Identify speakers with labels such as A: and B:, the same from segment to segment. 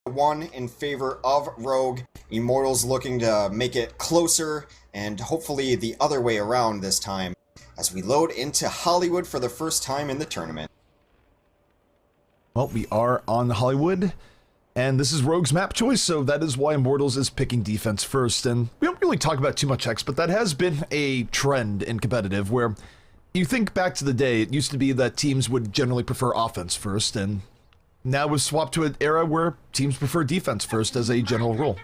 A: 1 in favor of Rogue. Immortals looking to make it closer, and hopefully the other way around this time, as we load into Hollywood for the first time in the tournament.
B: Well, we are on Hollywood, and this is Rogue's map choice, so that is why Immortals is picking defense first. And we don't really talk about too much X, but that has been a trend in competitive, where you think back to the day, it used to be that teams would generally prefer offense first, and now we've swapped to an era where teams prefer defense first as a general rule.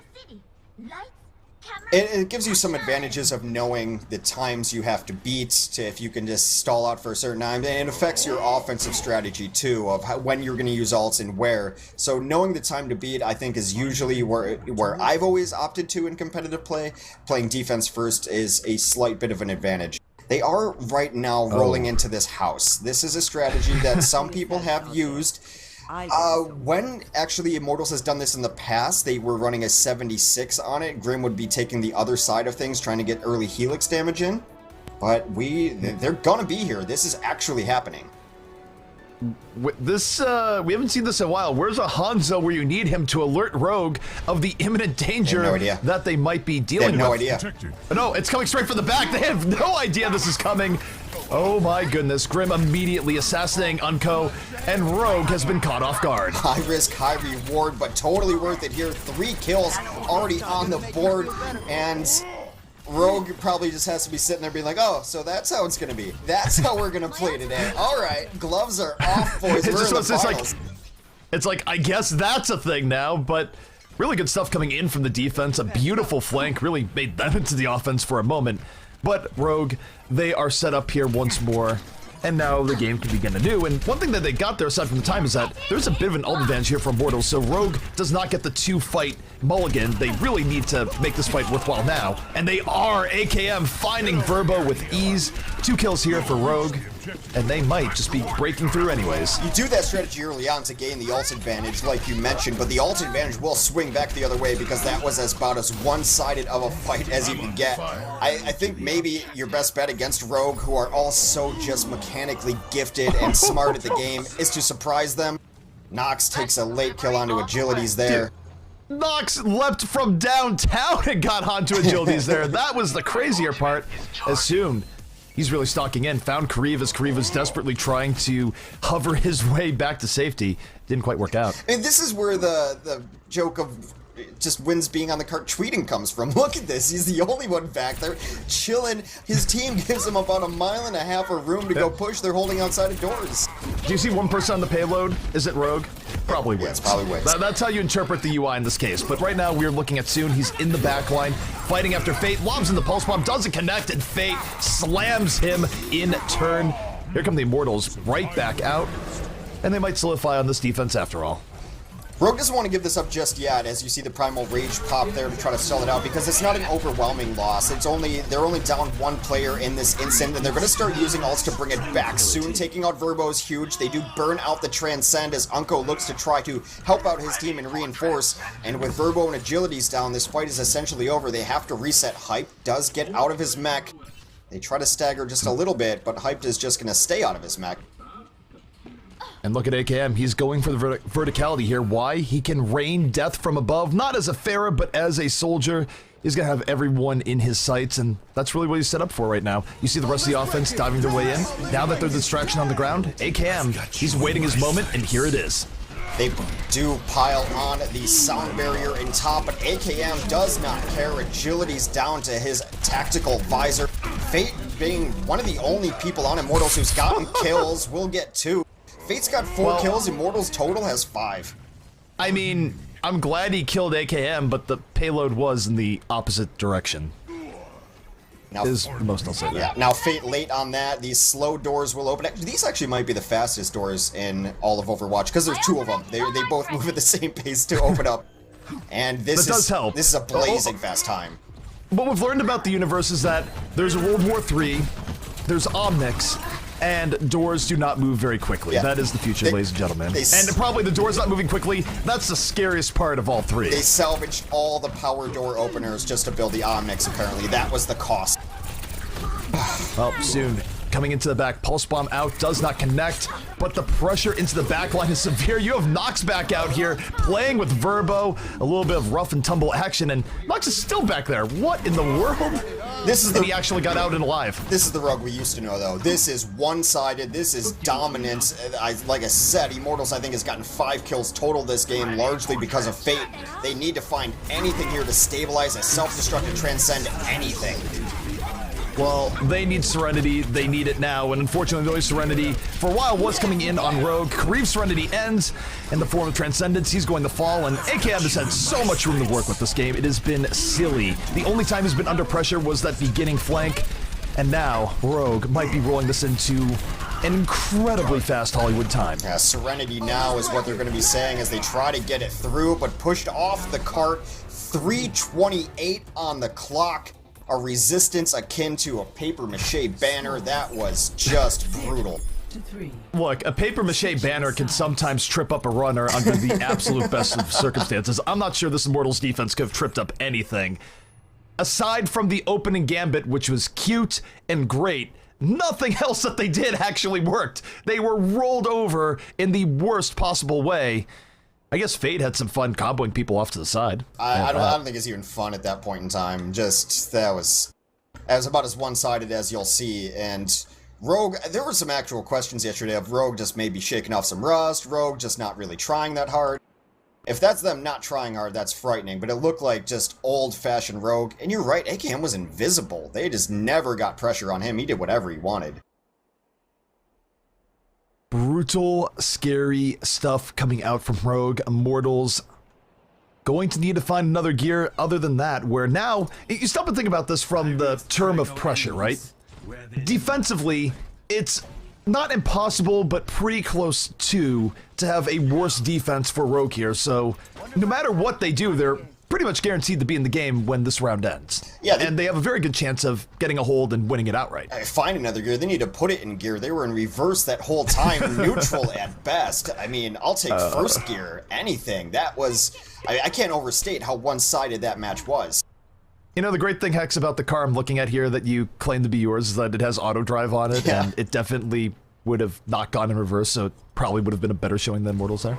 A: It gives you some advantages of knowing the times you have to beat, to if you can just stall out for a certain time, and it affects your offensive strategy too, of when you're going to use ults and where. So knowing the time to beat, I think, is usually where I've always opted to in competitive play. Playing defense first is a slight bit of an advantage. They are right now rolling into this house. This is a strategy that some people have used. When actually Immortals has done this in the past, they were running a 76 on it. Grim would be taking the other side of things, trying to get early Helix damage in. But they're gonna be here. This is actually happening.
B: This, we haven't seen this in a while. Where's a Hanzo where you need him to alert Rogue of the imminent danger that they might be dealing with?
A: No idea.
B: No, it's coming straight from the back. They have no idea this is coming. Oh my goodness, Grim immediately assassinating Unco, and Rogue has been caught off guard.
A: High risk, high reward, but totally worth it here. 3 kills already on the board, and Rogue probably just has to be sitting there being like, oh, so that's how it's gonna be. That's how we're gonna play today. Alright, gloves are off, boys. We're in the finals.
B: It's like, I guess that's a thing now, but really good stuff coming in from the defense. A beautiful flank, really made them into the offense for a moment. But Rogue, they are set up here once more, and now the game can begin anew. And one thing that they got there aside from the time is that there's a bit of an ult advantage here for Immortals, so Rogue does not get the 2-fight mulligan. They really need to make this fight worthwhile now, and they are. AKM finding Verbo with ease. 2 kills here for Rogue, and they might just be breaking through anyways.
A: You do that strategy early on to gain the ult advantage, like you mentioned, but the ult advantage will swing back the other way because that was about as one-sided of a fight as you can get. I think maybe your best bet against Rogue, who are all so just mechanically gifted and smart at the game, is to surprise them. Nox takes a late kill onto Agilities there.
B: Dude, Nox leapt from downtown and got onto Agilities there. That was the crazier part. Assumed he's really stalking in. Found Karev as Kareva's desperately trying to hover his way back to safety. Didn't quite work out.
A: And this is where the joke of just wins being on the cart tweeting comes from. Look at this. He's the only one back there chilling. His team gives him about 1.5 miles of room to go push. They're holding outside of doors.
B: Do you see one person on the payload? Is it Rogue? Probably Wins.
A: Yeah, it's probably Wins.
B: That's how you interpret the UI in this case. But right now we're looking at Soon. He's in the back line, fighting after Fate. Lobs in the pulse bomb, doesn't connect, and Fate slams him in turn. Here come the Immortals right back out, and they might solidify on this defense after all.
A: Rogue doesn't want to give this up just yet, as you see the Primal Rage pop there to try to stall it out, because it's not an overwhelming loss. They're only down 1 player in this instant, and they're going to start using ults to bring it back soon. Taking out Verbo is huge. They do burn out the Transcend as Unco looks to try to help out his team and reinforce, and with Verbo and Agilities down, this fight is essentially over. They have to reset. Hype does get out of his mech. They try to stagger just a little bit, but Hype is just going to stay out of his mech.
B: And look at AKM, he's going for the verticality here. Why? He can rain death from above, not as a Pharah, but as a soldier. He's gonna have everyone in his sights, and that's really what he's set up for right now. You see the rest of the offense diving their way in. Now that they're the distraction on the ground, AKM, he's waiting his moment, and here it is.
A: They do pile on the sound barrier in top, but AKM does not care. Agility's down to his tactical visor. Fate being one of the only people on Immortals who's gotten kills, will get 2. Fate's got 4 kills, Immortals total has 5.
B: I mean, I'm glad he killed AKM, but the payload was in the opposite direction.
A: Now,
B: is the most I'll say.
A: Yeah, now Fate late on that. These slow doors will open. These actually might be the fastest doors in all of Overwatch, because there's 2 of them. They both move at the same pace to open up. And this
B: does help.
A: This is a blazing fast time.
B: What we've learned about the universe is that there's a World War III, there's Omnics, and doors do not move very quickly. Yeah. That is the future, ladies and gentlemen. And probably the doors not moving quickly, that's the scariest part of all 3.
A: They salvaged all the power door openers just to build the Omnics, apparently. That was the cost.
B: Well, soon. coming into the back. Pulse bomb out, does not connect, but the pressure into the back line is severe. You have Nox back out here playing with Verbo, a little bit of rough and tumble action, and Nox is still back there. What in the world? And he actually got out and alive.
A: This is the Rogue we used to know, though. This is one-sided. This is dominance. Like I said, Immortals, I think, has gotten 5 kills total this game, largely because of Fate. They need to find anything here to stabilize a self-destruct and transcend anything.
B: Well, they need Serenity. They need it now, and unfortunately, the only Serenity for a while was coming in on Rogue. Kariv's Serenity ends in the form of Transcendence. He's going to fall, and AKM has had so much room to work with this game. It has been silly. The only time he's been under pressure was that beginning flank, and now Rogue might be rolling this into an incredibly fast Hollywood time.
A: Yeah, Serenity now is what they're going to be saying as they try to get it through, but pushed off the cart. 3:28 on the clock. A resistance akin to a paper-mache banner. That was just brutal.
B: Look, a paper-mache banner can sometimes trip up a runner under the absolute best of circumstances. I'm not sure this Immortals defense could have tripped up anything. Aside from the opening gambit, which was cute and great, nothing else that they did actually worked. They were rolled over in the worst possible way. I guess Fate had some fun comboing people off to the side.
A: I don't think it's even fun at that point in time. Just, that was about as one-sided as you'll see. And Rogue, there were some actual questions yesterday of Rogue just maybe shaking off some rust, Rogue just not really trying that hard. If that's them not trying hard, that's frightening, but it looked like just old-fashioned Rogue. And you're right, AKM was invisible. They just never got pressure on him. He did whatever he wanted.
B: Brutal, scary stuff coming out from Rogue. Immortals going to need to find another gear other than that, where now, you stop and think about this from the term of pressure, right? Defensively, it's not impossible, but pretty close to have a worse defense for Rogue here, so no matter what they do, they're pretty much guaranteed to be in the game when this round ends. Yeah, and they have a very good chance of getting a hold and winning it outright.
A: Find another gear. They need to put it in gear. They were in reverse that whole time, neutral at best. I mean, I'll take first gear, anything. That was... I can't overstate how one-sided that match was.
B: You know, the great thing, Hex, about the car I'm looking at here that you claim to be yours is that it has auto drive on it, and it definitely would have not gone in reverse, so it probably would have been a better showing than Immortals there.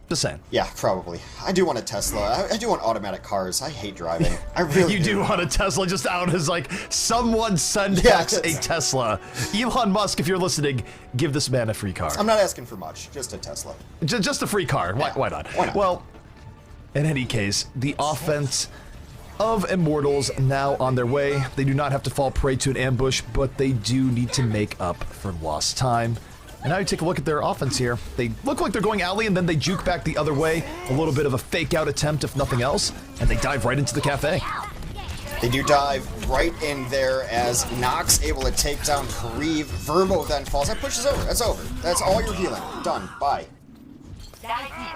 B: Just saying.
A: Yeah, probably. I do want a Tesla. I do want automatic cars. I hate driving. I really
B: do. You do want a Tesla just out as like, someone send Hex a Tesla. Elon Musk, if you're listening, give this man a free car.
A: I'm not asking for much. Just a Tesla.
B: Just a free car. Why not?
A: Why not?
B: Well, in any case, the offense of Immortals now on their way. They do not have to fall prey to an ambush, but they do need to make up for lost time. And now you take a look at their offense here. They look like they're going alley, and then they juke back the other way. A little bit of a fake-out attempt, if nothing else, and they dive right into the cafe.
A: They do dive right in there as Nox able to take down Kariv. Verbo then falls. That pushes over. That's over. That's all you're healing. Done. Bye.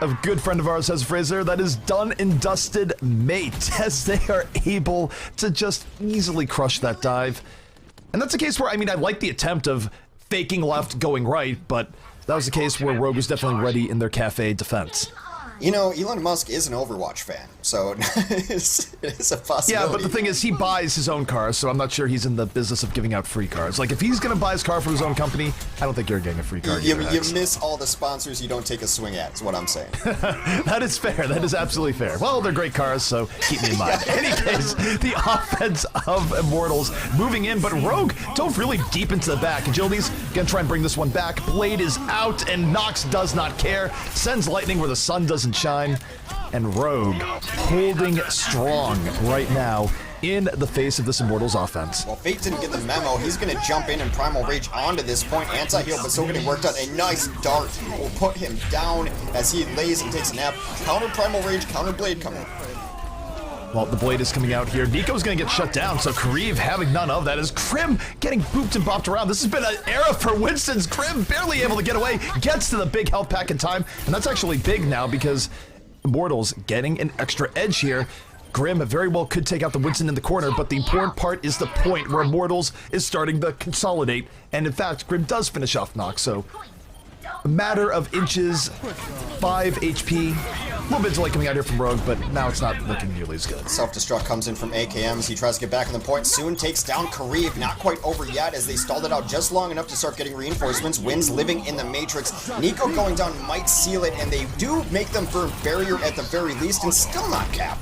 B: A good friend of ours has a phrase there that is done and dusted, mate, as they are able to just easily crush that dive. And that's a case where, I mean, I like the attempt of faking left, going right, but that was the case where Rogue was definitely ready in their cafe defense.
A: You know, Elon Musk is an Overwatch fan, so it is a possibility.
B: Yeah, but the thing is, he buys his own cars, so I'm not sure he's in the business of giving out free cars. Like, if he's going to buy his car from his own company, I don't think you're getting a free car.
A: You miss all the sponsors you don't take a swing at, is what I'm saying.
B: That is fair. That is absolutely fair. Well, they're great cars, so keep me in mind. In any case, the offense of Immortals moving in, but Rogue dove really deep into the back. Agility's going to try and bring this one back. Blade is out, and Nox does not care. Sends lightning where the sun doesn't shine, and Rogue holding strong right now in the face of this Immortals offense.
A: Well, Fate didn't get the memo. He's going to jump in and Primal Rage onto this point. Anti-heal, but still getting worked out. A nice dart will put him down as he lays and takes a nap. Counter Primal Rage, counter Blade coming.
B: Well, the Blade is coming out here. Nico's going to get shut down, so Kariv having none of that as Krim getting booped and bopped around. This has been an era for Winston's. Krim barely able to get away, gets to the big health pack in time, and that's actually big now because Immortals getting an extra edge here. Grim very well could take out the Winston in the corner, but the important part is the point where Immortals is starting to consolidate, and in fact, Grim does finish off Nox, so a matter of inches, 5 HP, little bit delay coming out here from Rogue, but now it's not looking nearly as good.
A: Self-destruct comes in from AKM as he tries to get back on the point. Soon takes down Kareev. Not quite over yet as they stalled it out just long enough to start getting reinforcements. Wins living in the Matrix. Nico going down might seal it, and they do make them for barrier at the very least, and still not cap.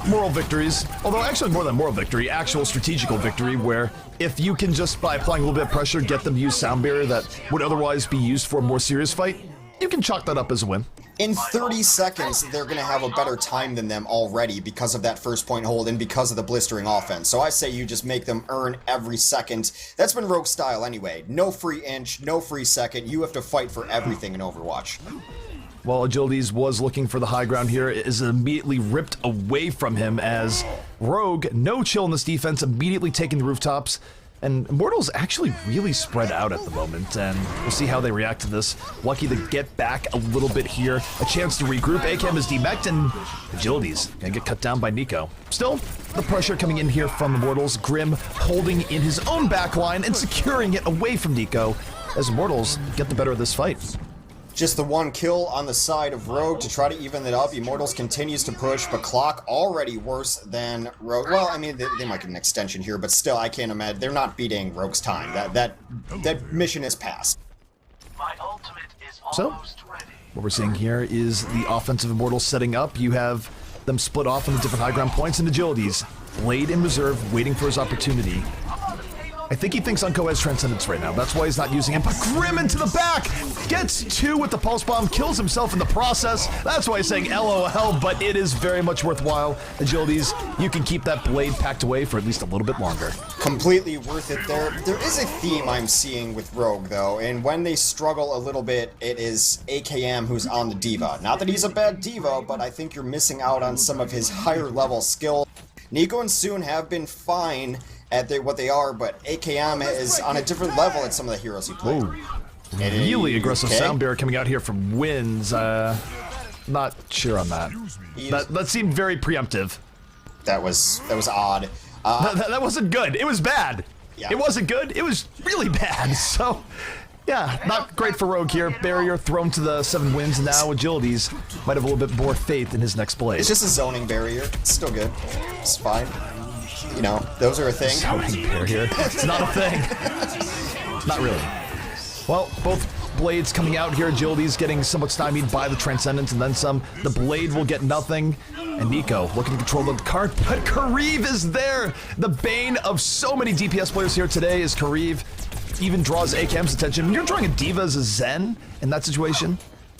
B: Moral victories, although actually more than moral victory, actual strategical victory, where if you can just by applying a little bit of pressure get them to use sound barrier that would otherwise be used for a more serious fight, you can chalk that up as a win.
A: In 30 seconds, they're going to have a better time than them already because of that first point hold and because of the blistering offense. So I say you just make them earn every second. That's been Rogue style anyway. No free inch, no free second. You have to fight for everything in Overwatch.
B: While Agilities was looking for the high ground here, it is immediately ripped away from him as Rogue, no chill in this defense, immediately taking the rooftops. And Immortals actually really spread out at the moment, and we'll see how they react to this. Lucky to get back a little bit here. A chance to regroup. AKM is demeched, and Agilities gonna get cut down by Nico. Still, the pressure coming in here from Immortals. Grim holding in his own backline and securing it away from Nico as Immortals get the better of this fight.
A: Just the one kill on the side of Rogue to try to even it up. Immortals continues to push, but clock already worse than Rogue. Well, I mean, they might get an extension here, but still, I can't imagine. They're not beating Rogue's time. That mission is passed.
C: My ultimate is
B: So,
C: almost ready.
B: what we're seeing here is the offensive Immortals setting up. You have them split off on the different high ground points and Agilities. Blade in reserve, waiting for his opportunity. I think he thinks Unco has Transcendence right now. That's why he's not using it. But Grim into the back! Gets two with the Pulse Bomb, kills himself in the process. That's why he's saying LOL, but it is very much worthwhile. Agilities, you can keep that blade packed away for at least a little bit longer.
A: Completely worth it there. There is a theme I'm seeing with Rogue, though, and when they struggle a little bit, it is AKM who's on the Diva. Not that he's a bad Diva, but I think you're missing out on some of his higher level skill. Nico and Soon have been fine at what they are, but AKM is on a different level at some of the heroes he played.
B: Really aggressive
A: okay.
B: sound barrier coming out here from Wins. Not sure on that. That seemed very preemptive.
A: That was odd.
B: That wasn't good. It was bad.
A: Yeah.
B: It wasn't good. It was really bad. So, yeah, not great for Rogue here. Barrier thrown to the 7 wins. Now Agilities might have a little bit more faith in his next blade.
A: It's just a zoning barrier. It's still good. It's fine. You know, those are a thing.
B: Zoning barrier. It's not a thing. Not really. Well, both blades coming out here. Agilities getting somewhat stymied by the Transcendence and then some. The blade will get nothing. And Nico looking to control the cart, but Kareev is there! The bane of so many DPS players here today is Kareev. Even draws AKM's attention. When you're drawing a Diva as a Zen in that situation,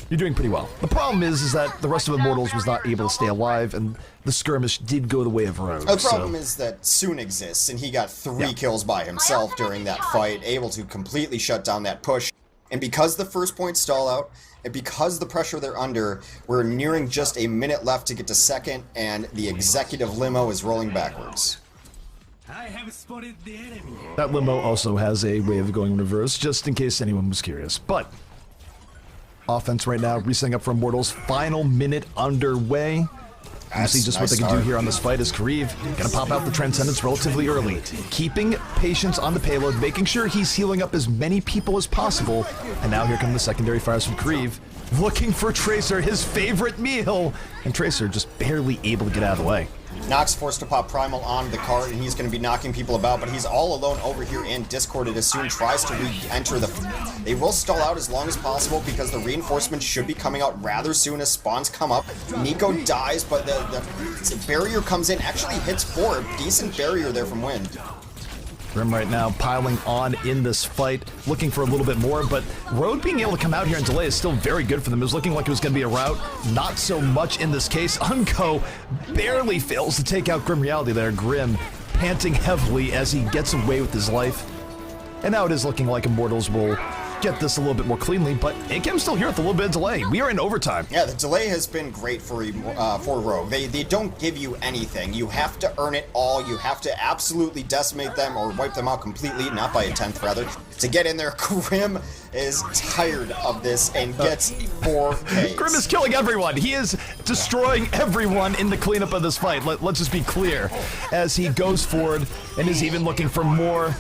B: you're doing pretty well. The problem is that the rest of Immortals was not able to stay alive, and the skirmish did go the way of Rogue.
A: The problem is that Soon exists, and he got 3 kills by himself during that fight, able to completely shut down that push. And because the first point stall out, and because the pressure they're under, we're nearing just a minute left to get to second, and the executive limo is rolling backwards.
D: I have spotted the enemy.
B: That limo also has a way of going in reverse, just in case anyone was curious. But offense right now, resetting up for Immortals. Final minute underway. You see just what they can do here on this fight as Kareev gonna pop out the Transcendence relatively early. Keeping patience on the payload, making sure he's healing up as many people as possible. And now here come the secondary fires from Kareev. Looking for Tracer, his favorite meal. And Tracer just barely able to get out of the way.
A: Nox forced to pop Primal on the cart, and he's going to be knocking people about, but he's all alone over here and discorded as Soon tries to re-enter the... They will stall out as long as possible because the reinforcements should be coming out rather soon as spawns come up. Nico dies, but the barrier comes in, actually hits 4. Decent barrier there from Wind.
B: Grim right now piling on in this fight, looking for a little bit more, but Rogue being able to come out here and delay is still very good for them. It was looking like it was going to be a rout. Not so much in this case. Unco barely fails to take out Grim Reality there. Grim panting heavily as he gets away with his life. And now it is looking like Immortals will get this a little bit more cleanly, but AKM's still here with a little bit of delay. We are in overtime.
A: Yeah, the delay has been great for Rogue. They don't give you anything. You have to earn it all. You have to absolutely decimate them or wipe them out completely, not by a 10th rather, to get in there. Grim is tired of this and gets 4Ks.
B: Grim is killing everyone. He is destroying everyone in the cleanup of this fight. Let's just be clear as he goes forward and is even looking for more.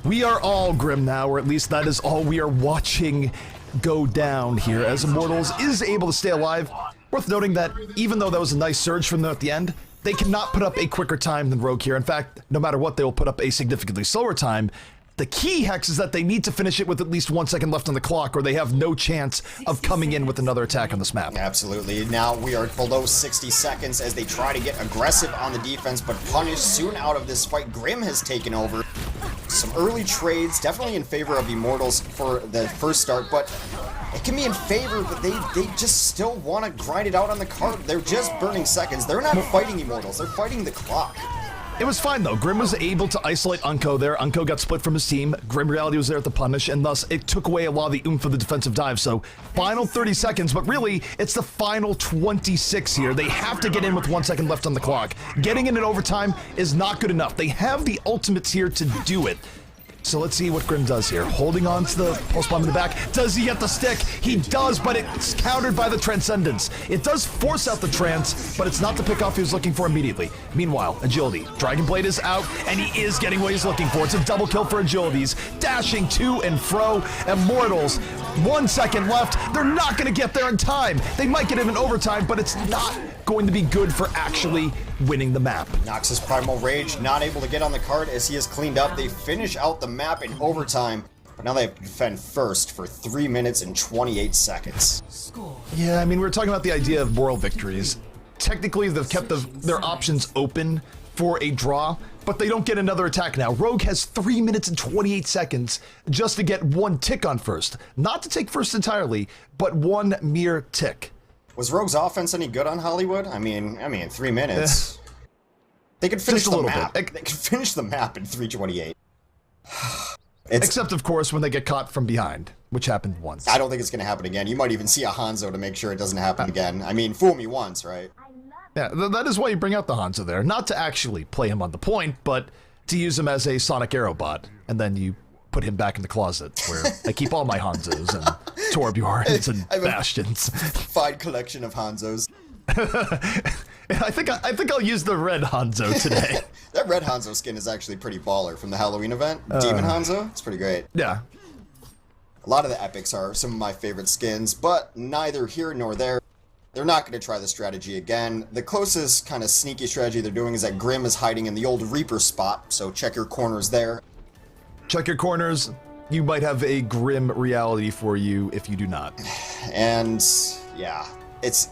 B: We are all Grim now, or at least that is all we are watching go down here, as Immortals is able to stay alive. Worth noting that even though that was a nice surge from them at the end, they cannot put up a quicker time than Rogue here. In fact, no matter what, they will put up a significantly slower time. The key, Hex, is that they need to finish it with at least 1 second left on the clock, or they have no chance of coming in with another attack on this map.
A: Absolutely. Now we are below 60 seconds as they try to get aggressive on the defense, but punished soon out of this fight. Grim has taken over. Some early trades, definitely in favor of Immortals for the first start, but it can be in favor, but they just still want to grind it out on the card. They're just burning seconds. They're not fighting Immortals, they're fighting the clock.
B: It was fine, though. Grim was able to isolate Unko there. Unko got split from his team. Grim Reality was there at the punish, and thus it took away a lot of the oomph of the defensive dive. So, final 30 seconds, but really, it's the final 26 here. They have to get in with 1 second left on the clock. Getting in overtime is not good enough. They have the ultimates here to do it. So let's see what Grim does here. Holding on to the pulse bomb in the back. Does he get the stick? He does, but it's countered by the Transcendence. It does force out the Trance, but it's not the pickoff he was looking for immediately. Meanwhile, Agility. Dragon Blade is out, and he is getting what he's looking for. It's a double kill for Agilities. Dashing to and fro. Immortals, 1 second left. They're not going to get there in time. They might get it in overtime, but it's not going to be good for actually winning the map.
A: Nox's Primal Rage not able to get on the card as he is cleaned up. They finish out the map in overtime, but now they have to defend first for 3 minutes and 28 seconds.
B: Yeah, I mean, we were talking about the idea of moral victories. Technically, they've kept their options open for a draw, but they don't get another attack now. Rogue has 3 minutes and 28 seconds just to get one tick on first. Not to take first entirely, but one mere tick.
A: Was Rogue's offense any good on Hollywood? I mean, 3 minutes. They could finish the map. They could finish the map in 3:28.
B: Except, of course, when they get caught from behind, which happened once.
A: I don't think it's going to happen again. You might even see a Hanzo to make sure it doesn't happen again. I mean, fool me once, right?
B: Yeah, that is why you bring out the Hanzo there. Not to actually play him on the point, but to use him as a Sonic Arrow bot. And then you put him back in the closet, where I keep all my Hanzos and Torbjorns and Bastions.
A: Fine collection of Hanzos.
B: I think I'll use the red Hanzo today.
A: That red Hanzo skin is actually pretty baller from the Halloween event. Demon Hanzo, it's pretty great.
B: Yeah.
A: A lot of the epics are some of my favorite skins, but neither here nor there. They're not going to try the strategy again. The closest kind of sneaky strategy they're doing is that Grim is hiding in the old Reaper spot, so check your corners there.
B: Check your corners. You might have a Grim Reality for you if you do not.
A: And yeah, it's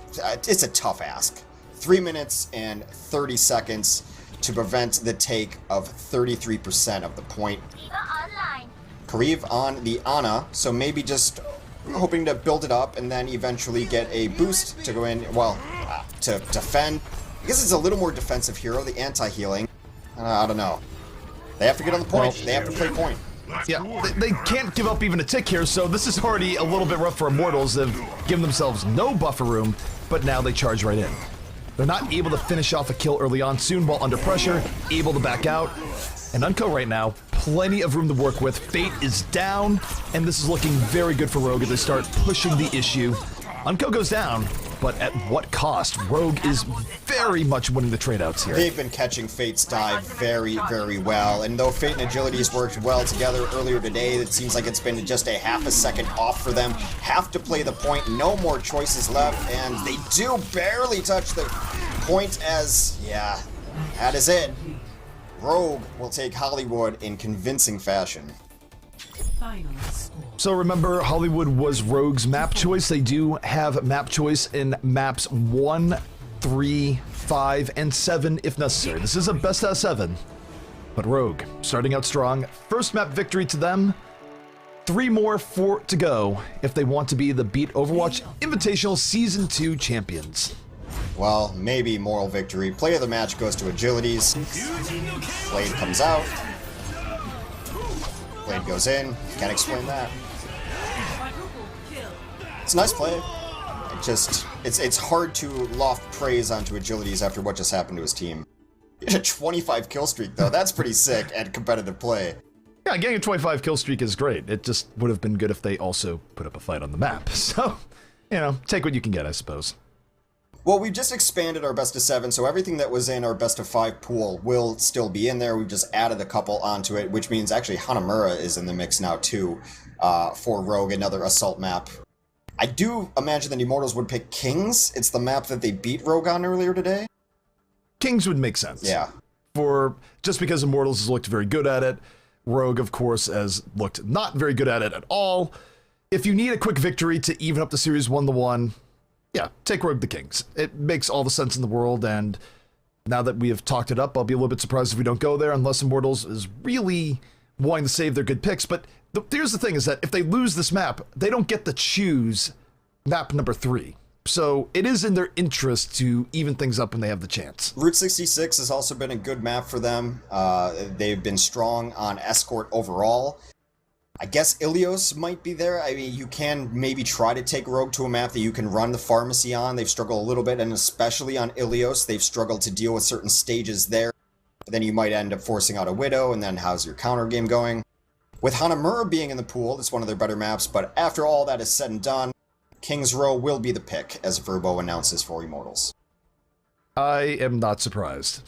A: a tough ask. 3 minutes and 30 seconds to prevent the take of 33% of the point. Kariv on the Ana, so maybe just hoping to build it up and then eventually get a boost to go in, well, to defend. I guess it's a little more defensive hero, the anti-healing. I don't know. They have to get on the point. They have to play point.
B: Yeah, they can't give up even a tick here, so this is already a little bit rough for Immortals. They've given themselves no buffer room, but now they charge right in. They're not able to finish off a kill early on. Soon, while under pressure, able to back out. And Unko right now, plenty of room to work with. Fate is down, and this is looking very good for Rogue as they start pushing the issue. Unko goes down, but at what cost? Rogue is very much winning the trade-outs here.
A: They've been catching Fate's dive very, very well, and though Fate and Agilities worked well together earlier today, it seems like it's been just a half a second off for them. Have to play the point, no more choices left, and they do barely touch the point as, yeah, that is it. Rogue will take Hollywood in convincing fashion.
B: So remember, Hollywood was Rogue's map choice. They do have map choice in maps 1, 3, 5, and 7 if necessary. This is a best out of 7. But Rogue, starting out strong. First map victory to them. 3 more to go if they want to be the Beat Overwatch Invitational Season 2 champions.
A: Well, maybe moral victory. Play of the match goes to Agilities. Blade comes out. Blade goes in. Can't explain that. It's a nice play. It's hard to loft praise onto Agilities after what just happened to his team. He had a 25 kill streak though. That's pretty sick at competitive play.
B: Yeah, getting a 25 kill streak is great. It just would have been good if they also put up a fight on the map. So, you know, take what you can get, I suppose.
A: Well, we've just expanded our best of 7, so everything that was in our best of 5 pool will still be in there. We've just added a couple onto it, which means actually Hanamura is in the mix now too, for Rogue, another assault map. I do imagine that Immortals would pick Kings. It's the map that they beat Rogue on earlier today.
B: Kings would make sense.
A: Yeah.
B: Just because Immortals has looked very good at it, Rogue, of course, has looked not very good at it at all. If you need a quick victory to even up the series 1-1, yeah, take Rogue the Kings. It makes all the sense in the world, and now that we have talked it up, I'll be a little bit surprised if we don't go there, unless Immortals is really wanting to save their good picks. But here's the thing, is that if they lose this map, they don't get to choose map number 3. So it is in their interest to even things up when they have the chance.
A: Route 66 has also been a good map for them. They've been strong on Escort overall. I guess Ilios might be there. I mean, you can maybe try to take Rogue to a map that you can run the pharmacy on. They've struggled a little bit, and especially on Ilios, they've struggled to deal with certain stages there. But then you might end up forcing out a Widow, and then how's your counter game going? With Hanamura being in the pool, it's one of their better maps, but after all that is said and done, King's Row will be the pick, as Verbo announces for Immortals.
B: I am not surprised.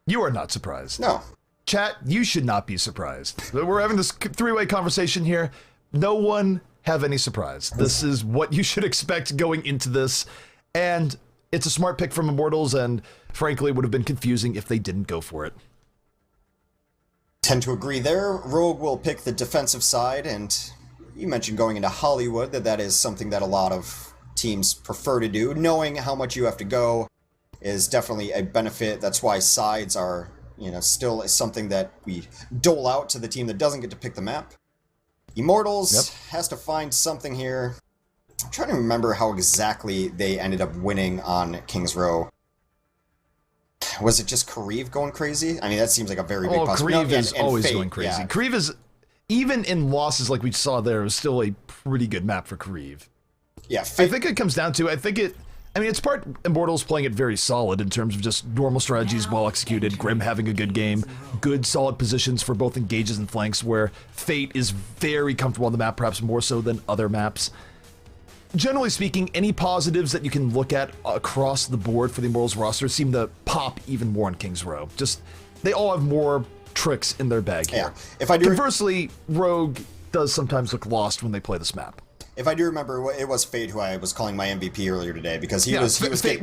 B: You are not surprised.
A: No.
B: Chat, you should not be surprised. We're having this three-way conversation here. No one have any surprise. This is what you should expect going into this, and it's a smart pick from Immortals, and frankly, it would have been confusing if they didn't go for it.
A: Tend to agree there. Rogue will pick the defensive side, and you mentioned going into Hollywood, that is something that a lot of teams prefer to do. Knowing how much you have to go is definitely a benefit. That's why sides are, still something that we dole out to the team that doesn't get to pick the map. Immortals has to find something here. I'm trying to remember how exactly they ended up winning on King's Row. Was it just Kareev going crazy? I mean, that seems like a very big possibility.
B: Kareev is always going crazy. Yeah. Kareev is, even in losses like we saw there, is still a pretty good map for Kareev.
A: Yeah,
B: I think it comes down to, it's part Immortals playing it very solid in terms of just normal strategies, well executed, Grim having a good game, good solid positions for both engages and flanks, where Fate is very comfortable on the map, perhaps more so than other maps. Generally speaking, any positives that you can look at across the board for the Immortals roster seem to pop even more on King's Row. Just, they all have more tricks in their bag here.
A: Yeah.
B: Conversely, Rogue does sometimes look lost when they play this map.
A: If I do remember, it was Fate who I was calling my MVP earlier today, because he was
B: crushing.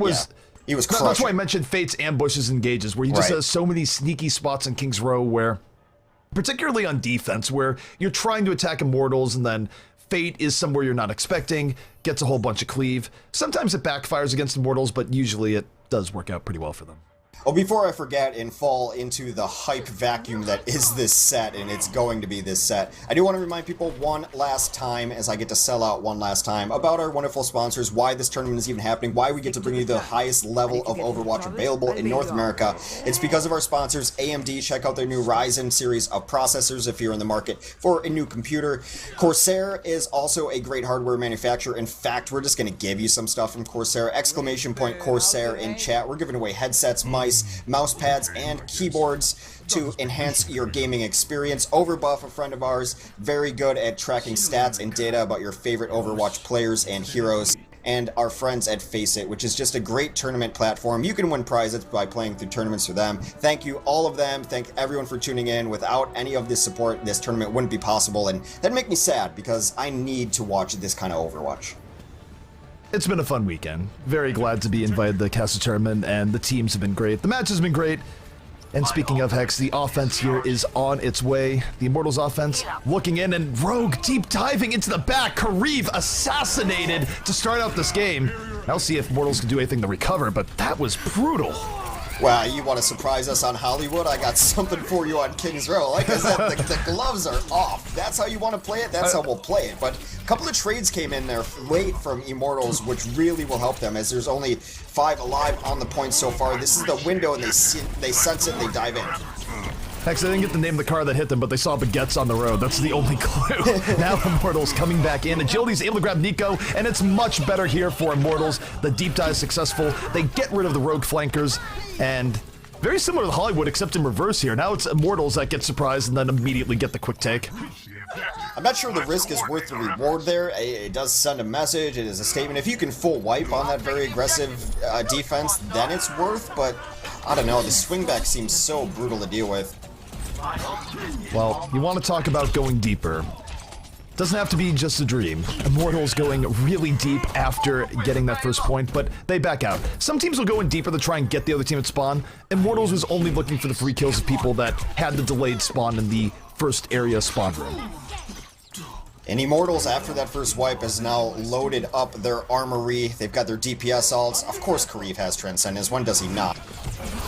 B: That's why I mentioned Fate's ambushes and engages, where he just has so many sneaky spots in King's Row where, particularly on defense, where you're trying to attack Immortals and then Fate is somewhere you're not expecting, gets a whole bunch of cleave. Sometimes it backfires against Immortals, but usually it does work out pretty well for them.
A: Oh, before I forget and fall into the hype vacuum that is this set, and it's going to be this set, I do want to remind people one last time, as I get to sell out one last time, about our wonderful sponsors, why this tournament is even happening, why we get to bring you the highest level of Overwatch available in North America. It's because of our sponsors, AMD. Check out their new Ryzen series of processors if you're in the market for a new computer. Corsair is also a great hardware manufacturer. In fact, we're just going to give you some stuff from Corsair. Exclamation point Corsair in chat. We're giving away headsets, mice, mouse pads, and keyboards to enhance your gaming experience. Overbuff, a friend of ours, very good at tracking stats and data about your favorite Overwatch players and heroes. And our friends at Faceit, which is just a great tournament platform. You can win prizes by playing through tournaments for them. Thank you, all of them. Thank everyone for tuning in. Without any of this support, this tournament wouldn't be possible, and that'd make me sad, because I need to watch this kind of Overwatch.
B: It's been a fun weekend. Very glad to be invited to the Castle Tournament, and the teams have been great. The match has been great. And speaking of Hex, the offense here is on its way. The Immortals offense looking in, and Rogue deep diving into the back. Kareev assassinated to start out this game. I'll see if Immortals can do anything to recover, but that was brutal.
A: Well, you want to surprise us on Hollywood? I got something for you on King's Row. Like I said, the gloves are off. That's how you want to play it? That's how we'll play it. But a couple of trades came in there late from Immortals, which really will help them, as there's only 5 alive on the point so far. This is the window, and they sense it, and they dive in.
B: Hex, they didn't get the name of the car that hit them, but they saw baguettes on the road. That's the only clue. Now Immortals coming back in. Agility's able to grab Nico, and it's much better here for Immortals. The deep dive is successful. They get rid of the Rogue flankers, and very similar to Hollywood, except in reverse here. Now it's Immortals that get surprised and then immediately get the quick take.
A: I'm not sure the risk is worth the reward there. It does send a message. It is a statement. If you can full wipe on that very aggressive defense, then it's worth, but I don't know. The swing back seems so brutal to deal with.
B: Well, you want to talk about going deeper. Doesn't have to be just a dream. Immortals going really deep after getting that first point, but they back out. Some teams will go in deeper to try and get the other team at spawn. Immortals was only looking for the free kills of people that had the delayed spawn in the first area spawn room.
A: And Immortals, after that first wipe, has now loaded up their armory. They've got their DPS ults. Of course, Kariv has Transcendence. When does he not?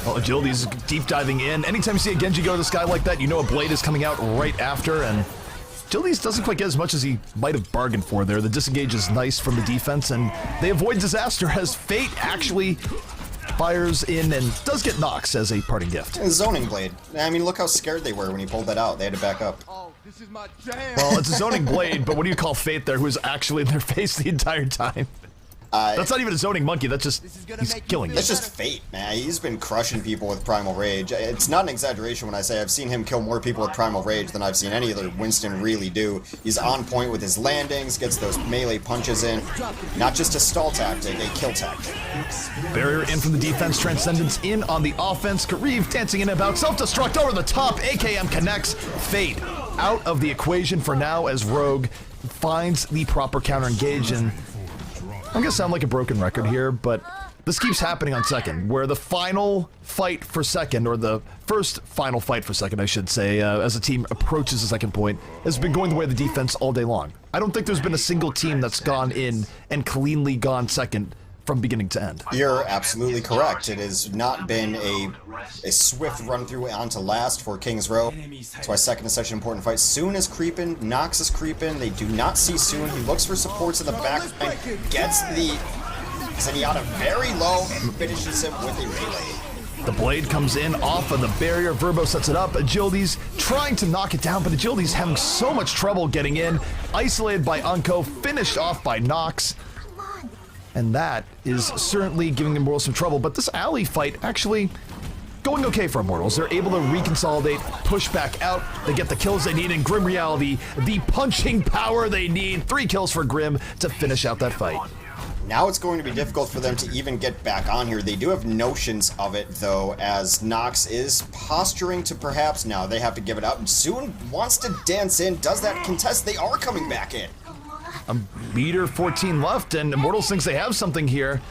B: Well, Agility's deep diving in. Anytime you see a Genji go to the sky like that, you know a Blade is coming out right after, and Agility's doesn't quite get as much as he might have bargained for there. The disengage is nice from the defense, and they avoid disaster as Fate actually fires in and does get Nox as a parting gift.
A: And Zoning Blade. I mean, look how scared they were when he pulled that out. They had to back up.
E: This is my jam.
B: Well, it's a zoning Blade, but what do you call Fate there, who is actually in their face the entire time? That's not even a zoning monkey, that's just, he's killing you.
A: That's just Fate, man. He's been crushing people with Primal Rage. It's not an exaggeration when I say I've seen him kill more people with Primal Rage than I've seen any other Winston really do. He's on point with his landings, gets those melee punches in. Not just a stall tactic, a kill tactic.
B: Barrier in from the defense, Transcendence in on the offense. Kariv dancing in and about, self-destruct over the top, AKM connects. Fate out of the equation for now as Rogue finds the proper counter-engage, and I'm gonna sound like a broken record here, but this keeps happening on second, where the final fight for second, or the first final fight for second, I should say, as a team approaches the second point, has been going the way of the defense all day long. I don't think there's been a single team that's gone in and cleanly gone second from beginning to end.
A: You're absolutely correct. It has not been a swift run through onto last for King's Row. That's why second is such an important fight. Soon is creeping, Nox is creeping. They do not see Soon. He looks for supports in the back line, gets the Zenyatta very low and finishes him with a melee.
B: The Blade comes in off of the barrier. Verbo sets it up. Agility's trying to knock it down, but Agility's having so much trouble getting in. Isolated by Unko, finished off by Nox. And that is certainly giving Immortals some trouble, but this alley fight actually going okay for Immortals. They're able to reconsolidate, push back out, they get the kills they need in Grim Reality, the punching power they need. 3 kills for Grim to finish out that fight.
A: Now it's going to be difficult for them to even get back on here. They do have notions of it, though, as Nox is posturing to perhaps now they have to give it up. Soon wants to dance in, does that contest. They are coming back in.
B: A meter 14 left, and Immortals thinks they have something here.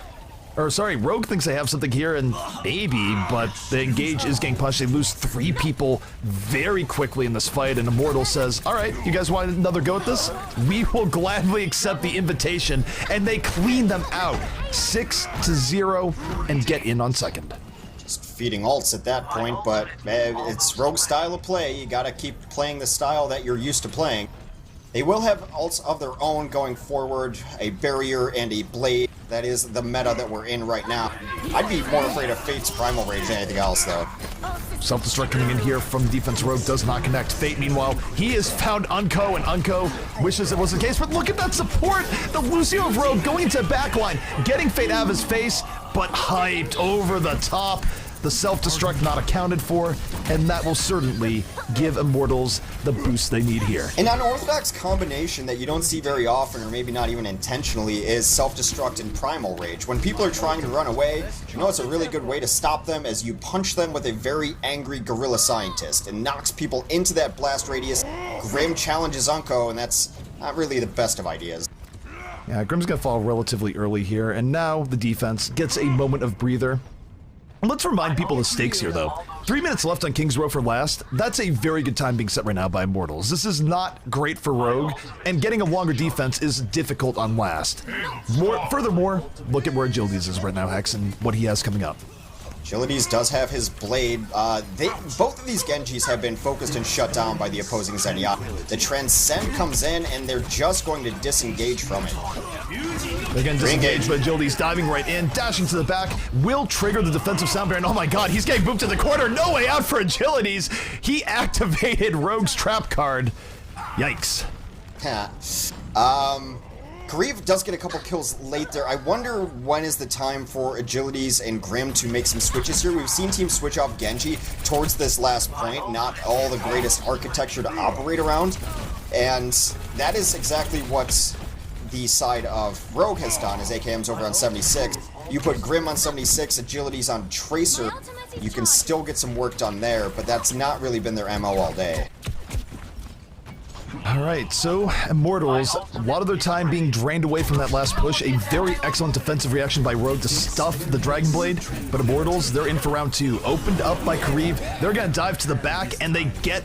B: Or, sorry, Rogue thinks they have something here, and maybe, but the engage is getting punched. They lose 3 people very quickly in this fight, and Immortal says, all right, you guys want another go at this? We will gladly accept the invitation, and they clean them out 6-0 and get in on second.
A: Just feeding ults at that point, but it's Rogue's style of play. You gotta keep playing the style that you're used to playing. They will have ults of their own going forward, a barrier and a blade. That is the meta that we're in right now. I'd be more afraid of Fate's Primal Rage than anything else, though.
B: Self-destruct coming in here from the defense. Rogue does not connect. Fate, meanwhile, he has found Unko, and Unko wishes it was the case, but look at that support! The Lucio of Rogue going into backline, getting Fate out of his face, but hyped over the top. The self-destruct not accounted for, and that will certainly give Immortals the boost they need here.
A: An unorthodox combination that you don't see very often, or maybe not even intentionally, is self-destruct and Primal Rage. When people are trying to run away, you know it's a really good way to stop them as you punch them with a very angry gorilla scientist and knocks people into that blast radius. Grim challenges Unko, and that's not really the best of ideas.
B: Yeah, Grim's gonna fall relatively early here, and now the defense gets a moment of breather. Let's remind people the stakes here, though. 3 minutes left on King's Row for last. That's a very good time being set right now by Immortals. This is not great for Rogue, and getting a longer defense is difficult on last. Furthermore, look at where Agilities is right now, Hex, and what he has coming up.
A: Agilities does have his blade. Both of these Genjis have been focused and shut down by the opposing Zenyatta. The Transcend comes in, and they're just going to disengage from it.
B: Again, disengaged, but Agility's diving right in, dashing to the back, will trigger the defensive sound barrier, and oh my god, he's getting moved to the corner, no way out for Agilities! He activated Rogue's trap card. Yikes.
A: Kariv does get a couple kills late there. I wonder when is the time for Agilities and Grim to make some switches here. We've seen teams switch off Genji towards this last point, not all the greatest architecture to operate around, and that is exactly what the side of Rogue has done, as AKM's over on 76. You put Grim on 76, Agilities on Tracer, you can still get some work done there, but that's not really been their MO all day.
B: Alright, so Immortals, a lot of their time being drained away from that last push. A very excellent defensive reaction by Rogue to stuff the Dragon Blade. But Immortals, they're in for round 2. Opened up by Kariv. They're gonna dive to the back, and they get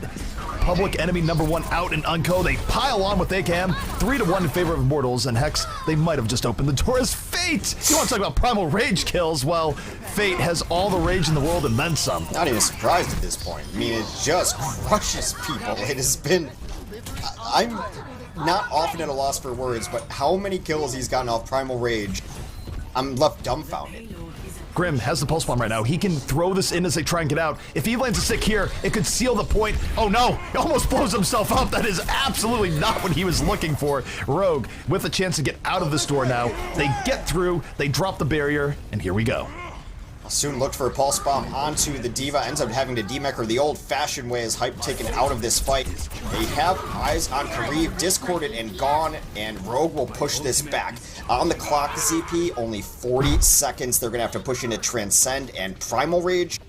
B: public enemy number 1 out in Unco. They pile on with ACAM, 3-1 in favor of Immortals, and Hex, they might have just opened the door as Fate! You want to talk about primal rage kills? Well, Fate has all the rage in the world and then some.
A: Not even surprised at this point. I mean, it just crushes people. It has been... I'm not often at a loss for words, but how many kills he's gotten off primal rage, I'm left dumbfounded.
B: Grim has the pulse bomb right now. He can throw this in as they try and get out. If he lands a stick here, it could seal the point. Oh no, he almost blows himself up. That is absolutely not what he was looking for. Rogue with a chance to get out of this door now. They get through, they drop the barrier, and here we go.
A: Soon looked for a pulse bomb onto the D.Va, ends up having to demech her the old-fashioned way as Hype taken out of this fight. They have eyes on Kariv, discorded and gone, and Rogue will push this back. On the clock, ZP, only 40 seconds. They're gonna have to push into Transcend and Primal Rage.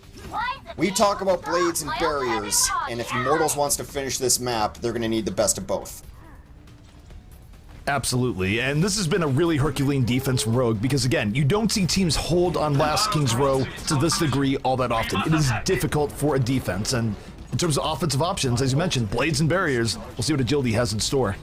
A: We talk about blades and barriers, and if Immortals wants to finish this map, they're gonna need the best of both.
B: Absolutely, and this has been a really Herculean defense from Rogue because, again, you don't see teams hold on last King's Row to this degree all that often. It is difficult for a defense, and in terms of offensive options, as you mentioned, blades and barriers, we'll see what Agility has in store.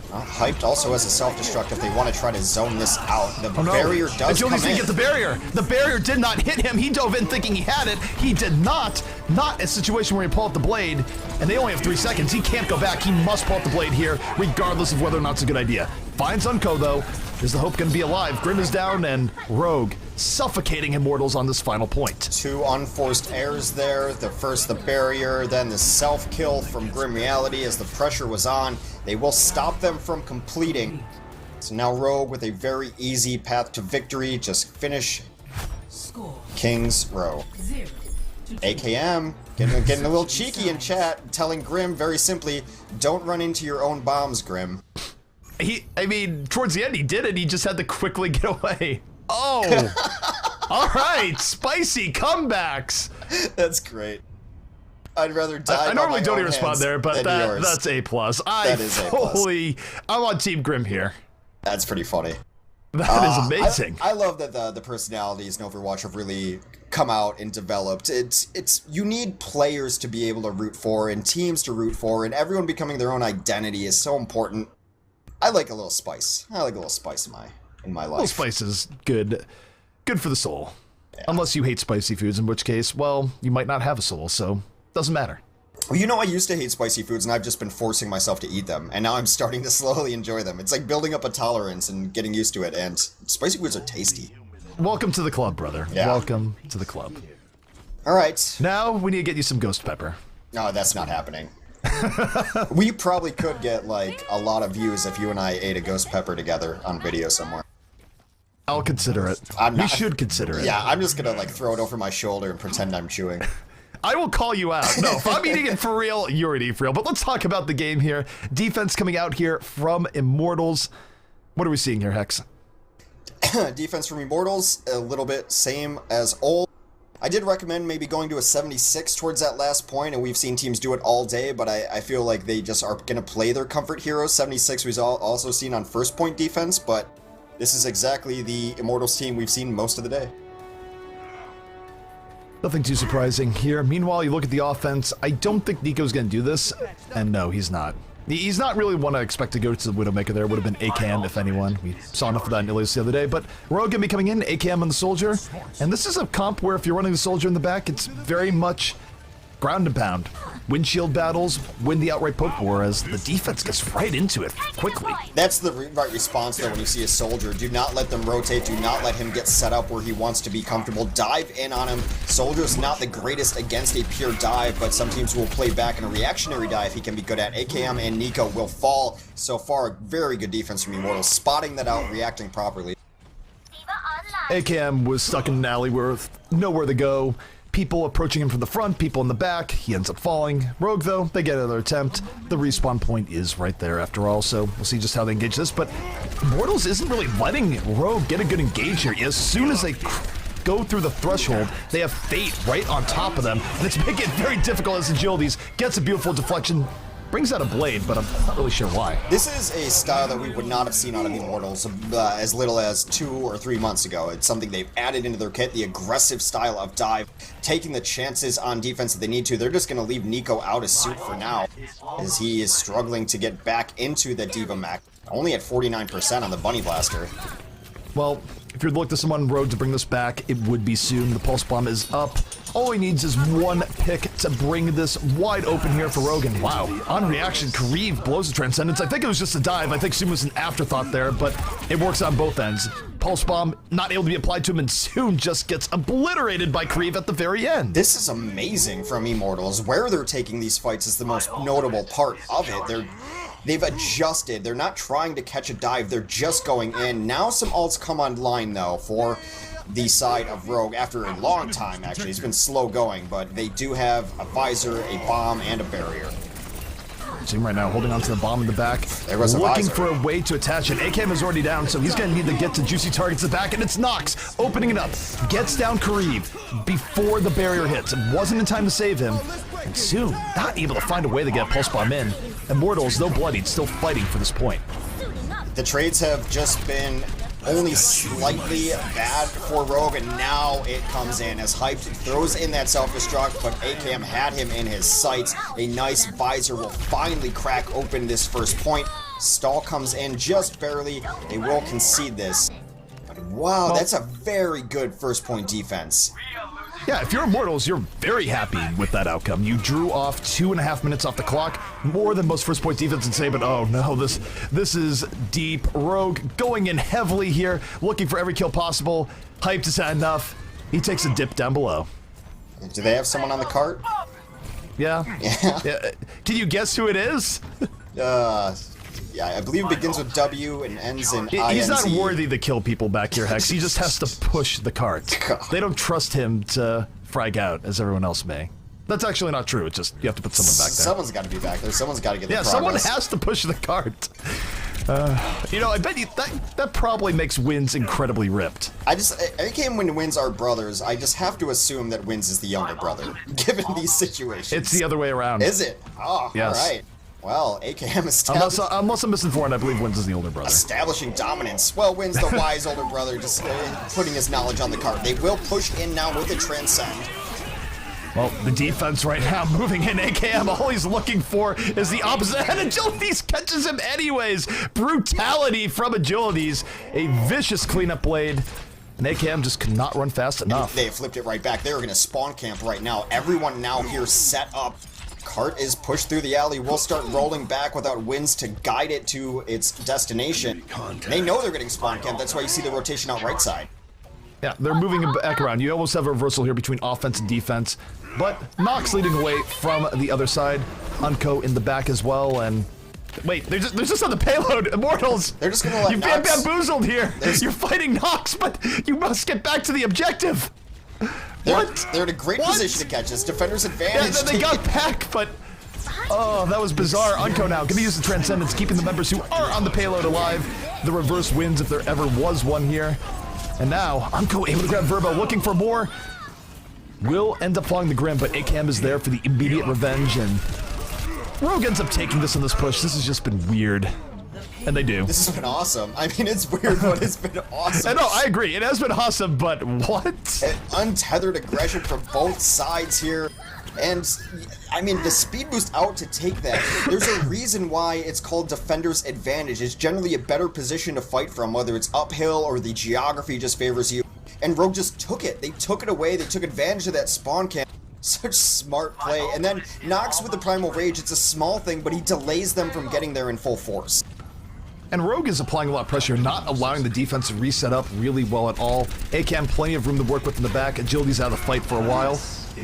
A: Hyped also has a self-destruct if they want to try to zone this out. The barrier does
B: Agility's
A: come in.
B: gonna get the barrier. The barrier did not hit him. He dove in thinking he had it. He did not. Not a situation where he pull out the blade, and they only have 3 seconds. He can't go back. He must pull out the blade here, regardless of whether or not it's a good idea. Finds Unco, though. Is the hope gonna be alive? Grim is down, and Rogue suffocating Immortals on this final point.
A: 2 unforced errors there. The first, the barrier, then the self-kill from Grim Reality as the pressure was on. They will stop them from completing. So now Rogue with a very easy path to victory. Just finish King's Row. AKM getting a little cheeky in chat, telling Grim very simply, don't run into your own bombs, Grim.
B: I mean, towards the end he did it, he just had to quickly get away. Oh! Alright, spicy comebacks!
A: That's great. I'd rather die.
B: I normally don't even respond there, but that's A+.
A: That is A+.
B: I'm on Team Grim here.
A: That's pretty funny.
B: That is amazing.
A: I love that the personalities in Overwatch have really come out and developed. You need players to be able to root for and teams to root for, and everyone becoming their own identity is so important. I like a little spice. I like a little spice in my life.
B: A little spice is good. Good for the soul. Yeah. Unless you hate spicy foods, in which case, well, you might not have a soul, so doesn't matter.
A: Well, you know, I used to hate spicy foods, and I've just been forcing myself to eat them, and now I'm starting to slowly enjoy them. It's like building up a tolerance and getting used to it, and spicy foods are tasty.
B: Welcome to the club, brother. Yeah. Welcome to the club.
A: All right.
B: Now we need to get you some ghost pepper.
A: No, that's not happening. We probably could get, like, a lot of views if you and I ate a ghost pepper together on video somewhere.
B: I'll consider it. We should consider it.
A: Yeah, I'm just gonna, like, throw it over my shoulder and pretend I'm chewing.
B: I will call you out. No, if I'm eating it for real, you're eating it for real. But let's talk about the game here. Defense coming out here from Immortals. What are we seeing here, Hex?
A: Defense from Immortals, a little bit same as old. I did recommend maybe going to a 76 towards that last point, and we've seen teams do it all day, but I feel like they just are going to play their comfort heroes. 76 we've also seen on first point defense, but this is exactly the Immortals team we've seen most of the day.
B: Nothing too surprising here. Meanwhile, you look at the offense. I don't think Nico's going to do this, and no, he's not. He's not really one I expect to go to the Widowmaker there. Would have been ACAM, if anyone. We saw enough of that in Ilias the other day. But Rogue going to be coming in, ACAM on the Soldier. And this is a comp where if you're running the Soldier in the back, it's very much ground and pound. Windshield battles, win the outright poke war as the defense gets right into it quickly.
A: That's the right response, though, when you see a Soldier. Do not let them rotate. Do not let him get set up where he wants to be comfortable. Dive in on him. Soldier's not the greatest against a pure dive, but some teams will play back in a reactionary dive he can be good at. AKM and Nico will fall. So far, very good defense from Immortals. Spotting that out, reacting properly.
B: AKM was stuck in an alley with nowhere to go. People approaching him from the front, people in the back. He ends up falling. Rogue, though, they get another attempt. The respawn point is right there after all, so we'll see just how they engage this. But Immortals isn't really letting Rogue get a good engage here. As soon as they go through the threshold. They have Fate right on top of them, and it's making it very difficult as Agilities gets a beautiful deflection. Brings out a blade, but I'm not really sure why.
A: This is a style that we would not have seen out of Immortals as little as 2 or 3 months ago. It's something they've added into their kit, the aggressive style of dive, taking the chances on defense that they need to. They're just going to leave Nico out of suit for now, as he is struggling to get back into the Diva Mech. Only at 49% on the Bunny Blaster.
B: Well, if you're looking to someone road to bring this back, it would be soon. The Pulse Bomb is up. All he needs is one pick to bring this wide open here for Rogan. Wow. On reaction, Kareev blows the Transcendence. I think it was just a dive. I think Soon was an afterthought there, but it works on both ends. Pulse Bomb not able to be applied to him, and Soon just gets obliterated by Kareev at the very end.
A: This is amazing from Immortals. Where they're taking these fights is the most notable part of it. They've adjusted. They're not trying to catch a dive. They're just going in. Now some ults come online, though, for the side of Rogue after a long time, actually. It's been slow going, but they do have a visor, a bomb, and a barrier.
B: See him right now holding onto the bomb in the back.
A: There was a
B: looking
A: visor.
B: for a way to attach it. AKM is already down, so he's going to need to get to juicy targets at the back, and it's Nox opening it up. Gets down Kareev before the barrier hits. It wasn't in time to save him. And Soon not able to find a way to get a Pulse Bomb in. Immortals, though bloodied, still fighting for this point.
A: The trades have just been only slightly bad for Rogue, and now it comes in as Hyped throws in that self-destruct, but AKM had him in his sights. A nice visor will finally crack open this first point. Stall comes in just barely. They will concede this. But wow, that's a very good first point defense.
B: Yeah, if you're Immortals, you're very happy with that outcome. You drew off 2.5 minutes off the clock, more than most first point defense would say, but oh no, this is deep. Rogue going in heavily here, looking for every kill possible. Hyped has had enough. He takes a dip down below.
A: Do they have someone on the cart?
B: Yeah.
A: Yeah.
B: Can you guess who it is?
A: Yeah, I believe it begins with W and ends in INZ.
B: He's not worthy to kill people back here, Hex. He just has to push the cart. They don't trust him to frag out, as everyone else may. That's actually not true. It's just you have to put someone back there.
A: Someone's got to be back there. Someone's got to get the progress.
B: Someone has to push the cart. You know, I bet you that probably makes Wins incredibly ripped.
A: I came when Wins are brothers. I just have to assume that Wins is the younger brother, given these situations.
B: It's the other way around.
A: Is it? Oh,
B: yes.
A: All right. Well, AKM
B: unless I'm misinformed, I believe Wins is the older brother.
A: establishing dominance. Well, Wins the wise older brother, just putting his knowledge on the cart. They will push in now with the Transcend.
B: Well, the defense right now moving in. AKM, all he's looking for is the opposite, and Agilities catches him anyways. Brutality from Agilities. A vicious cleanup blade. And AKM just could not run fast enough.
A: They flipped it right back. They're going to spawn camp right now. Everyone now here set up. Cart is pushed through the alley. We'll start rolling back without Winds to guide it to its destination. They know they're getting spawn camp. That's why you see the rotation out right side.
B: Yeah, they're moving him back around. You almost have a reversal here between offense and defense. But Nox leading away from the other side. Unco in the back as well, and... Wait, they're just on the payload. Immortals!
A: They're just gonna let
B: You've been bamboozled here! You're fighting Nox, but you must get back to the objective!
A: They're in a great position to catch this. Defender's advantage.
B: Yeah, they got back, but... Oh, that was bizarre. Unco now gonna use the Transcendence, keeping the members who are on the payload alive. The reverse wins if there ever was one here. And now, Unco able to grab Verbo, looking for more. Will end up falling the Grim, but AKM is there for the immediate revenge, and Rogue ends up taking this on this push. This has just been weird. And they do.
A: This has been awesome. I mean, it's weird, but it's been awesome.
B: No, I agree. It has been awesome, but what?
A: Untethered aggression from both sides here. And, I mean, the speed boost out to take that. There's a reason why it's called Defender's Advantage. It's generally a better position to fight from, whether it's uphill or the geography just favors you. And Rogue just took it. They took it away. They took advantage of that spawn camp. Such smart play. And then Nox with the Primal Rage. It's a small thing, but he delays them from getting there in full force.
B: And Rogue is applying a lot of pressure, not allowing the defense to reset up really well at all. AKM plenty of room to work with in the back. Agility's out of the fight for a while.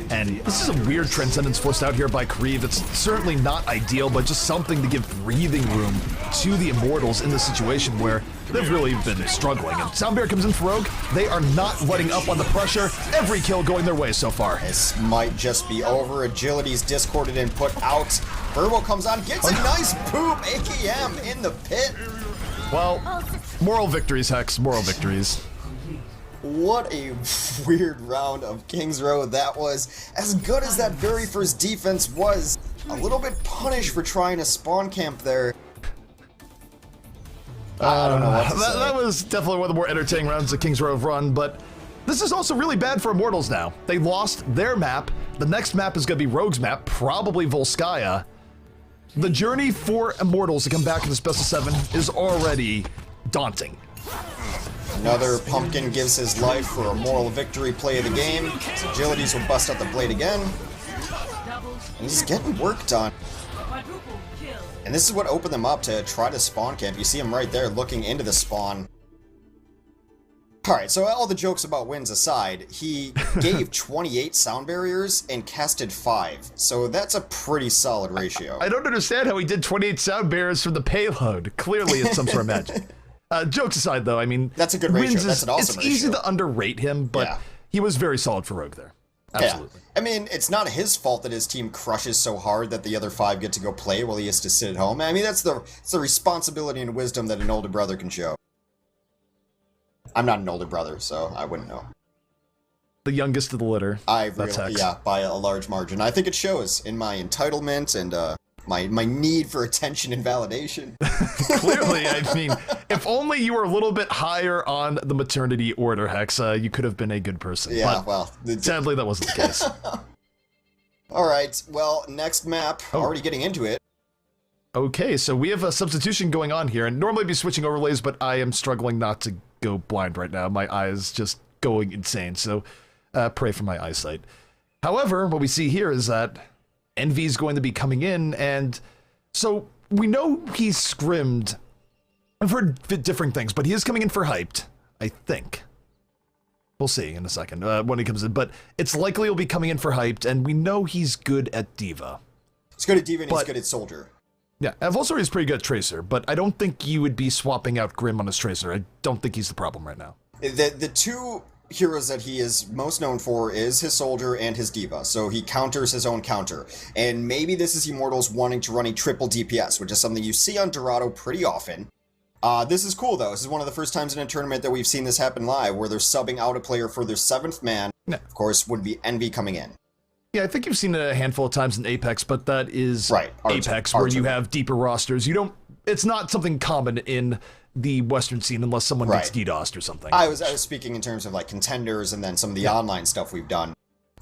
B: And this is a weird Transcendence forced out here by Kareev. It's certainly not ideal, but just something to give breathing room to the Immortals in this situation where they've really been struggling. And Soundbear comes in for Rogue. They are not letting up on the pressure. Every kill going their way so far.
A: This might just be over. Agility's discorded and put out. Verbo comes on, gets a nice poop. AKM in the pit.
B: Well, moral victories, Hex. Moral victories.
A: What a weird round of King's Row that was. As good as that very first defense was, a little bit punished for trying to spawn camp there. I don't know what to say.
B: That was definitely one of the more entertaining rounds that King's Row have run, but this is also really bad for Immortals now. They lost their map. The next map is going to be Rogue's map, probably Volskaya. The journey for Immortals to come back in this best of 7 is already daunting.
A: Another Pumpkin gives his life for a moral victory play of the game. His agilities will bust out the blade again. And he's getting work done. And this is what opened them up to try to spawn camp. You see him right there looking into the spawn. Alright, so all the jokes about wins aside, he gave 28 sound barriers and casted 5. So that's a pretty solid ratio.
B: I don't understand how he did 28 sound barriers from the payload. Clearly it's some sort of magic. Jokes aside, though, I mean,
A: that's a good ratio.
B: Wins
A: that's an awesome ratio.
B: It's easy to underrate him, but
A: yeah.
B: He was very solid for Rogue there. Absolutely.
A: Yeah. I mean, it's not his fault that his team crushes so hard that the other 5 get to go play while he has to sit at home. I mean, it's the responsibility and wisdom that an older brother can show. I'm not an older brother, so I wouldn't know.
B: The youngest of the litter.
A: Yeah, by a large margin. I think it shows in my entitlement and my need for attention and validation.
B: Clearly, I mean, if only you were a little bit higher on the maternity order, Hex, you could have been a good person.
A: Yeah,
B: but
A: well.
B: Sadly, that wasn't the case.
A: Alright, well, next map, already getting into it.
B: Okay, so we have a substitution going on here, and normally I'd be switching overlays, but I am struggling not to go blind right now. My eye is just going insane, so pray for my eyesight. However, what we see here is that Envy is going to be coming in, and so we know he's scrimmed for different things, but he is coming in for hyped, I think. We'll see in a second when he comes in, but it's likely he'll be coming in for hyped, and we know he's good at Diva.
A: He's good at Diva and he's good at Soldier.
B: Yeah, Volsor is pretty good at Tracer, but I don't think you would be swapping out Grim on his Tracer. I don't think he's the problem right now.
A: The two heroes that he is most known for is his Soldier and his Diva, so he counters his own counter. And maybe this is Immortals wanting to run a triple DPS, which is something you see on Dorado pretty often. This is cool, though. This is one of the first times in a tournament that we've seen this happen live, where they're subbing out a player for their 7th man. Yeah. Of course, would be Envy coming in. Yeah,
B: I think you've seen it a handful of times in Apex, but that is
A: right.
B: Apex, where you have deeper rosters. You don't. It's not something common in the Western scene unless someone gets DDoSed or something.
A: I was speaking in terms of like contenders and then some of the online stuff we've done.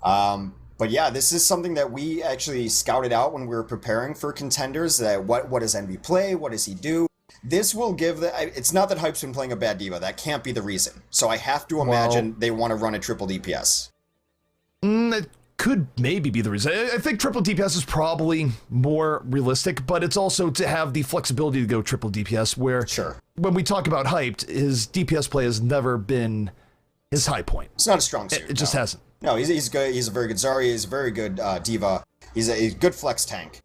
A: But yeah, this is something that we actually scouted out when we were preparing for contenders. That what does Envy play? What does he do? This will give it's not that Hype's been playing a bad Diva. That can't be the reason. So I have to imagine they want to run a triple DPS.
B: It could maybe be the reason. I think triple DPS is probably more realistic, but it's also to have the flexibility to go triple DPS, where when we talk about Hyped, his DPS play has never been his high point.
A: It's not a strong suit.
B: It just hasn't.
A: No, he's good. He's a very good Zarya. He's a very good Diva. He's a good flex tank.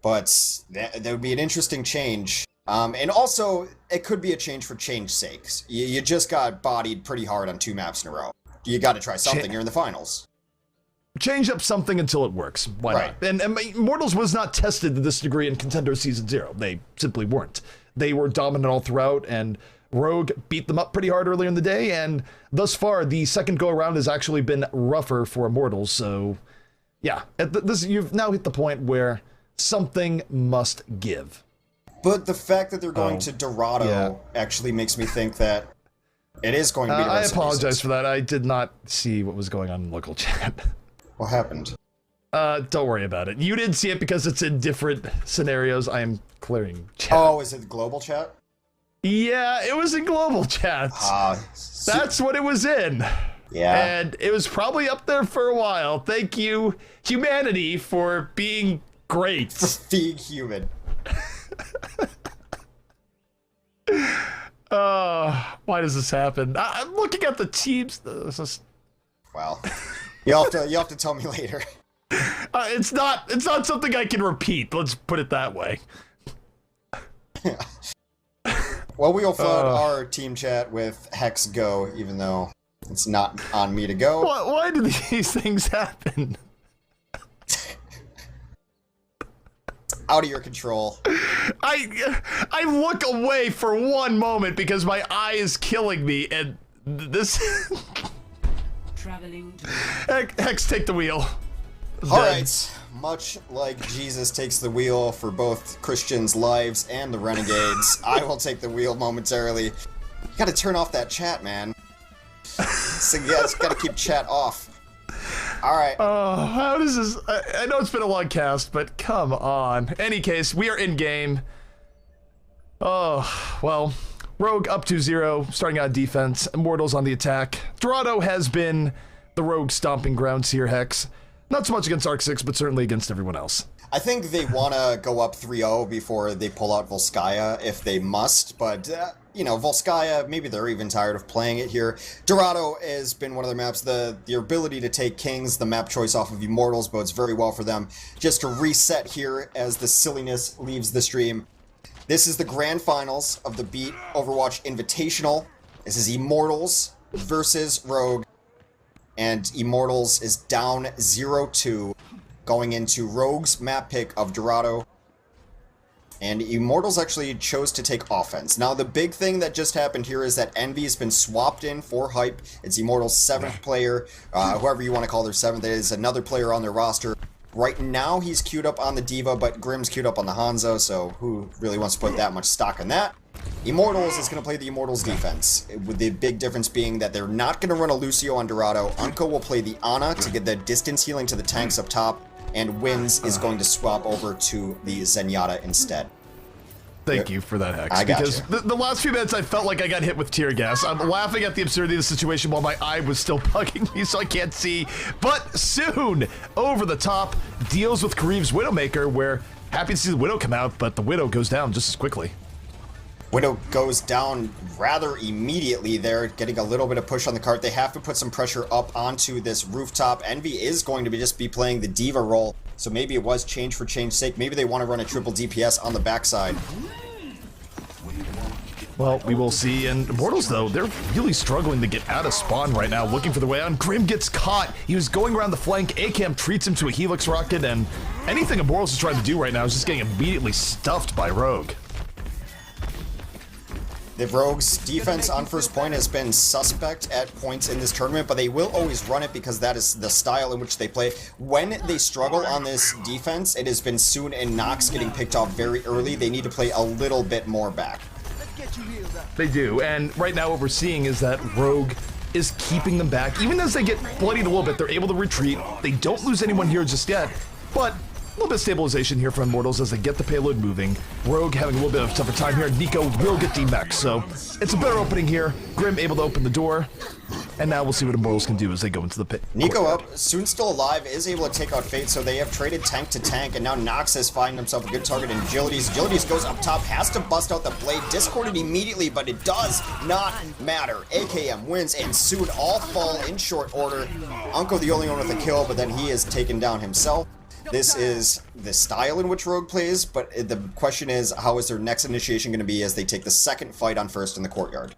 A: But that would be an interesting change. And also, it could be a change for change's sakes. You just got bodied pretty hard on 2 maps in a row. You got to try something. You're in the finals.
B: Change up something until it works. Why not? And Immortals was not tested to this degree in Contender Season 0. They simply weren't. They were dominant all throughout, and Rogue beat them up pretty hard earlier in the day, and thus far, the second go-around has actually been rougher for Immortals, so yeah. You've now hit the point where something must give.
A: But the fact that they're going to Dorado actually makes me think that it is going to be the
B: I apologize for that. I did not see what was going on in local chat.
A: What happened?
B: Don't worry about it. You didn't see it because it's in different scenarios. I am clearing chat.
A: Oh, is it global chat?
B: Yeah, it was in global chat. That's what it was in.
A: Yeah.
B: And it was probably up there for a while. Thank you, humanity, for being great.
A: For being human.
B: Why does this happen? I'm looking at the teams.
A: Well, you'll have to tell me later.
B: It's not something I can repeat. Let's put it that way.
A: Well, we'll flood our team chat with Hex Go, even though it's not on me to go.
B: Why do these things happen?
A: Out of your control.
B: I look away for one moment because my eye is killing me, and This...
E: Traveling.
B: Hex, take the wheel.
A: Alright, much like Jesus takes the wheel for both Christians' lives and the renegades, I will take the wheel momentarily. You gotta turn off that chat, man. So yeah, it's gotta keep chat off. Alright.
B: Oh, how does this... I know it's been a long cast, but come on. Any case, we are in-game. Oh, well... Rogue up 2-0, starting on defense. Immortals on the attack. Dorado has been the Rogue stomping grounds here, Hex. Not so much against Arc 6, but certainly against everyone else.
A: I think they want to go up 3-0 before they pull out Volskaya, if they must, but, you know, Volskaya, maybe they're even tired of playing it here. Dorado has been one of their maps. The ability to take Kings, the map choice off of Immortals, bodes very well for them. Just to reset here as the silliness leaves the stream. This is the grand finals of the Beat Overwatch Invitational. This is Immortals versus Rogue. And Immortals is down 0-2 going into Rogue's map pick of Dorado. And Immortals actually chose to take offense. Now, the big thing that just happened here is that Envy has been swapped in for Hype. It's Immortals' 7th player, whoever you want to call their 7th. It is another player on their roster. Right now, he's queued up on the Diva, but Grimm's queued up on the Hanzo, so who really wants to put that much stock in that? Immortals is going to play the Immortals defense, with the big difference being that they're not going to run a Lucio on Dorado. Unco will play the Ana to get the distance healing to the tanks up top, and Wins is going to swap over to the Zenyatta instead.
B: Thank you for that, Hex.
A: I got
B: because the last few minutes I felt like I got hit with tear gas. I'm laughing at the absurdity of the situation while my eye was still bugging me so I can't see. But soon, over the top, deals with Kareev's Widowmaker, where happy to see the Widow come out, but the Widow goes down just as quickly.
A: Widow goes down rather immediately there, getting a little bit of push on the cart. They have to put some pressure up onto this rooftop. Envy is going to just be playing the Diva role, so maybe it was change for change's sake. Maybe they want to run a triple DPS on the backside.
B: Well, we will see. And Immortals, though, they're really struggling to get out of spawn right now, looking for the way on. Grimm gets caught. He was going around the flank. ACAM treats him to a Helix rocket, and anything Immortals is trying to do right now is just getting immediately stuffed by Rogue.
A: The Rogue's defense on first point has been suspect at points in this tournament, but they will always run it because that is the style in which they play. When they struggle on this defense, it has been Soon and Nox getting picked off very early. They need to play a little bit more back.
B: They do, and right now what we're seeing is that Rogue is keeping them back. Even as they get bloodied a little bit, they're able to retreat. They don't lose anyone here just yet, but a little bit of stabilization here from Immortals as they get the payload moving. Rogue having a little bit of tougher time here. Nico will get DMEX, so it's a better opening here. Grimm able to open the door, and now we'll see what Immortals can do as they go into the pit.
A: Nico up, Soon still alive, is able to take out Fate, so they have traded tank to tank, and now Nox has found himself a good target in Agilities. Agilities goes up top, has to bust out the blade, discorded immediately, but it does not matter. AKM wins, and Soon all fall in short order. Unco the only one with a kill, but then he is taken down himself. This is the style in which Rogue plays, but the question is, how is their next initiation going to be as they take the second fight on first in the courtyard?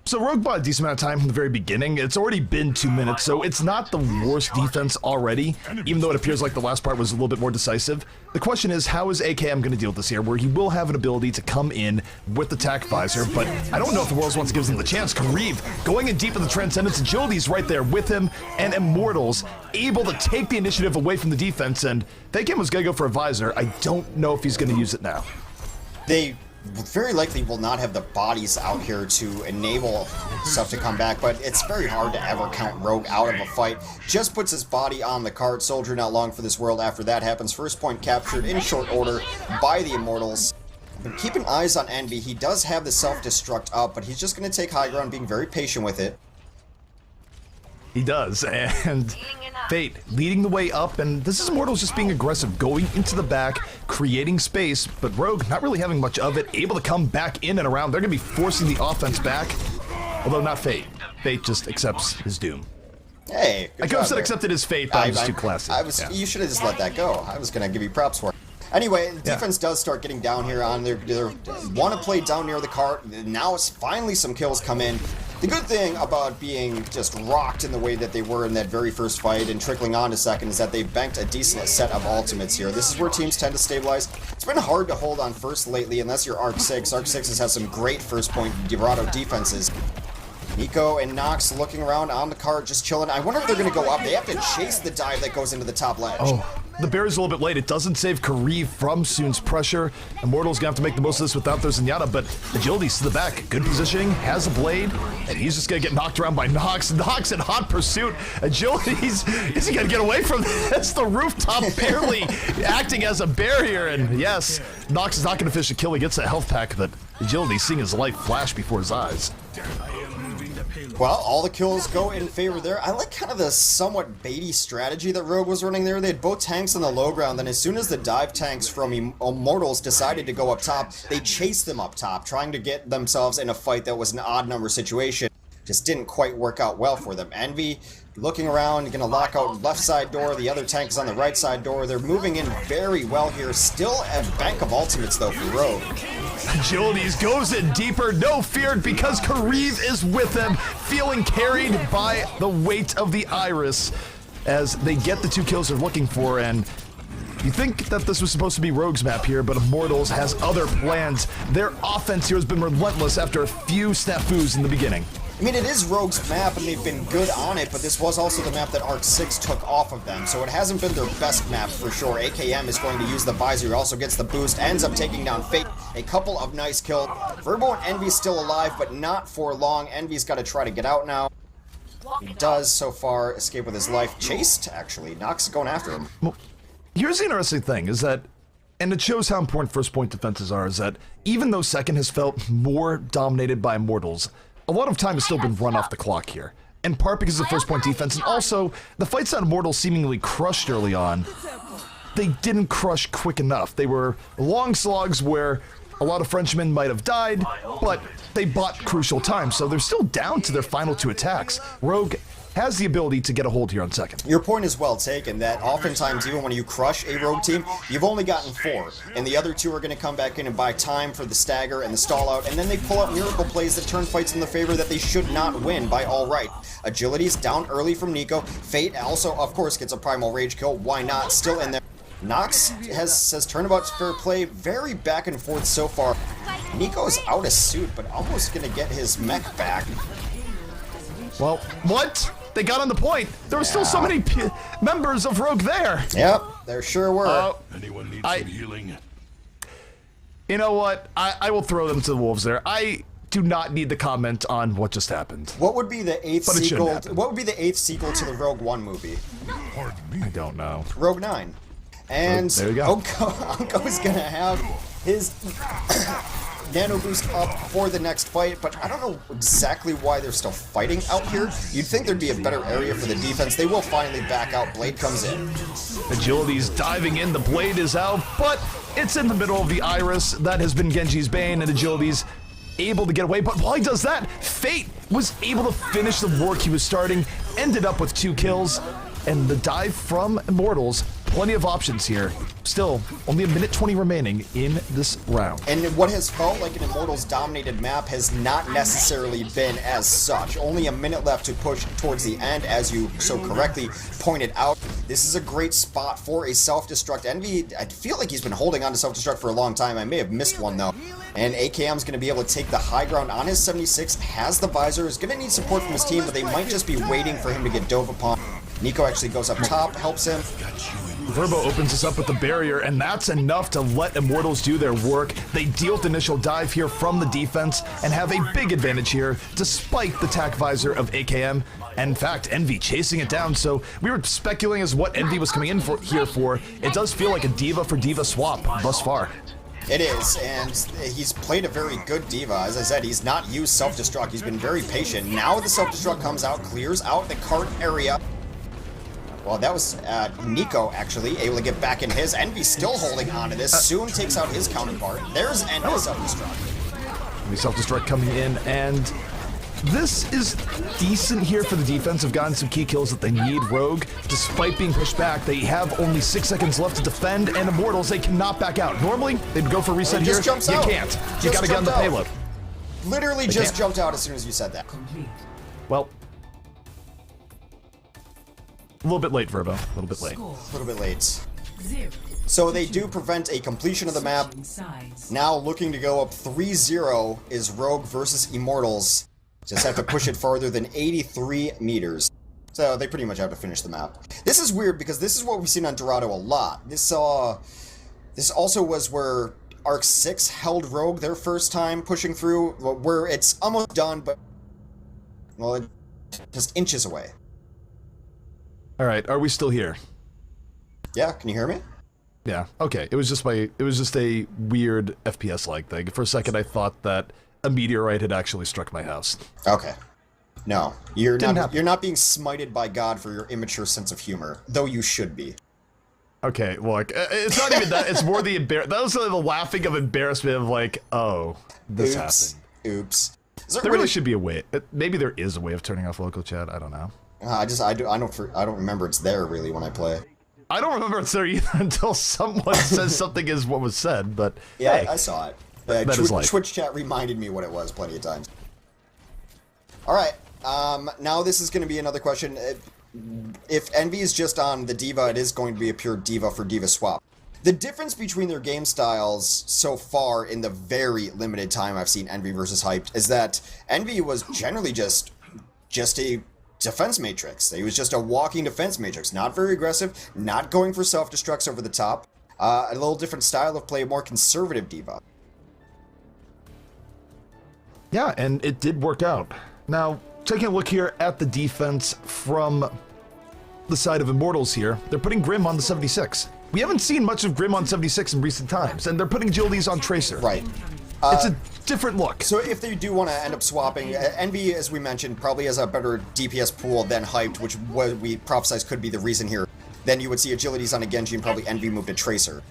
B: So Rogue bought a decent amount of time from the very beginning. It's already been 2 minutes, so it's not the worst defense already, even though it appears like the last part was a little bit more decisive. The question is, how is AKM going to deal with this here, where he will have an ability to come in with the tac visor, but I don't know if the Worlds wants to give him the chance. Kareev going in deep in the Transcendence, Agility's right there with him, and Immortals able to take the initiative away from the defense, and AKM was going to go for a visor. I don't know if he's going to use it now.
A: They very likely will not have the bodies out here to enable stuff to come back, but it's very hard to ever count Rogue out of a fight. Just puts his body on the cart. Soldier not long for this world after that happens. First point captured in short order by the Immortals. But keeping eyes on Envy, he does have the self-destruct up, but he's just going to take high ground, being very patient with it.
B: He does, and Fate leading the way up, and this is Immortals just being aggressive, going into the back, creating space, but Rogue not really having much of it, able to come back in and around. They're going to be forcing the offense back, although not Fate. Fate just accepts his doom.
A: Hey,
B: I could have said accepted his fate, but I was too classy.
A: Yeah. You should have just let that go. I was going to give you props for it. Anyway, defense does start getting down here on their want to play down near the cart. Now it's finally some kills come in. The good thing about being just rocked in the way that they were in that very first fight and trickling on to second is that they banked a decent set of ultimates here. This is where teams tend to stabilize. It's been hard to hold on first lately unless you're Arc 6. Arc 6 has had some great first point Dorado defenses. Nico and Nox looking around on the cart, just chilling. I wonder if they're going to go up. They have to chase the dive that goes into the top ledge.
B: Oh, the barrier's a little bit late. It doesn't save Kariv from Soon's pressure. Immortals gonna have to make the most of this without their Zenyatta, but Agility's to the back. Good positioning, has a blade, and he's just gonna get knocked around by Nox. Nox in hot pursuit. Agility's, is he gonna get away from this? The rooftop barely acting as a barrier, and yes, Nox is not gonna finish the kill. He gets a health pack, but Agility seeing his life flash before his eyes.
A: Well, all the kills go in favor there. I like kind of the somewhat baity strategy that Rogue was running there. They had both tanks on the low ground, then as soon as the dive tanks from Immortals decided to go up top, they chased them up top, trying to get themselves in a fight that was an odd number situation. Just didn't quite work out well for them. Envy looking around, gonna lock out left side door, the other tank is on the right side door. They're moving in very well here. Still a bank of ultimates though for Rogue.
B: Agilities goes in deeper, no fear, because Kariv is with him, feeling carried by the weight of the Iris as they get the 2 kills they're looking for. And you think that this was supposed to be Rogue's map here, but Immortals has other plans. Their offense here has been relentless after a few snafus in the beginning.
A: I mean, it is Rogue's map, and they've been good on it, but this was also the map that Arc 6 took off of them, so it hasn't been their best map for sure. AKM is going to use the visor, he also gets the boost, ends up taking down Fate. A couple of nice kills. Verbo and Envy still alive, but not for long. Envy's got to try to get out now. He does, so far, escape with his life. Chased, actually. Nox is going after him.
B: Well, here's the interesting thing, is that, and it shows how important first point defenses are, is that even though second has felt more dominated by Immortals, a lot of time has still been run off the clock here. In part because of first point defense, and also the fights that Immortals seemingly crushed early on, they didn't crush quick enough. They were long slogs where a lot of Frenchmen might have died, but they bought crucial time, so they're still down to their final 2 attacks. Rogue has the ability to get a hold here on second.
A: Your point is well taken, that oftentimes, even when you crush a Rogue team, you've only gotten 4, and the other 2 are going to come back in and buy time for the stagger and the stall out, and then they pull out miracle plays that turn fights in the favor that they should not win by all right. Agility's down early from Nico. Fate also, of course, gets a primal rage kill. Why not? Still in there. Nox has turnabout's fair play, very back and forth so far. Nico's out of suit, but almost going to get his mech back.
B: Well, what? They got on the point. There were still so many members of Rogue there.
A: Yep, there sure were.
E: Anyone need some healing?
B: You know what? I will throw them to the wolves there. I do not need to comment on what just happened.
A: What would be the 8th
B: But it shouldn't
A: sequel?
B: happen.
A: What would be the 8th sequel to the Rogue One movie?
B: I don't know.
A: Rogue 9. And
B: there you go.
A: Unko's gonna have his nano boost up for the next fight, but I don't know exactly why they're still fighting out here. You'd think there'd be a better area for the defense. They will finally back out. Blade comes in.
B: Agility's diving in, the blade is out, but it's in the middle of the Iris. That has been Genji's bane, and Agility's able to get away, but while he does that, Fate was able to finish the work he was starting, ended up with 2 kills, and the dive from Immortals, plenty of options here. Still, only a minute 20 remaining in this round.
A: And what has felt like an Immortals dominated map has not necessarily been as such. Only a minute left to push towards the end, as you so correctly pointed out. This is a great spot for a self-destruct. Envy, I feel like he's been holding on to self-destruct for a long time. I may have missed one though. And AKM's going to be able to take the high ground on his 76, has the visor, is going to need support from his team, but they might just be waiting for him to get dove upon. Nico actually goes up top, helps him.
B: Verbo opens us up with the barrier, and that's enough to let Immortals do their work. They deal the initial dive here from the defense and have a big advantage here, despite the tac visor of AKM. And in fact, Envy chasing it down, so we were speculating as what Envy was coming in here for. It does feel like a diva for diva swap thus far.
A: It is, and he's played a very good diva. As I said, he's not used self-destruct. He's been very patient. Now the self-destruct comes out, clears out the cart area. Well, that was Nico, actually, able to get back in his. Envy still holding on to this. Soon takes out his counterpart. There's Envy self-destruct.
B: Envy self-destruct coming in, and this is decent here for the defense. Have gotten some key kills that they need. Rogue, despite being pushed back, they have only 6 seconds left to defend, and Immortals, they cannot back out. Normally, they'd go for a reset here. You can't. You gotta get on the payload.
A: Literally just jumped out as soon as you said that.
B: Well, a little bit late, Verbo. A little bit late.
A: A little bit late. So they do prevent a completion of the map. Now looking to go up 3-0 is Rogue versus Immortals. Just have to push it farther than 83 meters. So they pretty much have to finish the map. This is weird because this is what we've seen on Dorado a lot. This also was where Arc 6 held Rogue their first time pushing through, where it's almost done, but, well, just inches away.
B: All right, are we still here?
A: Yeah, can you hear me?
B: Yeah. Okay. It was just a weird FPS-like thing. For a second, I thought that a meteorite had actually struck my house.
A: Okay. No, you're
B: Didn't
A: not.
B: happen.
A: You're not being smited by God for your immature sense of humor, though you should be.
B: Okay. Well, like, it's not even that. It's more the that was the laughing of embarrassment of like, oh, this happened.
A: Oops.
B: There really should be a way. Maybe there is a way of turning off local chat. I don't know.
A: I don't remember it's there really when I play.
B: I don't remember it's there either until someone says something is what was said, but
A: Yeah,
B: hey,
A: I saw it.
B: that is life.
A: Twitch chat reminded me what it was plenty of times. Alright, now this is going to be another question. If Envy is just on the Diva, it is going to be a pure Diva for Diva swap. The difference between their game styles so far in the very limited time I've seen Envy versus Hyped is that Envy was generally just a defense matrix. He was just a walking defense matrix. Not very aggressive, not going for self-destructs over the top. A little different style of play, a more conservative Diva.
B: Yeah, and it did work out. Now, taking a look here at the defense from the side of Immortals here, they're putting Grim on the 76. We haven't seen much of Grim on 76 in recent times, and they're putting Agilities on Tracer.
A: Right.
B: It's a different look.
A: So if they do want to end up swapping, Envy, as we mentioned, probably has a better DPS pool than Hyped, which we prophesized could be the reason here. Then you would see Agilities on a Genji and probably Envy move to Tracer.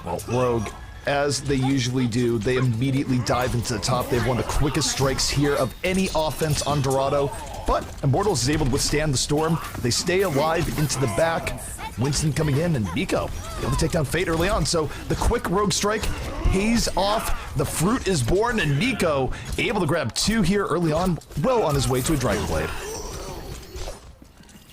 B: Well, Rogue, as they usually do, they immediately dive into the top. They've one of the quickest strikes here of any offense on Dorado, but Immortals is able to withstand the storm. They stay alive into the back. Winston coming in, and Nico able to take down Fate early on. So the quick Rogue strike pays off. The fruit is born, and Nico able to grab 2 here early on, well on his way to a Dragon Blade.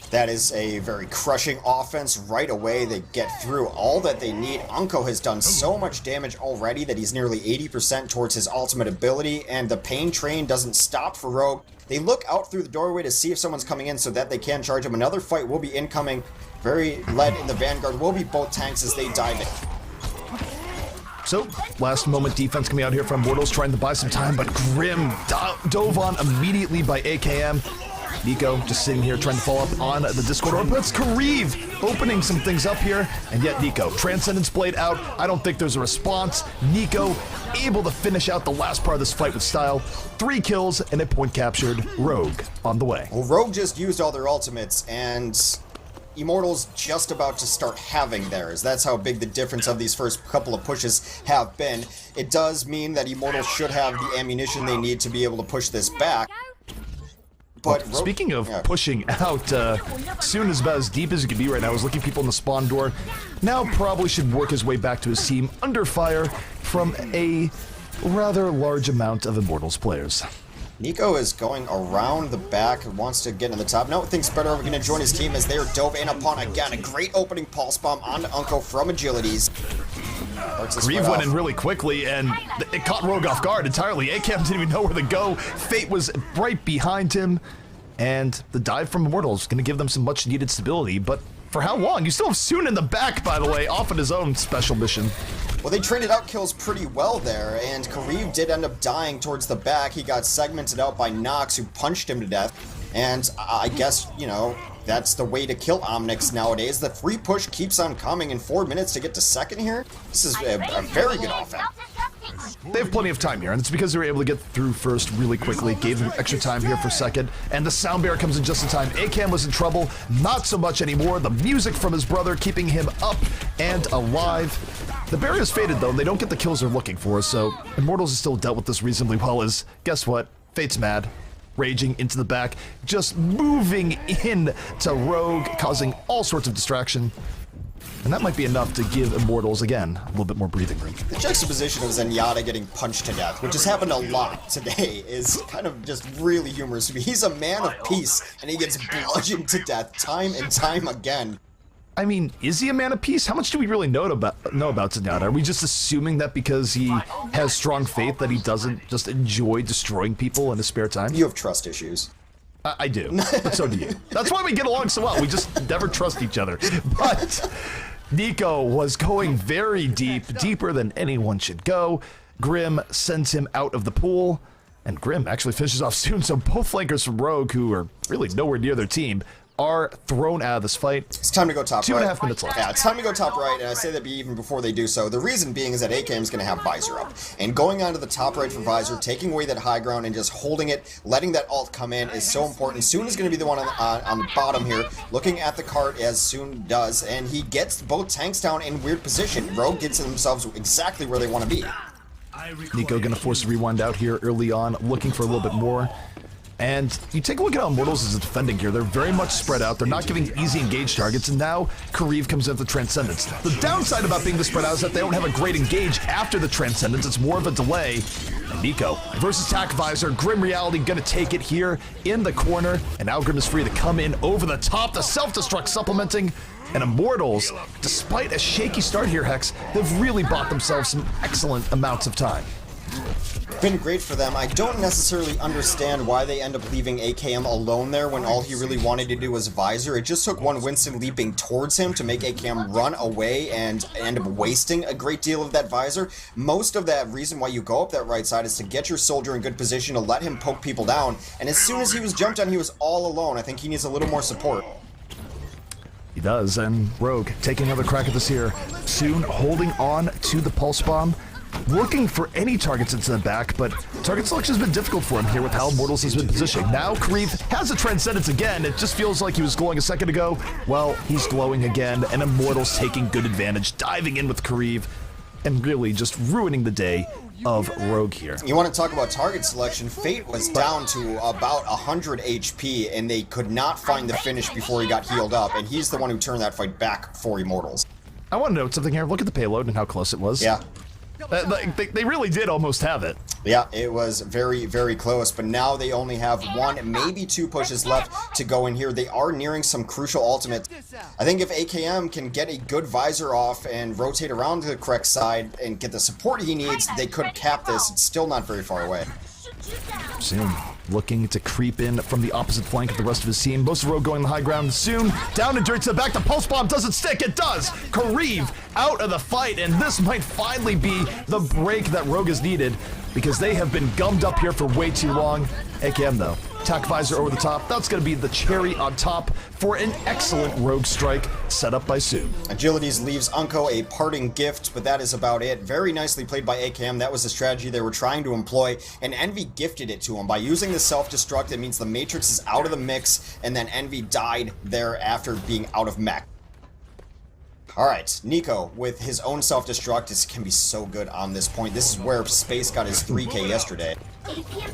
A: That is a very crushing offense right away. They get through all that they need. Unko has done so much damage already that he's nearly 80% towards his ultimate ability, and the pain train doesn't stop for Rogue. They look out through the doorway to see if someone's coming in so that they can charge him. Another fight will be incoming. Very led in the Vanguard will be both tanks as they dive in.
B: So, last moment defense coming out here from Immortals, trying to buy some time, but Grim dove on immediately by AKM. Nico just sitting here trying to follow up on the Discord orb, but it's Kareev opening some things up here, and yet Nico, Transcendence Blade out. I don't think there's a response. Nico able to finish out the last part of this fight with style. 3 kills and a point captured. Rogue on the way.
A: Well, Rogue just used all their ultimates, and Immortals just about to start having theirs. That's how big the difference of these first couple of pushes have been. It does mean that Immortals should have the ammunition they need to be able to push this back. But
B: speaking of pushing out, Soon is about as deep as he can be right now. He's looking people in the spawn door. Now probably should work his way back to his team under fire from a rather large amount of Immortals players.
A: Nico is going around the back, wants to get in the top. Now thinks better of going to join his team as they are dove in upon again. A great opening pulse bomb onto Unko from Agilities.
B: Grieve went in really quickly, and it caught Rogue off guard entirely. AKM didn't even know where to go. Fate was right behind him, and the dive from Immortals is going to give them some much-needed stability, but for how long? You still have Soon in the back, by the way, off on his own special mission.
A: Well, they traded out kills pretty well there, and Kareev did end up dying towards the back. He got segmented out by Nox, who punched him to death, and I guess, you know, that's the way to kill Omnix nowadays. The free push keeps on coming in 4 minutes to get to second here. This is a very good offense.
B: They have plenty of time here, and it's because they were able to get through first really quickly, gave them extra time here for second, and the sound barrier comes in just in time. AKM was in trouble, not so much anymore. The music from his brother keeping him up and alive. The barrier's faded, though, and they don't get the kills they're looking for, so Immortals has still dealt with this reasonably well, as, guess what? Fate's mad. Raging into the back, just moving in to Rogue, causing all sorts of distraction. And that might be enough to give Immortals, again, a little bit more breathing room.
A: The juxtaposition of Zenyatta getting punched to death, which has happened a lot today, is kind of just really humorous to me. He's a man of peace, and he gets bludgeoned to death time and time again.
B: I mean, is he a man of peace? How much do we really know about Zenyatta? Are we just assuming that because he has strong faith that he doesn't just enjoy destroying people in his spare time?
A: You have trust issues.
B: I do, but so do you. That's why we get along so well. We just never trust each other. But Nico was going very deep, deeper than anyone should go. Grim sends him out of the pool, and Grim actually finishes off soon. So both flankers from Rogue, who are really nowhere near their team, are thrown out of this fight.
A: It's time to go top right.
B: 2.5 minutes left.
A: Yeah, it's time to go top right, and I say that even before they do so. The reason being is that AKM is going to have Visor up. And going onto the top right for Visor, taking away that high ground and just holding it, letting that ult come in is so important. Soon is going to be the one on the bottom here, looking at the cart as Soon does, and he gets both tanks down in weird position. Rogue gets themselves exactly where they want to be.
B: Nico going to force a rewind out here early on, looking for a little bit more. And you take a look at how Immortals is defending here. They're very much spread out. They're not giving easy engage targets, and now Kariv comes in with the Transcendence. The downside about being this spread out is that they don't have a great engage after the Transcendence. It's more of a delay. And Nico versus Tac Visor. Grim Reality gonna take it here in the corner, and now Grim is free to come in over the top. The self-destruct supplementing. And Immortals, despite a shaky start here, Hex, they've really bought themselves some excellent amounts of time.
A: Been great for them. I don't necessarily understand why they end up leaving AKM alone there when all he really wanted to do was Visor. It just took one Winston leaping towards him to make AKM run away and end up wasting a great deal of that Visor. Most of that reason why you go up that right side is to get your soldier in good position to let him poke people down, and as soon as he was jumped on, he was all alone. I think he needs a little more support.
B: He does, and Rogue taking another crack at this here. Soon holding on to the Pulse Bomb. Looking for any targets into the back, but target selection has been difficult for him here with how Immortals has been positioned. Now Kariv has a Transcendence again. It just feels like he was glowing a second ago. Well, he's glowing again, and Immortals taking good advantage, diving in with Kariv, and really just ruining the day of Rogue here.
A: You want to talk about target selection? Fate was down to about 100 HP, and they could not find the finish before he got healed up, and he's the one who turned that fight back for Immortals.
B: I want to note something here. Look at the payload and how close it was.
A: Yeah.
B: They really did almost have it.
A: Yeah, it was very, very close, but now they only have one, maybe two pushes left to go in here. They are nearing some crucial ultimates. I think if AKM can get a good Visor off and rotate around to the correct side and get the support he needs, they could cap this. It's still not very far away.
B: Soon looking to creep in from the opposite flank of the rest of his team. Most of Rogue going the high ground. Soon down and dirt to the back. The Pulse Bomb doesn't stick. It does. Kariv out of the fight, and this might finally be the break that Rogue has needed because they have been gummed up here for way too long. AKM though, Tac Visor over the top. That's going to be the cherry on top for an excellent Rogue strike set up by Soon.
A: Agilities leaves Unko a parting gift, but that is about it. Very nicely played by AKM. That was the strategy they were trying to employ, and Envy gifted it to him. By using the self-destruct, it means the Matrix is out of the mix, and then Envy died there after being out of mech. Alright, Nico, with his own self-destruct, this can be so good on this point. This is where Space got his 3K yesterday.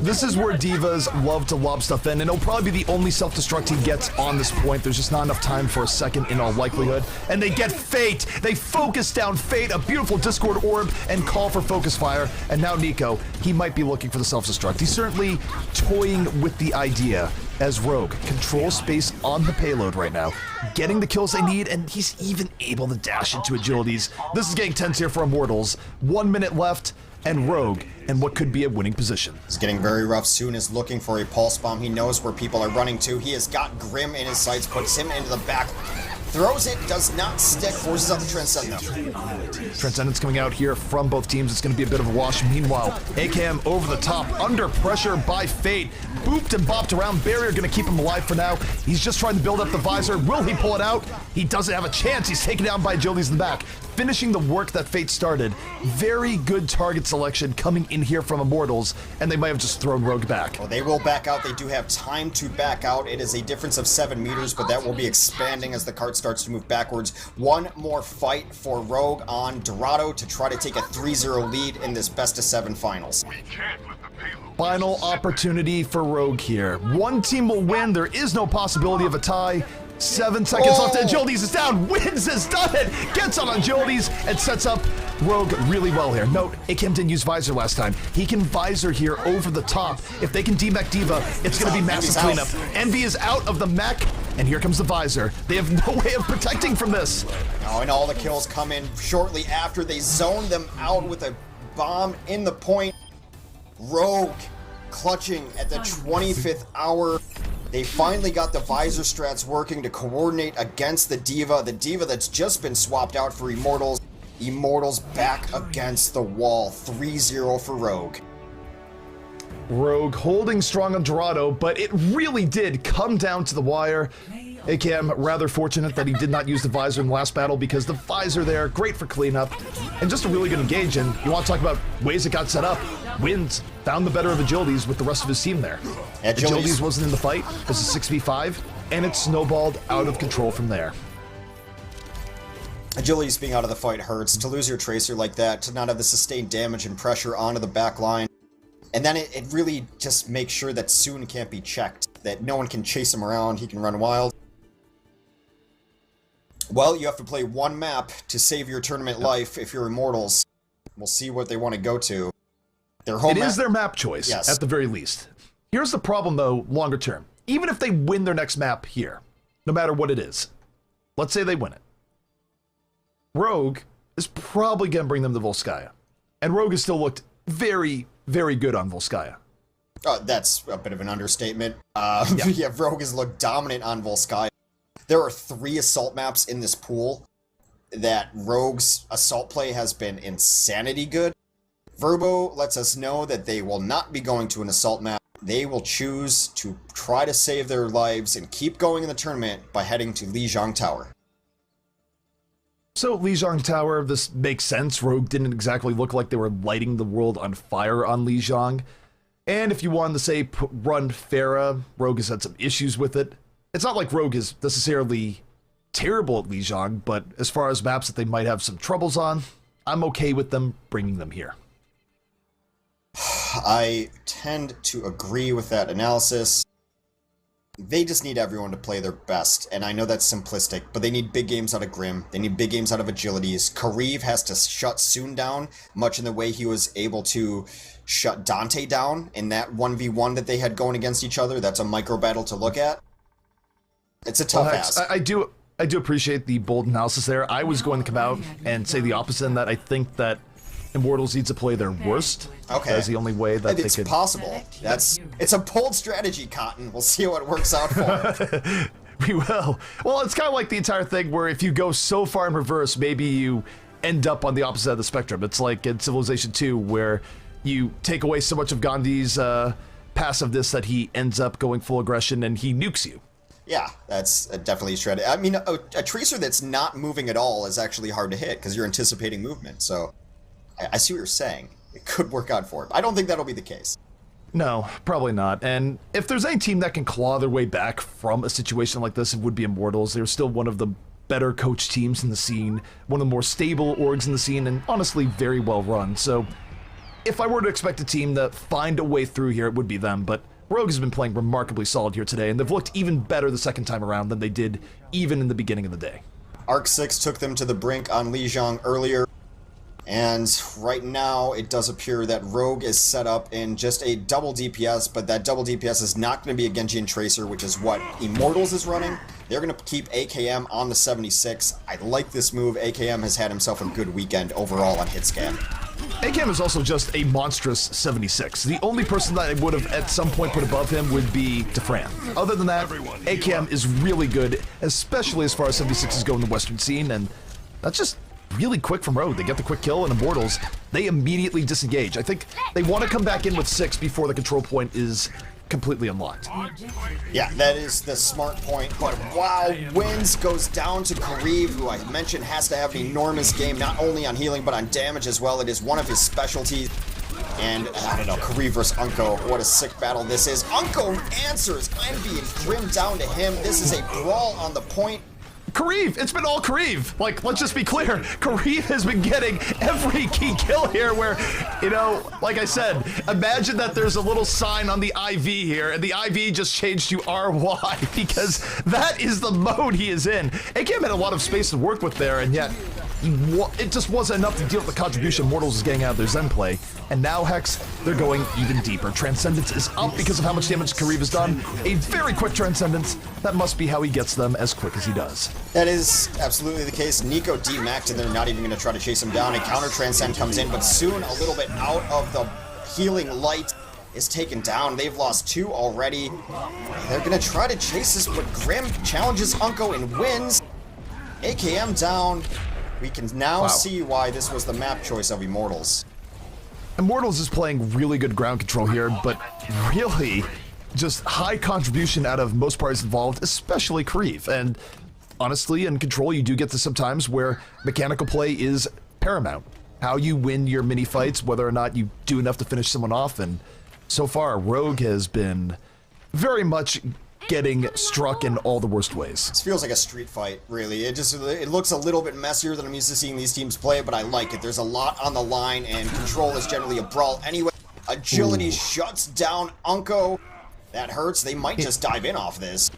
B: This is where divas love to lob stuff in, and it'll probably be the only self-destruct he gets on this point. There's just not enough time for a second in all likelihood. And they get Fate! They focus down Fate, a beautiful Discord orb, and call for focus fire. And now Nico, he might be looking for the self-destruct. He's certainly toying with the idea as Rogue controls space on the payload right now, getting the kills they need, and he's even able to dash into agilities. This is getting tense here for Immortals. 1 minute left, and Rogue in what could be a winning position.
A: It's getting very rough. Soon is looking for a Pulse Bomb. He knows where people are running to. He has got Grim in his sights, puts him into the back. Throws it, does not stick, forces out the Transcendent.
B: Transcendence coming out here from both teams. It's going to be a bit of a wash. Meanwhile, AKM over the top, under pressure by Fate. Booped and bopped around. Barrier going to keep him alive for now. He's just trying to build up the Visor. Will he pull it out? He doesn't have a chance. He's taken down by agilities in the back. Finishing the work that Fate started. Very good target selection coming in here from Immortals, and they might have just thrown Rogue back.
A: Well, they will back out. They do have time to back out. It is a difference of 7 meters, but that will be expanding as the cart starts to move backwards. One more fight for Rogue on Dorado to try to take a 3-0 lead in this best-of-7 finals.
B: Final opportunity for Rogue here. One team will win. There is no possibility of a tie. 7 seconds left. Agilities is down. Wins has done it. Gets on Agilities and sets up Rogue really well here. Note, AKM didn't use Visor last time. He can Visor here over the top. If they can demech Diva, it's going to be massive cleanup. Envy is out of the mech, And here comes the visor. They have no way of protecting from this.
A: Oh, and all the kills come in shortly after they zone them out with a bomb in the point. Rogue clutching at the 25th hour. They finally got the visor strats working to coordinate against the D.Va. The D.Va that's just been swapped out for Immortals. Immortals back against the wall. 3-0 for Rogue.
B: Rogue holding strong on Dorado, but it really did come down to the wire. AKM rather fortunate that he did not use the visor in the last battle, because the visor there, great for cleanup, and just a really good engage. And you want to talk about ways it got set up. Wins found the better of Agilities with the rest of his team there. Agilities wasn't in the fight. It was a 6v5, and it snowballed out of control from there.
A: Agilities being out of the fight hurts. To lose your Tracer like that, to not have the sustained damage and pressure onto the back line. And then it really just makes sure that Soon can't be checked, that no one can chase him around, he can run wild. Well, you have to play one map to save your tournament life if you're Immortals. We'll see what they want to go to. Their home
B: It is their map choice,
A: yes,
B: at the very least. Here's the problem, though, longer term. Even if they win their next map here, no matter what it is, let's say they win it, Rogue is probably going to bring them to Volskaya. And Rogue has still looked very, very good on Volskaya.
A: That's a bit of an understatement. Yeah, Rogue has looked dominant on Volskaya. There are 3 assault maps in this pool that Rogue's assault play has been insanity good. Verbo lets us know that they will not be going to an assault map. They will choose to try to save their lives and keep going in the tournament by heading to Lijiang Tower.
B: So, Lijiang Tower, this makes sense. Rogue didn't exactly look like they were lighting the world on fire on Lijiang. And if you wanted to say run Pharah, Rogue has had some issues with it. It's not like Rogue is necessarily terrible at Lijiang, but as far as maps that they might have some troubles on, I'm okay with them bringing them here.
A: I tend to agree with that analysis. They just need everyone to play their best, and I know that's simplistic, but they need big games out of Grim, they need big games out of Agilities. Kariv has to shut Soon down, much in the way he was able to shut Dante down in that 1v1 that they had going against each other. That's a micro battle to look at. It's a tough ask.
B: I do appreciate the bold analysis there. I was going to come out and say the opposite, in that I think that Immortals needs to play their worst.
A: Okay.
B: That's the only way that they could...
A: It's possible. It's a bold strategy, Cotton. We'll see how it works out for.
B: We will. Well, it's kind of like the entire thing where if you go so far in reverse, maybe you end up on the opposite of the spectrum. It's like in Civilization 2, where you take away so much of Gandhi's passiveness that he ends up going full aggression and he nukes you.
A: Yeah, that's definitely a strategy. I mean, a Tracer that's not moving at all is actually hard to hit because you're anticipating movement. So I see what you're saying. It could work out for him. I don't think that'll be the case.
B: No, probably not. And if there's any team that can claw their way back from a situation like this, it would be Immortals. They're still one of the better coached teams in the scene, one of the more stable orgs in the scene, and honestly very well run. So if I were to expect a team to find a way through here, it would be them. But Rogue has been playing remarkably solid here today, and they've looked even better the second time around than they did even in the beginning of the day.
A: Arc 6 took them to the brink on Lijiang earlier, and right now it does appear that Rogue is set up in just a double DPS, but that double DPS is not going to be a Genji and Tracer, which is what Immortals is running. They're going to keep AKM on the 76. I like this move. AKM has had himself a good weekend overall on hitscan.
B: AKM is also just a monstrous 76. The only person that I would have at some point put above him would be Defran. Other than that, AKM is really good, especially as far as 76s go in the Western scene, and that's just really quick from Rogue. They get the quick kill, and Immortals, they immediately disengage. I think they want to come back in with 6 before the control point is completely unlocked.
A: Yeah, that is the smart point, but wow, Wins goes down to Kariv, who I mentioned has to have an enormous game, not only on healing, but on damage as well. It is one of his specialties. And, I don't know, Kariv versus Unko, what a sick battle this is. Unko answers, Envy and Grim down to him. This is a brawl on the point.
B: Kariv! It's been all Kariv! Like, let's just be clear. Kariv has been getting every key kill here where, you know, like I said, imagine that there's a little sign on the IV here, and the IV just changed to RY, because that is the mode he is in. AKM had a lot of space to work with there, and yet it just wasn't enough to deal with the contribution Immortals is getting out of their Zen play. And now, Hex, they're going even deeper. Transcendence is up because of how much damage Kariv has done. A very quick Transcendence. That must be how he gets them as quick as he does.
A: That is absolutely the case. Nico demaxed, and they're not even going to try to chase him down. A counter Transcend comes in, but soon a little bit out of the healing light is taken down. They've lost 2 already. They're going to try to chase this, but Grim challenges Unko and wins. AKM down. We can now see why this was the map choice of Immortals.
B: Immortals is playing really good ground control here, but really just high contribution out of most parties involved, especially Kariv. And honestly, in control, you do get to sometimes where mechanical play is paramount. How you win your mini fights, whether or not you do enough to finish someone off, and so far, Rogue has been very much getting struck in all the worst ways.
A: This feels like a street fight, really. It looks a little bit messier than I'm used to seeing these teams play, but I like it. There's a lot on the line, and control is generally a brawl anyway. Agility shuts down Unko. That hurts. They might just dive in off this.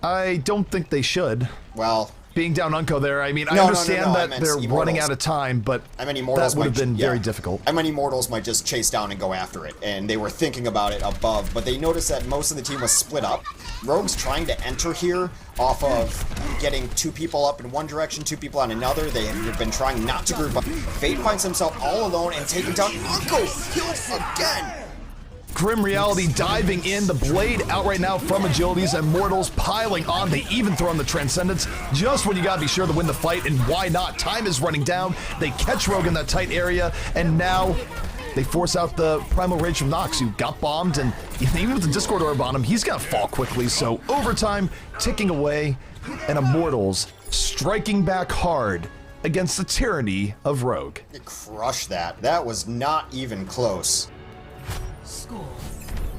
B: I don't think they should.
A: Well,
B: being down Unko there, I mean, I understand that they're
A: Immortals.
B: running out of time, but
A: Immortals
B: that would have been very difficult.
A: Immortals might just chase down and go after it, and they were thinking about it above, but they noticed that most of the team was split up. Rogue's trying to enter here off of getting 2 people up in one direction, 2 people on another. They have been trying not to group up. Fate finds himself all alone and taking down Unko. Killed again.
B: Grim Reality diving in, the blade out right now from Agility's, Immortals piling on. They even throw in the Transcendence just when you gotta be sure to win the fight, and why not? Time is running down. They catch Rogue in that tight area, and now they force out the Primal Rage from Nox, who got bombed, and even with the Discord Orb on him, he's gonna fall quickly. So overtime ticking away, and Immortals striking back hard against the tyranny of Rogue.
A: They crushed that. That was not even close.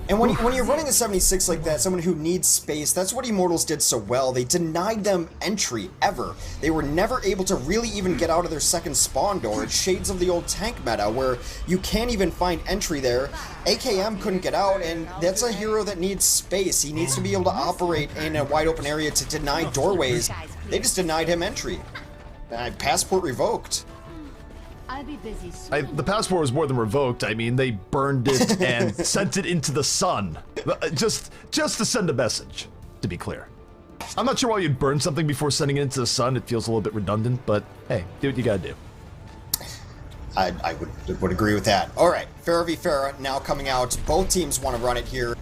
A: And when you're running a 76 like that, someone who needs space, that's what Immortals did so well. They denied them entry, ever. They were never able to really even get out of their second spawn door. It's shades of the old tank meta, where you can't even find entry there. AKM couldn't get out, and that's a hero that needs space. He needs to be able to operate in a wide open area to deny doorways. They just denied him entry. Passport revoked.
F: I'll be busy soon.
B: The passport was more than revoked. I mean, they burned it and sent it into the sun. Just to send a message, to be clear. I'm not sure why you'd burn something before sending it into the sun. It feels a little bit redundant, but hey, do what you gotta do.
A: I would agree with that. All right, Pharah v Pharah now coming out. Both teams want to run it here.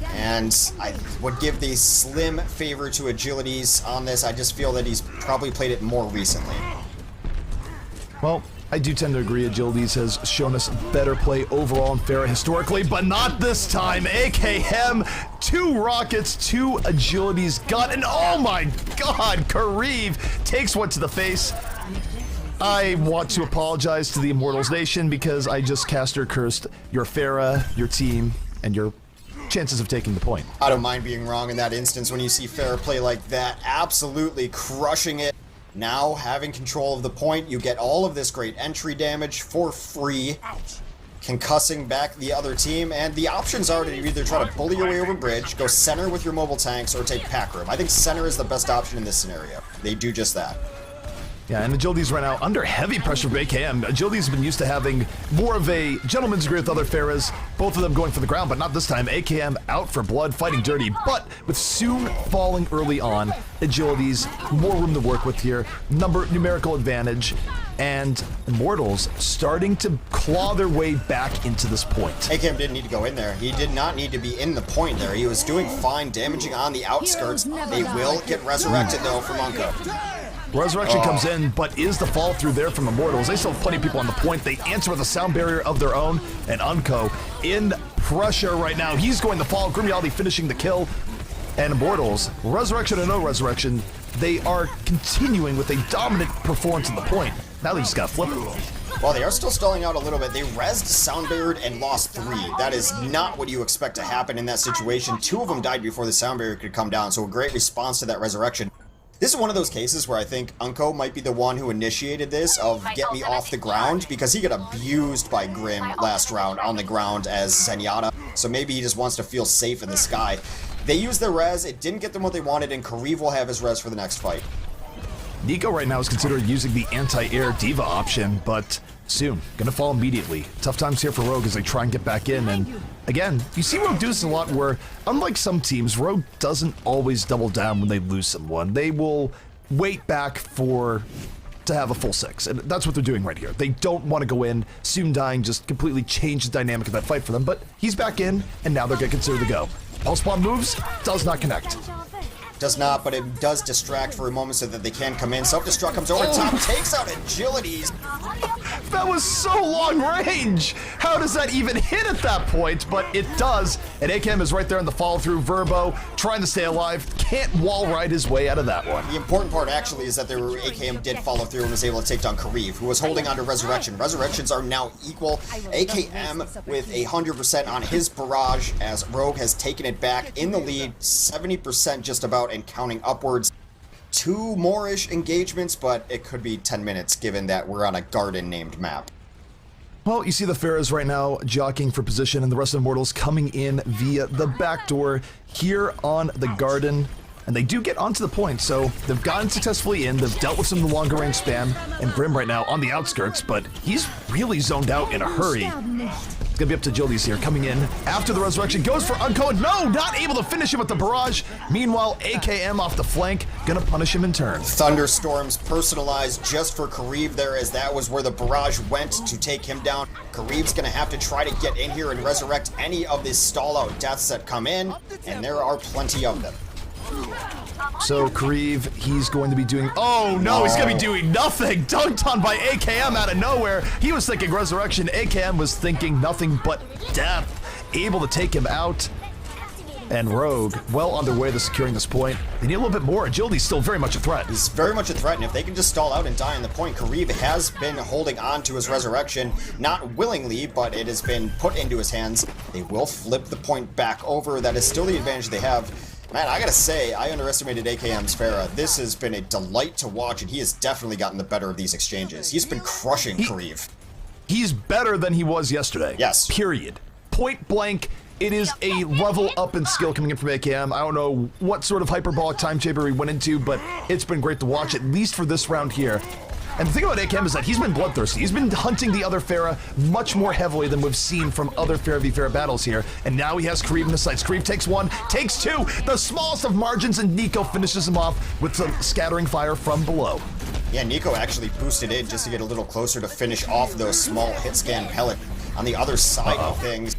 A: And I would give the slim favor to Agilities on this. I just feel that he's probably played it more recently.
B: Well, I do tend to agree. Agilities has shown us better play overall in Pharah historically, but not this time. AKM, 2 rockets, 2 Agilities got, and oh my god, Kariv takes one to the face. I want to apologize to the Immortals Nation because I just caster cursed your Pharah, your team, and your chances of taking the point.
A: I don't mind being wrong in that instance when you see Pharah play like that, absolutely crushing it. Now, having control of the point, you get all of this great entry damage for free, concussing back the other team, and the options are to either try to bully your way over bridge, go center with your mobile tanks, or take pack room. I think center is the best option in this scenario. They do just that.
B: Yeah, and Agilities right now under heavy pressure from AKM. Agilities have been used to having more of a gentleman's agreement with other Pharahs, both of them going for the ground, but not this time. AKM out for blood, fighting dirty, but with Soon falling early on, Agilities more room to work with here, numerical advantage, and Immortals starting to claw their way back into this point.
A: AKM didn't need to go in there. He did not need to be in the point there. He was doing fine, damaging on the outskirts. They will get resurrected, though, from Unko.
B: Resurrection comes in, but is the fall through there from Immortals? They still have plenty of people on the point. They answer with a sound barrier of their own, and Unko in pressure right now. He's going to fall. Grim Reality finishing the kill, and Immortals, Resurrection or no Resurrection, they are continuing with a dominant performance at the point. Now they just got to flip it.
A: Well, they are still stalling out a little bit. They rezzed sound barriered and lost 3. That is not what you expect to happen in that situation. 2 of them died before the sound barrier could come down, so a great response to that resurrection. This is one of those cases where I think Unko might be the one who initiated this of get me off the ground, because he got abused by Grim last round on the ground as Zenyatta, so maybe he just wants to feel safe in the sky. They used their res, it didn't get them what they wanted, and Kariv will have his res for the next fight.
B: Nico right now is considering using the anti-air diva option, but soon, gonna fall immediately. Tough times here for Rogue as they try and get back in, and again, you see Rogue do this a lot where, unlike some teams, Rogue doesn't always double down when they lose someone. They will wait back to have a full 6, and that's what they're doing right here. They don't want to go in, soon dying, just completely change the dynamic of that fight for them, but he's back in, and now they're gonna consider the go. Pulse bomb moves, does not connect.
A: Does not, but it does distract for a moment so that they can come in. Self-destruct comes over top, takes out Agilities.
B: That was so long range! How does that even hit at that point? But it does, and AKM is right there in the follow-through. Verbo trying to stay alive, can't wall ride his way out of that one.
A: The important part actually is that AKM did follow through and was able to take down Kariv, who was holding on to Resurrection. Resurrections are now equal. AKM with 100% on his barrage as Rogue has taken it back in the lead, 70% just about and counting upwards. 2 more-ish engagements, but it could be 10 minutes given that we're on a garden-named map.
B: Well, you see the Pharahs right now jockeying for position and the rest of Immortals coming in via the back door here on the garden. And they do get onto the point, so they've gotten successfully in, they've dealt with some of the longer range spam, and Grim right now on the outskirts, but he's really zoned out in a hurry. It's gonna be up to Jildies here, coming in after the resurrection, goes for Uncode, no, not able to finish him with the barrage. Meanwhile, AKM off the flank, gonna punish him in turn.
A: Thunderstorms personalized just for Kariv there, as that was where the barrage went to take him down. Kariv's gonna have to try to get in here and resurrect any of these stall out deaths that come in, and there are plenty of them.
B: So Kariv, he's going to be doing, oh no, he's gonna be doing nothing. Dunked on by AKM out of nowhere. He was thinking resurrection, AKM was thinking nothing but death. Able to take him out. And Rogue, well on their way to securing this point. They need a little bit more. Agility's still very much a threat.
A: He's very much a threat, and if they can just stall out and die on the point, Kariv has been holding on to his resurrection, not willingly, but it has been put into his hands. They will flip the point back over. That is still the advantage they have. Man, I gotta say, I underestimated AKM's Pharah. This has been a delight to watch, and he has definitely gotten the better of these exchanges. He's been crushing Kariv.
B: He's better than he was yesterday.
A: Yes.
B: Period. Point blank. It is a level up in skill coming in from AKM. I don't know what sort of hyperbolic time chamber he went into, but it's been great to watch, at least for this round here. And the thing about AKM is that he's been bloodthirsty. He's been hunting the other Pharah much more heavily than we've seen from other Pharah v Pharah battles here. And now he has Kariv in the sights. Kariv takes 1, takes 2, the smallest of margins, and Nico finishes him off with some scattering fire from below.
A: Yeah, Nico actually boosted in just to get a little closer to finish off those small hit scan pellet on the other side of things.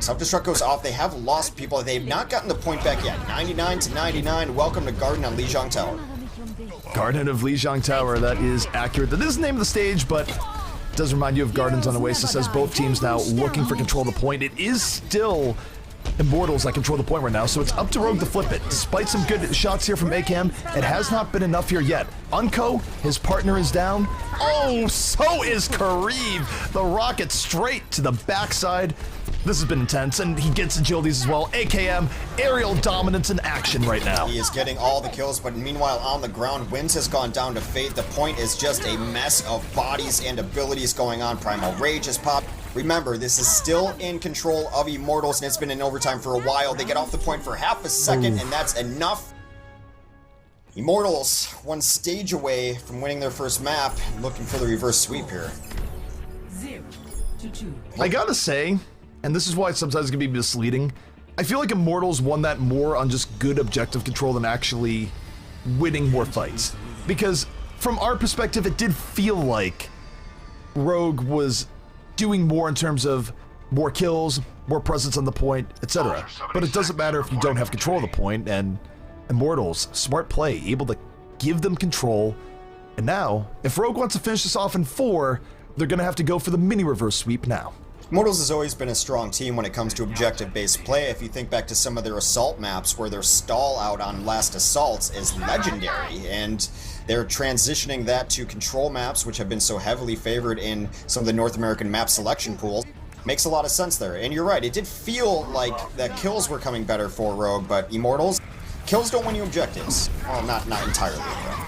A: Self-destruct goes off. They have lost people. They've not gotten the point back yet. 99 to 99. Welcome to Garden on Lijiang Tower.
B: Garden of Lijiang Tower, that is accurate. That is the name of the stage, but it does remind you of Gardens on Oasis, as both teams now looking for control of the point. It is still Immortals that control the point right now, so it's up to Rogue to flip it. Despite some good shots here from AKM, it has not been enough here yet. Unco, his partner is down. Oh, so is Kariv. The rocket straight to the backside. This has been intense, and he gets agilities as well. AKM, aerial dominance in action right now.
A: He is getting all the kills, but meanwhile on the ground, Winds has gone down to Fate. The point is just a mess of bodies and abilities going on. Primal Rage has popped. Remember, this is still in control of Immortals, and it's been in overtime for a while. They get off the point for half a second, and that's enough. Immortals, one stage away from winning their first map, looking for the reverse sweep here.
F: 0-2.
B: I gotta say, and this is why sometimes it can be misleading, I feel like Immortals won that more on just good objective control than actually winning more fights. Because from our perspective, it did feel like Rogue was doing more in terms of more kills, more presence on the point, etc. But it doesn't matter if you don't have control of the point, and Immortals, smart play, able to give them control. And now, if Rogue wants to finish this off in 4, they're gonna have to go for the mini reverse sweep now.
A: Immortals has always been a strong team when it comes to objective-based play. If you think back to some of their assault maps where their stall out on last assaults is legendary, and they're transitioning that to control maps, which have been so heavily favored in some of the North American map selection pools. Makes a lot of sense there. And you're right, it did feel like that kills were coming better for Rogue, but Immortals, kills don't win you objectives. Well, not entirely, though.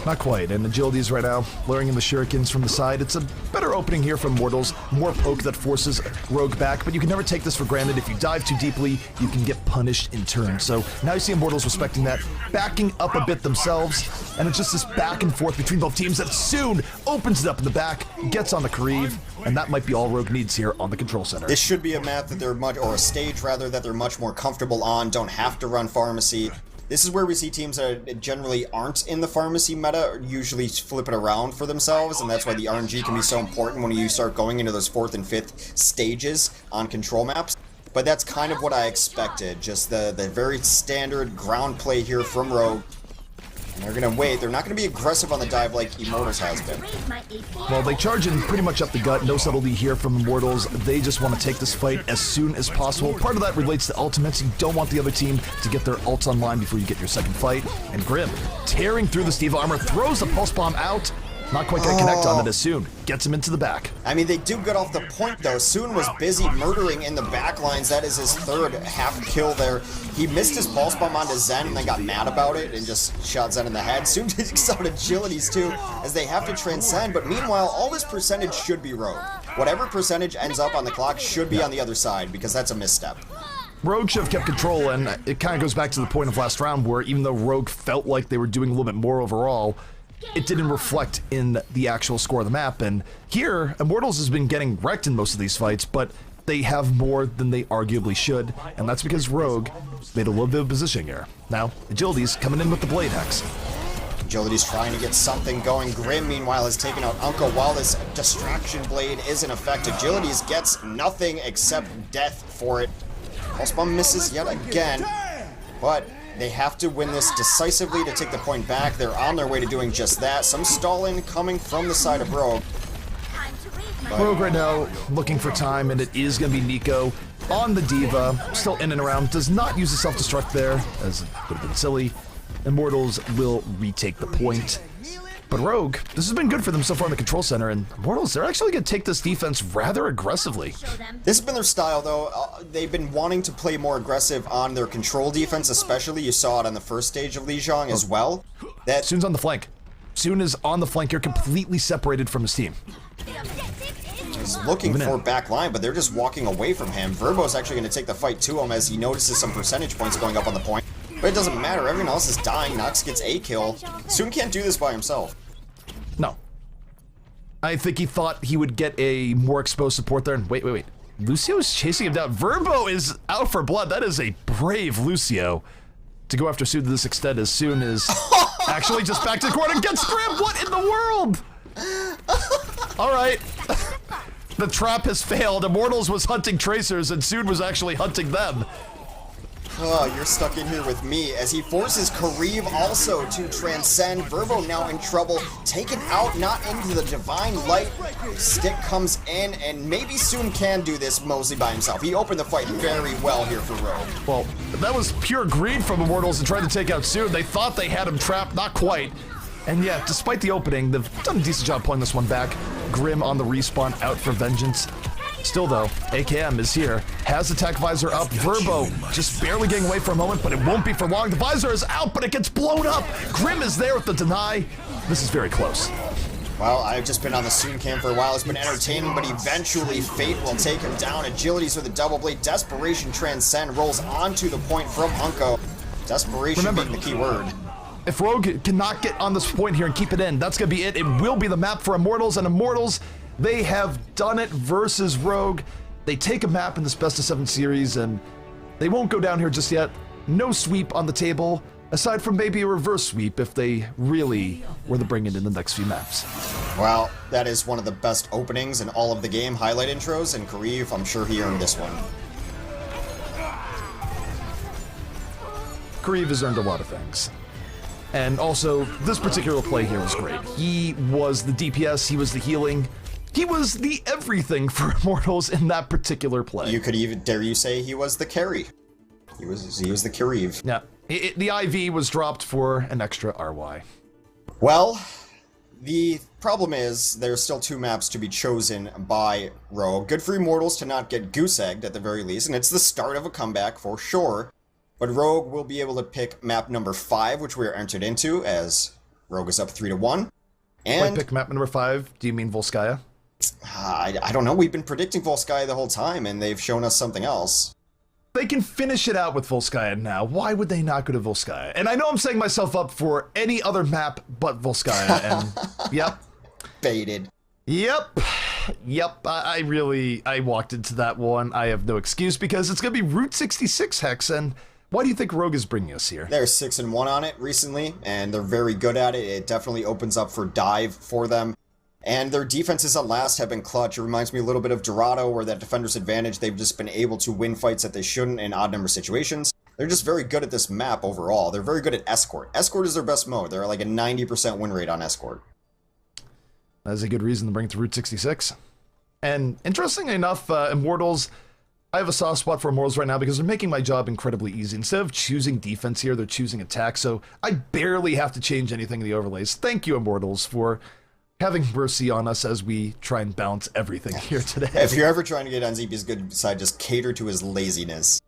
B: Not quite, and Agility's right now luring in the shurikens from the side. It's a better opening here from Immortals, more poke that forces Rogue back, but you can never take this for granted. If you dive too deeply, you can get punished in turn. So now you see Immortals respecting that, backing up a bit themselves, and it's just this back and forth between both teams that soon opens it up in the back, gets on the Kariv, and that might be all Rogue needs here on the control center.
A: This should be a map that they're or a stage rather, that they're much more comfortable on, don't have to run Pharmacy. This is where we see teams that generally aren't in the Pharmacy meta usually flip it around for themselves, and that's why the RNG can be so important when you start going into those 4th and 5th stages on control maps. But that's kind of what I expected, just the very standard ground play here from Rogue. And they're going to wait. They're not going to be aggressive on the dive like Immortals has been.
B: Well, they charge in pretty much up the gut. No subtlety here from Immortals. They just want to take this fight as soon as possible. Part of that relates to ultimates. You don't want the other team to get their ults online before you get your second fight. And Grim, tearing through the Steve armor, throws the pulse bomb out. Not quite gonna connect on it as Soon. Gets him into the back.
A: I mean, they do get off the point, though. Soon was busy murdering in the back lines. That is his 3rd half kill there. He missed his pulse bomb onto Zen and then got mad about it and just shot Zen in the head. Soon takes out Agilities, too, as they have to transcend. But meanwhile, all this percentage should be Rogue. Whatever percentage ends up on the clock should be on the other side, because that's a misstep.
B: Rogue should have kept control, and it kind of goes back to the point of last round where even though Rogue felt like they were doing a little bit more overall, it didn't reflect in the actual score of the map. And here, Immortals has been getting wrecked in most of these fights, but they have more than they arguably should, and that's because Rogue made a little bit of positioning here. Now, Agility's coming in with the Blade Hex.
A: Agility's trying to get something going. Grim, meanwhile, has taken out Uncle while this Distraction Blade is in effect. Agility's gets nothing except death for it. Pulse Bomb misses yet again, but they have to win this decisively to take the point back. They're on their way to doing just that. Some stalling coming from the side of Rogue.
B: Rogue right now looking for time, and it is going to be Nico on the Diva. Still in and around. Does not use the self-destruct there, as it would have been silly. Immortals will retake the point. But Rogue, this has been good for them so far in the control center, and Immortals, they're actually going to take this defense rather aggressively.
A: This has been their style, though. They've been wanting to play more aggressive on their control defense, especially. You saw it on the first stage of Lijiang as well.
B: Soon's on the flank. Soon is on the flank here, completely separated from his team.
A: He's looking for back line, but they're just walking away from him. Verbo's actually going to take the fight to him as he notices some percentage points going up on the point. But it doesn't matter, everyone else is dying. Nox gets a kill. Soon can't do this by himself.
B: No. I think he thought he would get a more exposed support there, and wait. Lucio is chasing him down. Verbo is out for blood. That is a brave Lucio to go after Soon to this extent, as Soon is actually just back to the corner and gets Grim. What in the world? Alright. The trap has failed. Immortals was hunting Tracers, and Soon was actually hunting them.
A: Oh, you're stuck in here with me as he forces Kariv also to transcend. Verbo now in trouble, taken out, not into the Divine Light. Stick comes in, and maybe Soon can do this mostly by himself. He opened the fight very well here for Rogue.
B: Well, that was pure greed from Immortals and trying to take out Soon. They thought they had him trapped, not quite. And yeah, despite the opening, they've done a decent job pulling this one back. Grim on the respawn, out for vengeance. Still though, AKM is here, has attack visor up. Verbo just barely getting away for a moment, but it won't be for long. The visor is out, but it gets blown up. Grim is there with the deny. This is very close.
A: Well, I've just been on the Soon cam for a while. It's been entertaining, but eventually Fate will take him down. Agilities with a double blade. Desperation transcend rolls onto the point from Unco. Desperation being the key word.
B: If Rogue cannot get on this point here and keep it in, that's going to be it. It will be the map for Immortals, and Immortals, they have done it versus Rogue. They take a map in this best of 7 series, and they won't go down here just yet. No sweep on the table, aside from maybe a reverse sweep if they really were to bring it in the next few maps.
A: Well, that is one of the best openings in all of the game. Highlight intros, and Kariv, I'm sure he earned this one.
B: Kariv has earned a lot of things. And also, this particular play here was great. He was the DPS, he was the healing, he was the everything for Immortals in that particular play.
A: You could even, dare you say, he was the carry. He was the Kariv.
B: Yeah, the IV was dropped for an extra RY.
A: Well, the problem is there's still 2 maps to be chosen by Rogue. Good for Immortals to not get goose-egged at the very least, and it's the start of a comeback for sure. But Rogue will be able to pick map number 5, which we are entered into, as Rogue is up 3-1.
B: White
A: And
B: pick map number 5. Do you mean Volskaya?
A: I don't know. We've been predicting Volskaya the whole time, and they've shown us something else.
B: They can finish it out with Volskaya now. Why would they not go to Volskaya? And I know I'm setting myself up for any other map but Volskaya, and yep.
A: Baited.
B: Yep. I walked into that one. I have no excuse because it's going to be Route 66 Hex, and why do you think Rogue is bringing us here?
A: They're 6-1 on it recently, and they're very good at it. It definitely opens up for dive for them. And their defenses at last have been clutch. It reminds me a little bit of Dorado, where that defender's advantage, they've just been able to win fights that they shouldn't in odd number situations. They're just very good at this map overall. They're very good at Escort. Escort is their best mode. They're like a 90% win rate on Escort.
B: That is a good reason to bring it to Route 66. And interestingly enough, Immortals, I have a soft spot for Immortals right now because they're making my job incredibly easy. Instead of choosing defense here, they're choosing attack, so I barely have to change anything in the overlays. Thank you, Immortals, for having mercy on us as we try and balance everything here today.
A: If you're ever trying to get on ZP's good side, just cater to his laziness.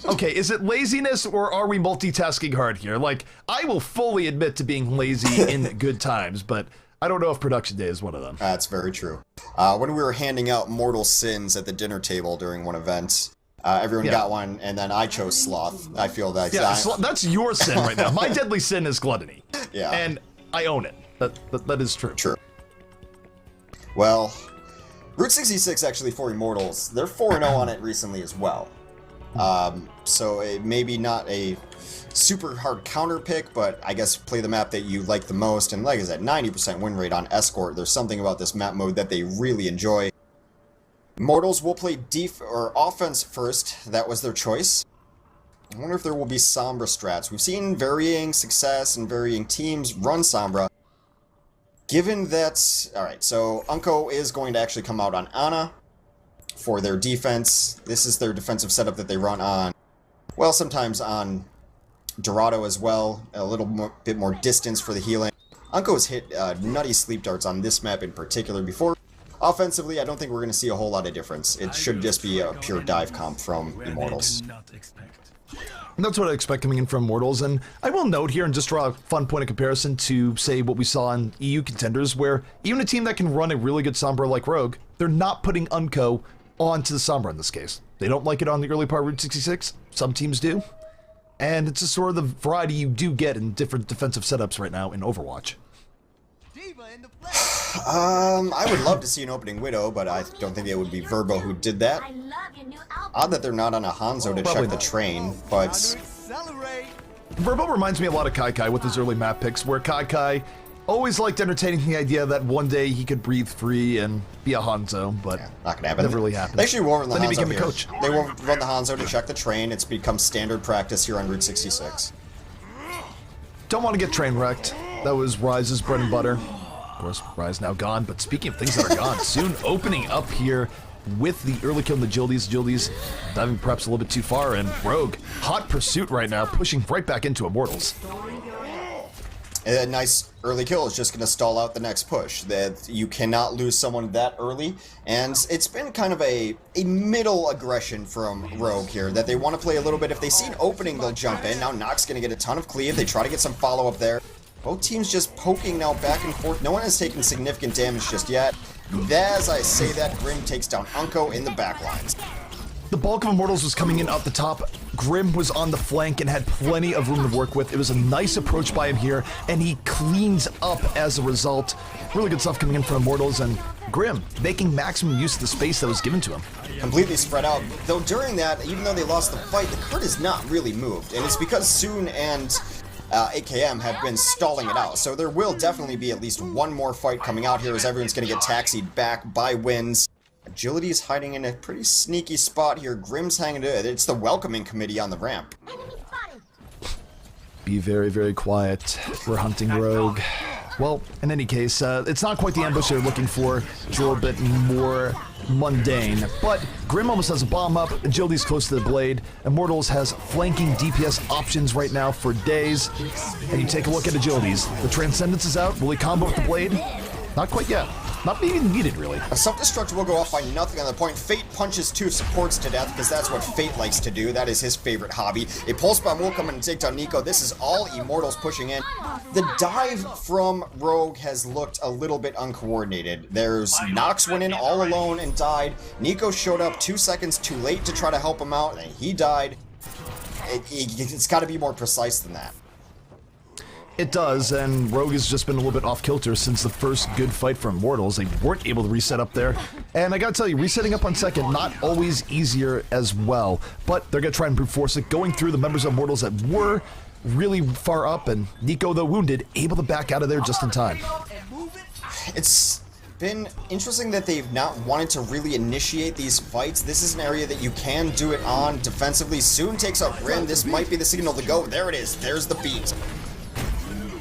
B: Okay, is it laziness or are we multitasking hard here? Like, I will fully admit to being lazy in good times, but I don't know if production day is one of them.
A: That's very true. When we were handing out mortal sins at the dinner table during one event, everyone got one, and then I chose sloth. I feel that.
B: That's your sin right now. My deadly sin is gluttony.
A: Yeah.
B: And I own it. That is true.
A: True. Well, Route 66 actually for Immortals, they're 4-0 on it recently as well. So it may be not a super hard counter pick, but I guess play the map that you like the most. And like I said, 90% win rate on Escort. There's something about this map mode that they really enjoy. Immortals will play offense first. That was their choice. I wonder if there will be Sombra strats. We've seen varying success and varying teams run Sombra. Given that... Alright, so Unko is going to actually come out on Ana for their defense. This is their defensive setup that they run on, well, sometimes on Dorado as well. A little bit more distance for the healing. Unko has hit nutty sleep darts on this map in particular before. Offensively, I don't think we're going to see a whole lot of difference. It should just be a pure dive comp from Immortals.
B: That's what I expect coming in from Immortals, and I will note here and just draw a fun point of comparison to, say, what we saw in EU Contenders, where even a team that can run a really good Sombra like Rogue, they're not putting Unko onto the Sombra in this case. They don't like it on the early part of Route 66, some teams do, and it's just sort of the variety you do get in different defensive setups right now in Overwatch.
A: I would love to see an opening Widow, but I don't think it would be Verbo who did that. Odd that they're not on a Hanzo to check the train, but...
B: Verbo reminds me a lot of Kai Kai with his early map picks, where Kai Kai always liked entertaining the idea that one day he could breathe free and be a Hanzo, but
A: not gonna happen.
B: Never really happened.
A: They actually won't run the
B: Then
A: Hanzo
B: he became
A: here.
B: a coach.
A: They won't run the Hanzo to check the train. It's become standard practice here on Route 66.
B: Don't want to get train wrecked. That was Rise's bread and butter. Of course, Rise now gone, but speaking of things that are gone, soon opening up here with the early kill in the Jildies. Jildies diving perhaps a little bit too far, and Rogue, hot pursuit right now, pushing right back into Immortals.
A: A nice early kill is just going to stall out the next push. That you cannot lose someone that early, and it's been kind of a middle aggression from Rogue here, that they want to play a little bit. If they see an opening, they'll jump in. Now Nox going to get a ton of cleave. They try to get some follow-up there. Both teams just poking now back and forth. No one has taken significant damage just yet. As I say that, Grim takes down Unko in the backlines.
B: The bulk of Immortals was coming in up the top. Grim was on the flank and had plenty of room to work with. It was a nice approach by him here, and he cleans up as a result. Really good stuff coming in from Immortals, and Grim making maximum use of the space that was given to him.
A: Completely spread out. Though during that, even though they lost the fight, the crit has not really moved, and it's because Soon and AKM have been stalling it out. So there will definitely be at least one more fight coming out here as everyone's going to get taxied back by wins. Agility is hiding in a pretty sneaky spot here. Grim's hanging to it. It's the welcoming committee on the ramp.
B: Be very, very quiet. We're hunting Rogue. Well, in any case, it's not quite the ambush they're looking for. It's a little bit more mundane. But Grim almost has a bomb up. Agility's close to the blade. Immortals has flanking DPS options right now for days. And you take a look at Agility's. The Transcendence is out. Will he combo with the blade? Not quite yet. not even needed, really.
A: A self-destruct will go off by nothing on the point. Fate punches 2 supports to death because that's what Fate likes to do. That is his favorite hobby. A pulse bomb will come in and take down Nico. This is all Immortals pushing in. The dive from Rogue has looked a little bit uncoordinated. There's Nox went in all alone and died. Nico showed up 2 seconds too late to try to help him out, and he died. It's got to be more precise than that.
B: It does, and Rogue has just been a little bit off kilter since the first good fight for Immortals. They weren't able to reset up there, and I gotta tell you, resetting up on second, not always easier as well, but they're gonna try and brute force it, going through the members of Immortals that were really far up, and Nico, though wounded, able to back out of there just in time.
A: It's been interesting that they've not wanted to really initiate these fights. This is an area that you can do it on defensively. Soon takes out Rin. This might be the signal to go. There it is. There's the beat.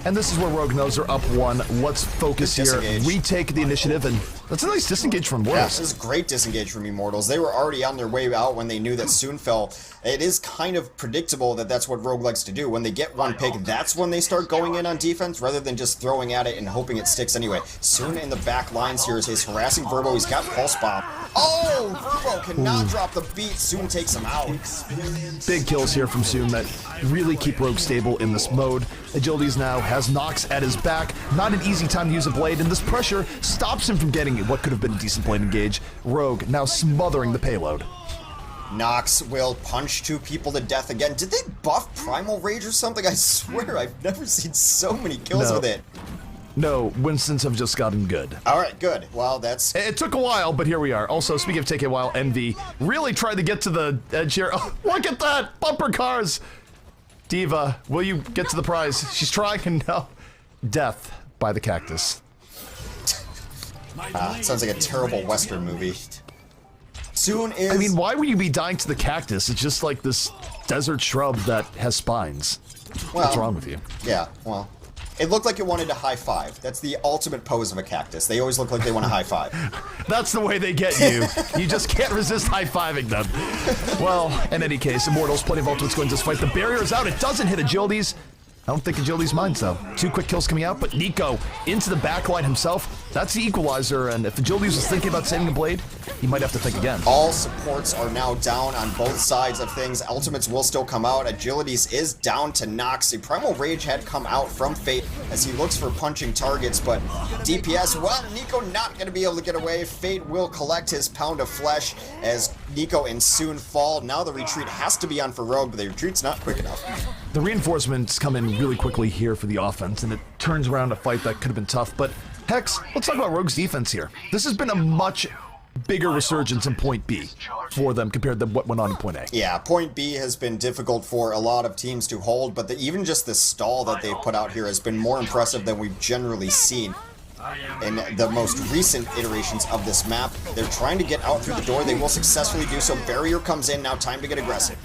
B: And this is where Rogue knows they're up 1. Let's focus here, retake the initiative, and that's a nice disengage from Immortals.
A: Yeah, this is great disengage from Immortals. They were already on their way out when they knew that Soon fell. It is kind of predictable that that's what Rogue likes to do. When they get one pick, that's when they start going in on defense, rather than just throwing at it and hoping it sticks anyway. Soon in the back lines here is harassing Verbo. He's got Pulse Bomb. Oh, Verbo cannot drop the beat. Soon takes him out.
B: Big kills here from Soon that really keep Rogue stable in this mode. Agilities now has Nox at his back. Not an easy time to use a blade, and this pressure stops him from getting what could have been a decent blade engage. Rogue now smothering the payload.
A: Nox will punch 2 people to death again. Did they buff Primal Rage or something? I swear I've never seen so many kills with it.
B: No, Winston's have just gotten good.
A: Alright, good. Well, that's...
B: It took a while, but here we are. Also, speaking of taking a while, Envy really tried to get to the edge here. Oh, look at that! Bumper cars! Diva, will you get to the prize? She's trying, and no. Death by the cactus.
A: Sounds like a terrible Western movie. Soon is...
B: I mean, why would you be dying to the cactus? It's just like this desert shrub that has spines.
A: Well,
B: what's wrong with you?
A: Yeah, well... It looked like it wanted to high-five. That's the ultimate pose of a cactus. They always look like they want to high-five.
B: That's the way they get you. You just can't resist high-fiving them. Well, in any case, Immortals, plenty of ultimates going to this fight. The barrier is out. It doesn't hit Agilities. I don't think Agilities minds, though. 2 quick kills coming out, but Nico into the backline himself. That's the equalizer, and if Agilities was thinking about saving a blade, he might have to think again.
A: All supports are now down on both sides of things. Ultimates will still come out. Agilities is down to Nox. A Primal Rage had come out from Fate as he looks for punching targets, but DPS, well, Nico not going to be able to get away. Fate will collect his pound of flesh as Nico and Soon fall. Now the retreat has to be on for Rogue, but the retreat's not quick enough.
B: The reinforcements come in really quickly here for the offense, and it turns around a fight that could have been tough, but Hex, let's talk about Rogue's defense here. This has been a much bigger resurgence in Point B for them compared to what went on in Point A.
A: Yeah, Point B has been difficult for a lot of teams to hold, but even just the stall that they've put out here has been more impressive than we've generally seen in the most recent iterations of this map. They're trying to get out through the door. They will successfully do so. Barrier comes in. Now time to get aggressive.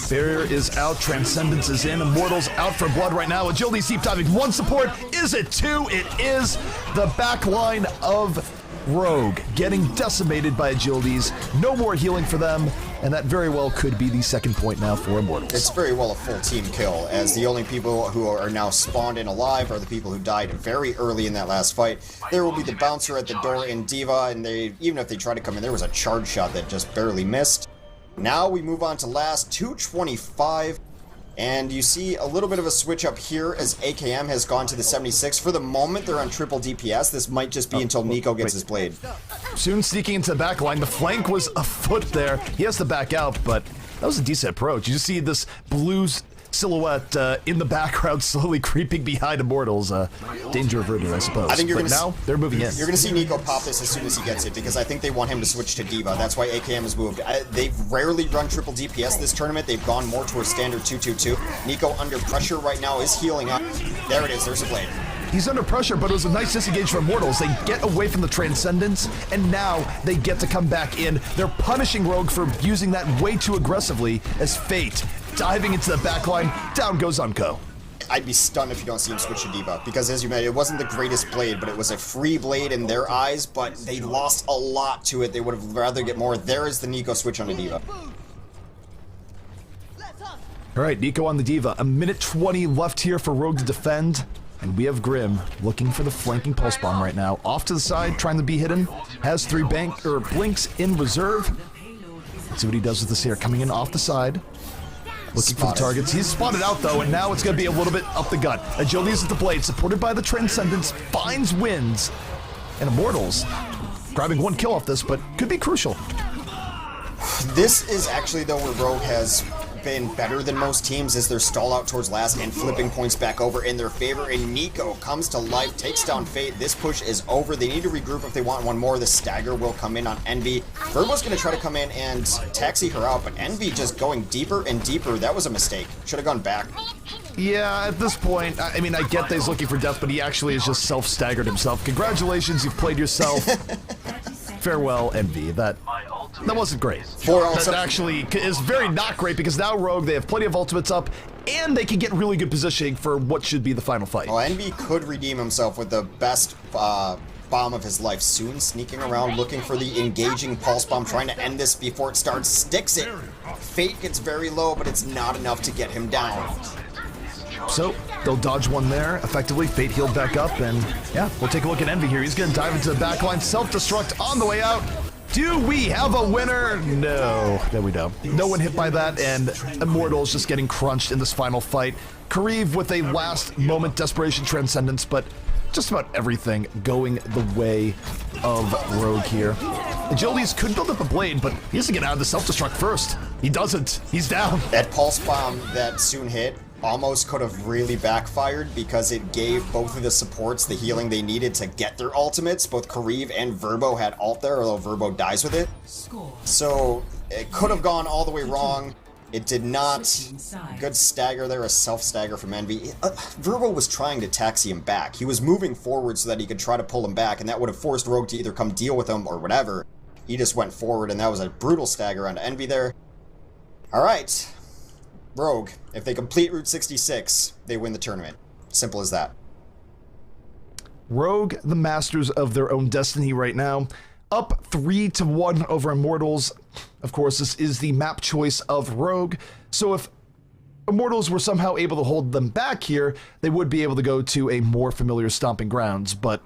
B: Barrier is out, Transcendence is in, Immortals out for blood right now. Agility's deep diving. 1 support. Is it 2? It is. The back line of Rogue getting decimated by Agilities. No more healing for them, and that very well could be the 2nd point now for Immortals.
A: It's very well a full team kill, as the only people who are now spawned in alive are the people who died very early in that last fight. There will be the bouncer at the door in Diva, and even if they try to come in, there was a charge shot that just barely missed. Now we move on to last 225, and you see a little bit of a switch up here as AKM has gone to the 76. For the moment, they're on triple DPS. This might just be until Nico gets his blade.
B: Soon sneaking into the back line. The flank was a foot there. He has to back out, but that was a decent approach. You just see this blues silhouette in the background slowly creeping behind Immortals. Danger averted, I suppose.
A: I think
B: but now they're moving in.
A: You're going to see Nico pop this as soon as he gets it, because I think they want him to switch to Diva. That's why AKM has moved. They've rarely run triple DPS this tournament. They've gone more towards standard 2-2-2. Nico under pressure right now is healing up. There it is. There's a blade.
B: He's under pressure, but it was a nice disengage from Immortals. They get away from the Transcendence, and now they get to come back in. They're punishing Rogue for using that way too aggressively as Fate diving into the backline. Down goes Unco.
A: I'd be stunned if you don't see him switch to Diva, because as you mentioned, it wasn't the greatest blade, but it was a free blade in their eyes, but they lost a lot to it. They would have rather get more. There is the Nico switch on the Diva.
B: All right, Nico on the Diva. 1:20 left here for Rogue to defend. And we have Grim looking for the flanking pulse bomb right now. Off to the side, trying to be hidden. Has 3 blinks in reserve. Let's see what he does with this here. Coming in off the side. Looking for the targets. He's spotted out though, and now it's going to be a little bit up the gut. Agility is at the blade, supported by the Transcendence. Finds wins. And Immortals grabbing 1 kill off this, but could be crucial.
A: This is actually, though, where Rogue has been better than most teams, as they're stall out towards last and flipping points back over in their favor. And Nico comes to life, takes down Fate. This push is over. They need to regroup if they want one more. The stagger will come in on Envy. Verbo's going to try to come in and taxi her out, but Envy just going deeper and deeper. That was a mistake. Should have gone back.
B: Yeah, at this point, I mean, I get that he's looking for death, but he actually has just self-staggered himself. Congratulations, you've played yourself. Farewell, Envy. That wasn't great. That actually is very not great, because now Rogue, they have plenty of ultimates up, and they can get really good positioning for what should be the final fight.
A: Well, Envy could redeem himself with the best bomb of his life soon, sneaking around looking for the engaging pulse bomb, trying to end this before it starts, sticks it. Fate gets very low, but it's not enough to get him down.
B: So, they'll dodge one there. Effectively, Fate healed back up, and yeah, we'll take a look at Envy here. He's going to dive into the backline, self-destruct on the way out. Do we have a winner? No, we don't. No one hit by that, and Immortals just getting crunched in this final fight. Kareev with a last-moment desperation transcendence, but just about everything going the way of Rogue here. Agilities could build up a blade, but he has to get out of the self-destruct first. He doesn't. He's down.
A: That pulse bomb that soon hit almost could have really backfired, because it gave both of the supports the healing they needed to get their ultimates. Both Kareev and Verbo had ult there, although Verbo dies with it. So it could have gone all the way wrong. It did not. Good stagger there, a self-stagger from Envy. Verbo was trying to taxi him back. He was moving forward so that he could try to pull him back, and that would have forced Rogue to either come deal with him or whatever. He just went forward, and that was a brutal stagger onto Envy there. Alright. Rogue, if they complete Route 66, they win the tournament. Simple as that.
B: Rogue, the masters of their own destiny right now, up 3-1 over Immortals. Of course, this is the map choice of Rogue, so if Immortals were somehow able to hold them back here, they would be able to go to a more familiar stomping grounds, but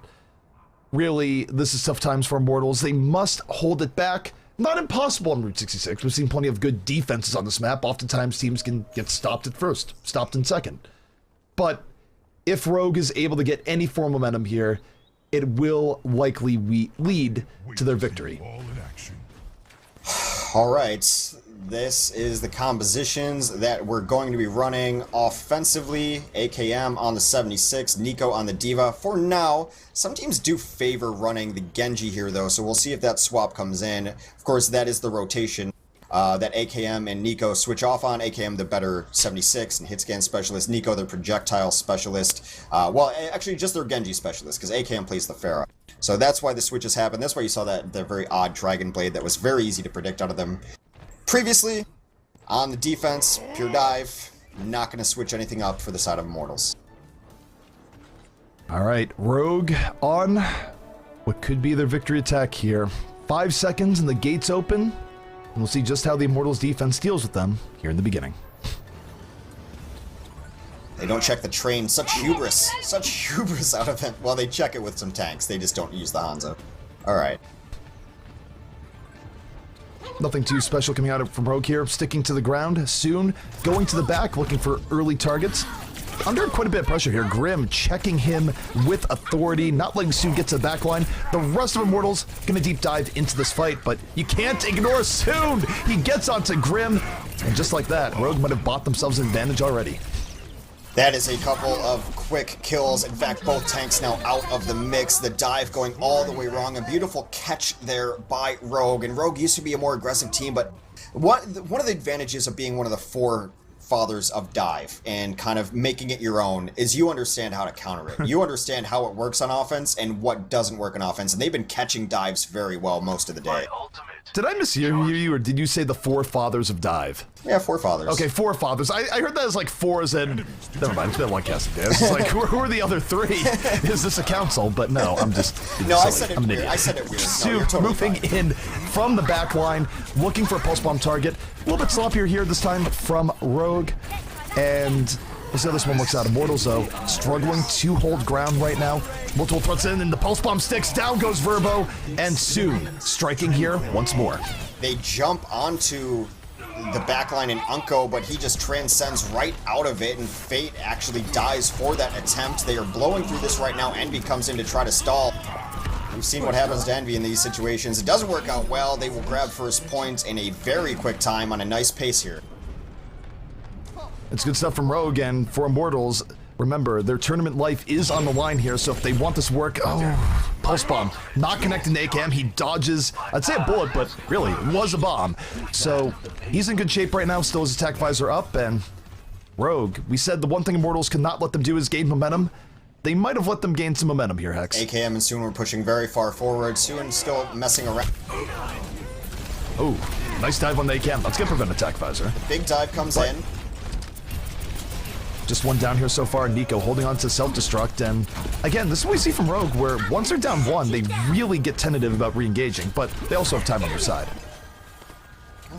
B: really, this is tough times for Immortals. They must hold it back. Not impossible on Route 66. We've seen plenty of good defenses on this map. Oftentimes, teams can get stopped at first, stopped in second. But if Rogue is able to get any form of momentum here, it will likely lead to their victory.
A: All right, this is the compositions that we're going to be running offensively. AKM on the 76, Nico on the Diva. For now, some teams do favor running the Genji here, though, so we'll see if that swap comes in. Of course, that is the rotation that AKM and Nico switch off on. AKM, the better 76 and hit scan specialist. Nico, the projectile specialist. Well, actually, just their Genji specialist, because AKM plays the Pharah. So that's why the switches happen. That's why you saw that the very odd Dragon Blade that was very easy to predict out of them previously. On the defense, pure dive. Not going to switch anything up for the side of Immortals.
B: All right, Rogue on what could be their victory attack here. 5 seconds and the gates open, and we'll see just how the Immortals defense deals with them here in the beginning.
A: They don't check the train. Such hubris out of them. Well, they check it with some tanks. They just don't use the Hanzo. All right.
B: Nothing too special coming out from Rogue here. Sticking to the ground soon. Going to the back, looking for early targets. Under quite a bit of pressure here. Grim checking him with authority, not letting Soon get to the back line. The rest of Immortals going to deep dive into this fight, but you can't ignore Soon. He gets onto Grim, and just like that, Rogue might have bought themselves an advantage already.
A: That is a couple of quick kills. In fact, both tanks now out of the mix. The dive going all the way wrong. A beautiful catch there by Rogue. And Rogue used to be a more aggressive team, but one of the advantages of being one of the four fathers of dive and kind of making it your own is you understand how to counter it. You understand how it works on offense and what doesn't work on offense. And they've been catching dives very well most of the day.
B: Did I mishear you, or did you say the four fathers of dive?
A: Yeah, four fathers.
B: Okay, four fathers. I heard that as like four as in... Never mind, it's been a long casting day. It's just like, who are the other three? Is this a council? But no, I'm just...
A: No,
B: silly.
A: I said it
B: I'm
A: weird.
B: an idiot.
A: I said it weird.
B: Sue
A: No, you're totally
B: moving
A: fine.
B: in from the back line, looking for a pulse bomb target. A little bit sloppier here this time from Rogue. And We'll see how this one looks out. Immortals, though, struggling to hold ground right now. Multiple threats in, and the pulse bomb sticks. Down goes Verbo, and soon striking here once more.
A: They jump onto the backline in Unko, but he just transcends right out of it, and Fate actually dies for that attempt. They are blowing through this right now. Envy comes in to try to stall. We've seen what happens to Envy in these situations. It doesn't work out well. They will grab first point in a very quick time on a nice pace here.
B: It's good stuff from Rogue, and for Immortals, remember, their tournament life is on the line here, so if they want this to work, Pulse Bomb, not connecting to AKM, he dodges, I'd say a bullet, but really, it was a bomb. So, he's in good shape right now, still his attack visor up, and Rogue, we said the one thing Immortals could not let them do is gain momentum. They might have let them gain some momentum here, Hex.
A: AKM and Soon were pushing very far forward, Soon still messing around.
B: Oh, nice dive on the AKM, let's get prevent attack visor.
A: Big dive comes in.
B: Just one down here so far. Nico holding on to self-destruct, and again, this is what we see from Rogue, where once they're down one, they really get tentative about re-engaging, but they also have time on their side.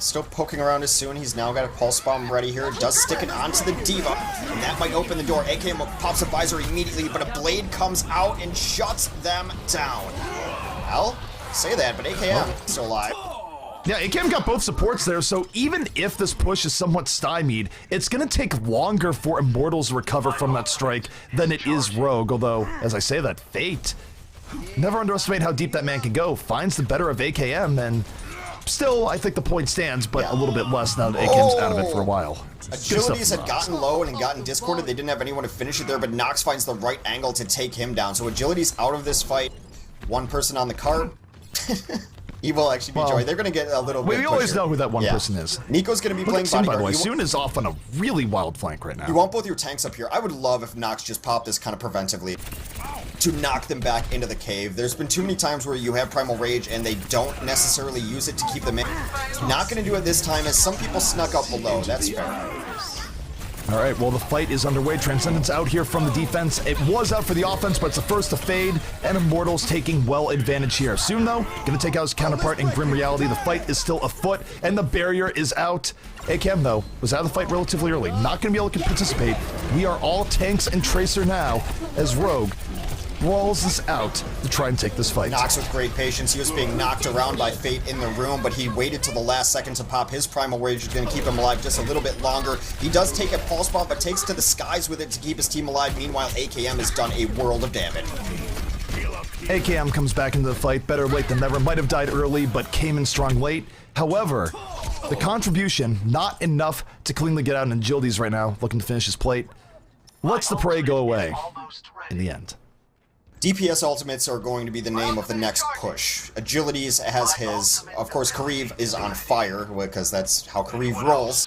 A: Still poking around as Soon. He's now got a pulse bomb ready here. Does stick it onto the Diva, and that might open the door. AKM pops a visor immediately, but a blade comes out and shuts them down. Well, say that, but AKM still alive.
B: Yeah, AKM got both supports there, so even if this push is somewhat stymied, it's going to take longer for Immortals to recover from that strike than it is Rogue, although, as I say that, Fate, never underestimate how deep that man can go, finds the better of AKM, and still, I think the point stands, but a little bit less now that AKM's out of it for a while.
A: Agilities had gotten low and had gotten discorded. They didn't have anyone to finish it there, but Nox finds the right angle to take him down. So Agility's out of this fight. One person on the cart. He will actually be joined. They're going to get a little bit
B: We always know who that one person is.
A: Nico's going to be playing
B: Soon,
A: bodyguard.
B: by the way. Soon is off on a really wild flank right now.
A: You want both your tanks up here. I would love if Nox just popped this kind of preventively to knock them back into the cave. There's been too many times where you have Primal Rage and they don't necessarily use it to keep them in. Not going to do it this time, as some people snuck up below. That's fair.
B: All right, well, the fight is underway. Transcendence out here from the defense. It was out for the offense, but it's the first to fade, and Immortals taking well advantage here. Soon, though, going to take out his counterpart in Grim Reality. The fight is still afoot, and the barrier is out. AKM, though, was out of the fight relatively early. Not going to be able to participate. We are all tanks and Tracer now, as Rogue brawls this out to try and take this fight.
A: Nox with great patience. He was being knocked around by Fate in the room, but he waited till the last second to pop his Primal Rage. Is going to keep him alive just a little bit longer. He does take a pulse bomb, but takes to the skies with it to keep his team alive. Meanwhile, AKM has done a world of damage.
B: AKM comes back into the fight, better late than never. Might have died early, but came in strong late. However, the contribution, not enough to cleanly get out, and Agilities right now, looking to finish his plate, lets the prey go away in the end.
A: DPS ultimates are going to be the name of the next push. Agilities has his, of course, Kariv is on fire, because that's how Kariv rolls.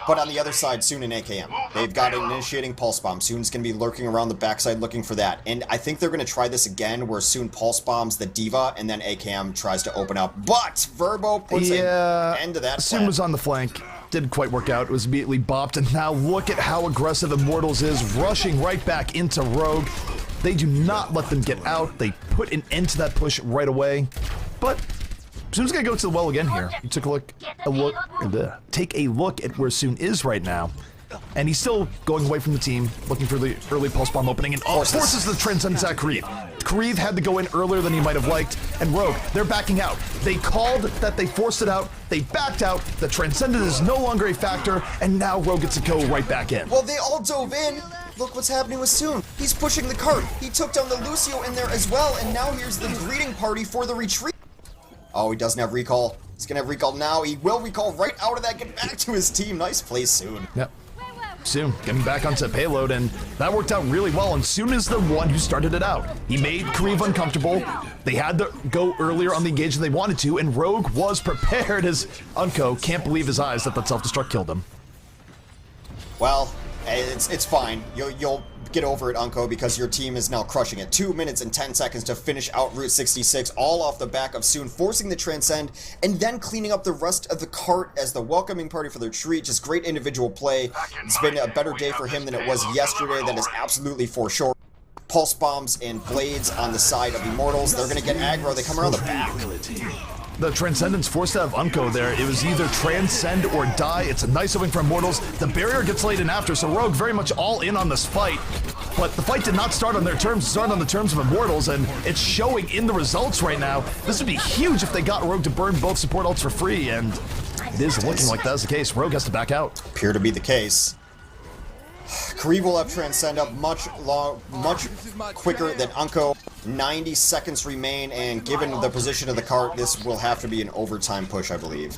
A: But on the other side, Soon and AKM. They've got an initiating Pulse Bomb. Soon's going to be lurking around the backside looking for that. And I think they're going to try this again, where Soon Pulse Bombs the Diva, and then AKM tries to open up. But Verbo puts an end to that
B: Soon
A: plan.
B: was on the flank. Didn't quite work out. It was immediately bopped. And now look at how aggressive Immortals is, rushing right back into Rogue. They do not let them get out. They put an end to that push right away. But Soon's gonna go to the well again here. You took take a look at where Soon is right now. And he's still going away from the team, looking for the early pulse bomb opening, and forces the Transcendence at Kariv. Kariv had to go in earlier than he might have liked, and Rogue, they're backing out. They called that they forced it out, they backed out, the Transcendence is no longer a factor, and now Rogue gets to go right back in.
A: Well, they all dove in. Look what's happening with Soon. He's pushing the cart. He took down the Lucio in there as well, and now here's the greeting party for the retreat. Oh, he doesn't have recall. He's gonna have recall now. He will recall right out of that, get back to his team. Nice play, Soon.
B: Yep. Soon getting back onto payload, and that worked out really well, and Soon is the one who started it out. He made Kariv uncomfortable. They had to go earlier on the engagement they wanted to, and Rogue was prepared as Unco can't believe his eyes that self-destruct killed him.
A: Well, it's fine. You'll get over it, Unco, because your team is now crushing it. 2 minutes and 10 seconds to finish out Route 66, all off the back of Soon forcing the Transcend, and then cleaning up the rest of the cart as the welcoming party for the retreat. Just great individual play. It's been a better day for him than it was yesterday. That is absolutely for sure. Pulse bombs and blades on the side of Immortals. They're going to get aggro. They come around the back.
B: the Transcendence forced to have Unco there. It was either transcend or die. It's a nice opening for Immortals. The barrier gets laid in after, so Rogue very much all in on this fight. But the fight did not start on their terms, it started on the terms of Immortals, and it's showing in the results right now. This would be huge if they got Rogue to burn both support ults for free, and it is looking like that's the case. Rogue has to back out.
A: Appear to be the case. Kareev will have Transcend up much quicker than Unco. 90 seconds remain, and given the position of the cart, this will have to be an overtime push, I believe.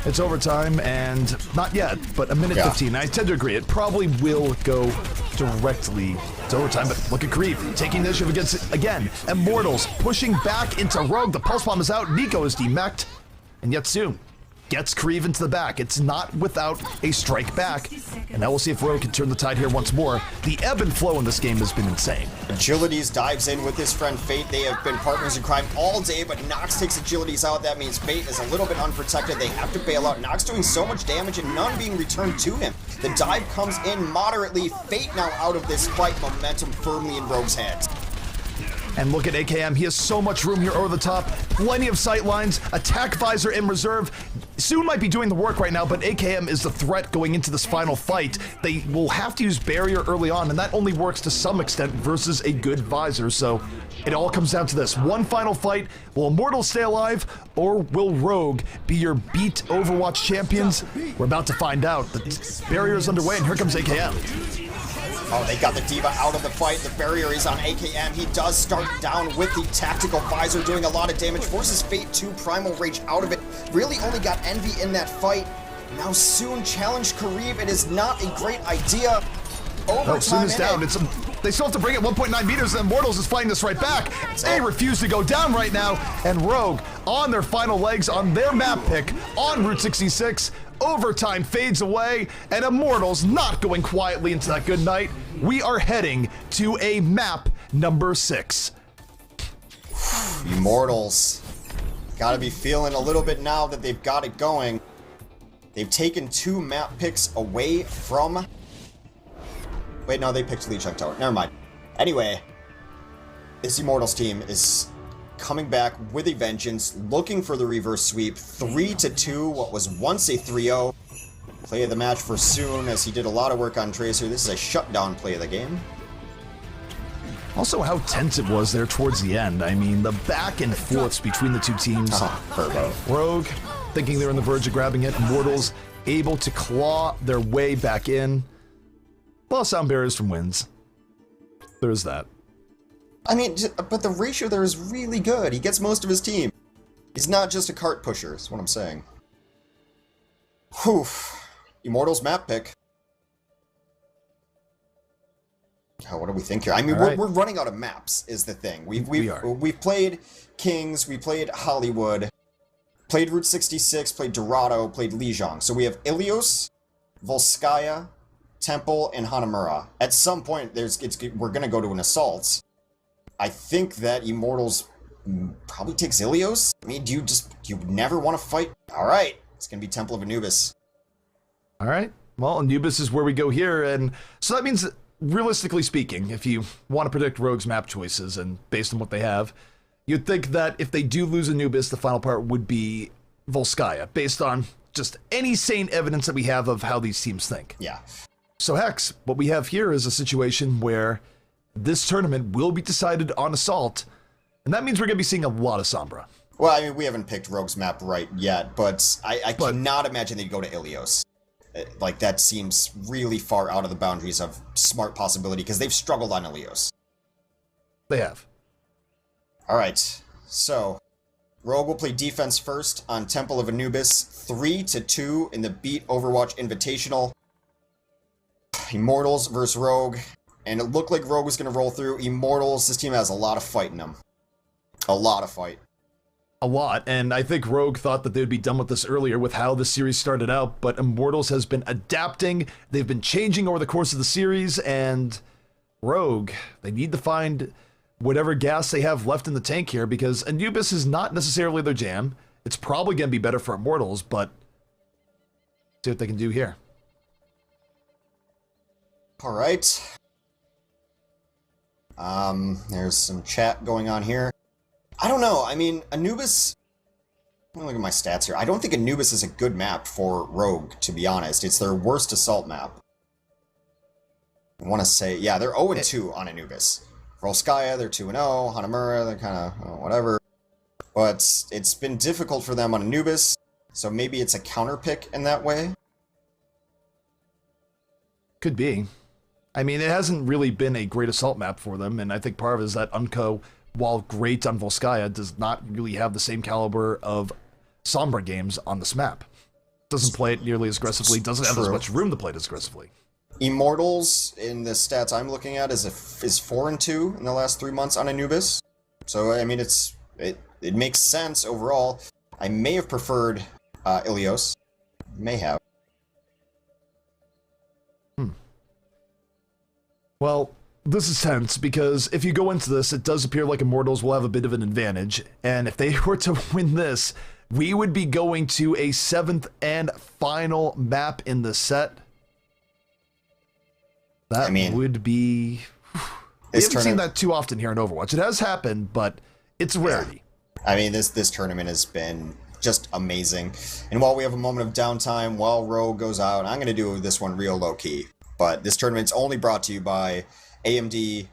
B: It's overtime, and not yet, but a minute 15. I tend to agree. It probably will go directly to overtime, but look at Kareev taking initiative against it again. Immortals pushing back into Rogue. The Pulse Bomb is out. Nico is demeched, and yet soon gets Kareev into the back. It's not without a strike back, and now we'll see if Rogue can turn the tide here once more. The ebb and flow in this game has been insane.
A: Agilities dives in with his friend Fate. They have been partners in crime all day, but Nox takes Agilities out. That means Fate is a little bit unprotected. They have to bail out. Nox doing so much damage and none being returned to him. The dive comes in moderately. Fate now out of this fight. Momentum firmly in Rogue's hands.
B: And look at AKM, he has so much room here over the top, plenty of sight lines, attack visor in reserve. Soon might be doing the work right now, but AKM is the threat going into this final fight. They will have to use barrier early on, and that only works to some extent versus a good visor, so it all comes down to this. One final fight, will Immortals stay alive, or will Rogue be your beat Overwatch champions? We're about to find out. The barrier is underway, and here comes AKM.
A: Oh, they got the D.Va out of the fight. The barrier is on AKM. He does start down with the tactical visor, doing a lot of damage. Forces Fate 2 Primal Rage out of it. Really only got Envy in that fight. Now soon challenge Kareev. It is not a great idea. Overtime
B: Soon is down. They still have to bring it 1.9 meters, and Immortals is fighting this right back. They refuse to go down right now, and Rogue on their final legs on their map pick on Route 66. Overtime fades away, and Immortals not going quietly into that good night. We are heading to a map number 6.
A: Immortals. Gotta be feeling a little bit now that they've got it going. They've taken 2 map picks away from... Wait, no, they picked Lijiang Tower. Never mind. Anyway, this Immortals team is coming back with a vengeance, looking for the reverse sweep. 3-2, what was once a 3-0. Play of the match for Soon, as he did a lot of work on Tracer. This is a shutdown play of the game.
B: Also, how tense it was there towards the end. I mean, the back and forths between the two teams. Rogue thinking they're on the verge of grabbing it. Immortals able to claw their way back in. Well, sound barriers from wins. There's that.
A: I mean, but the ratio there is really good. He gets most of his team. He's not just a cart pusher, is what I'm saying. Whew. Immortals map pick. Oh, what do we think here? I mean, we're running out of maps, is the thing. We've played Kings, we played Hollywood, played Route 66, played Dorado, played Lijiang. So we have Ilios, Volskaya, Temple, and Hanamura. At some point, we're going to go to an assault. I think that Immortals probably takes Ilios. I mean, do you never want to fight? All right, it's going to be Temple of Anubis.
B: All right. Well, Anubis is where we go here, and so that means, realistically speaking, if you want to predict Rogue's map choices and based on what they have, you'd think that if they do lose Anubis, the final part would be Volskaya, based on just any sane evidence that we have of how these teams think.
A: Yeah.
B: So Hex, what we have here is a situation where this tournament will be decided on Assault, and that means we're going to be seeing a lot of Sombra.
A: Well, I mean, we haven't picked Rogue's map right yet, but I cannot imagine they'd go to Ilios. Like, that seems really far out of the boundaries of smart possibility, because they've struggled on Ilios.
B: They have.
A: Alright, so Rogue will play defense first on Temple of Anubis, 3-2 in the Beat Overwatch Invitational. Immortals versus Rogue, and it looked like Rogue was going to roll through. Immortals, this team has a lot of fight in them. A lot of fight.
B: A lot, and I think Rogue thought that they'd be done with this earlier with how the series started out, but Immortals has been adapting, they've been changing over the course of the series, and Rogue, they need to find whatever gas they have left in the tank here, because Anubis is not necessarily their jam. It's probably going to be better for Immortals, but see what they can do here.
A: Alright. There's some chat going on here. I don't know. I mean, Anubis... Let me look at my stats here. I don't think Anubis is a good map for Rogue, to be honest. It's their worst assault map. I want to say... Yeah, they're 0-2 on Anubis. Volskaya, they're 2-0. Hanamura, they're kind of whatever. But it's been difficult for them on Anubis, so maybe it's a counter pick in that way.
B: Could be. I mean, it hasn't really been a great assault map for them, and I think part of it is that Unco, while great on Volskaya, does not really have the same caliber of Sombra games on this map. Doesn't play it nearly as aggressively, doesn't have as much room to play it as aggressively.
A: Immortals, in the stats I'm looking at, is 4-2 in the last 3 months on Anubis. So, I mean, it makes sense overall. I may have preferred Ilios. May have.
B: Well, this is tense, because if you go into this, it does appear like Immortals will have a bit of an advantage, and if they were to win this, we would be going to a 7th and final map in the set. That would be... We haven't seen that too often here in Overwatch. It has happened, but it's a rarity.
A: I mean, this tournament has been just amazing. And while we have a moment of downtime, while Rogue goes out, I'm going to do this one real low-key. But this tournament's only brought to you by AMD,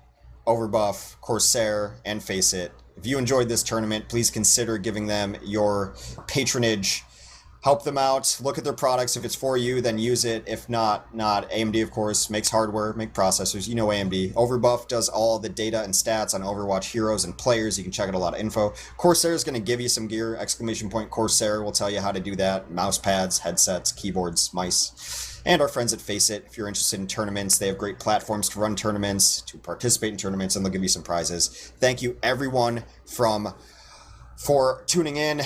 A: Overbuff, Corsair, and Faceit. If you enjoyed this tournament, please consider giving them your patronage. Help them out. Look at their products. If it's for you, then use it. If not, not. AMD, of course, makes hardware, make processors. You know AMD. Overbuff does all the data and stats on Overwatch heroes and players. You can check out a lot of info. Corsair is going to give you some gear. Exclamation point Corsair will tell you how to do that. Mouse pads, headsets, keyboards, mice. And our friends at Faceit, if you're interested in tournaments, they have great platforms to run tournaments, to participate in tournaments, and they'll give you some prizes. Thank you, everyone, for tuning in.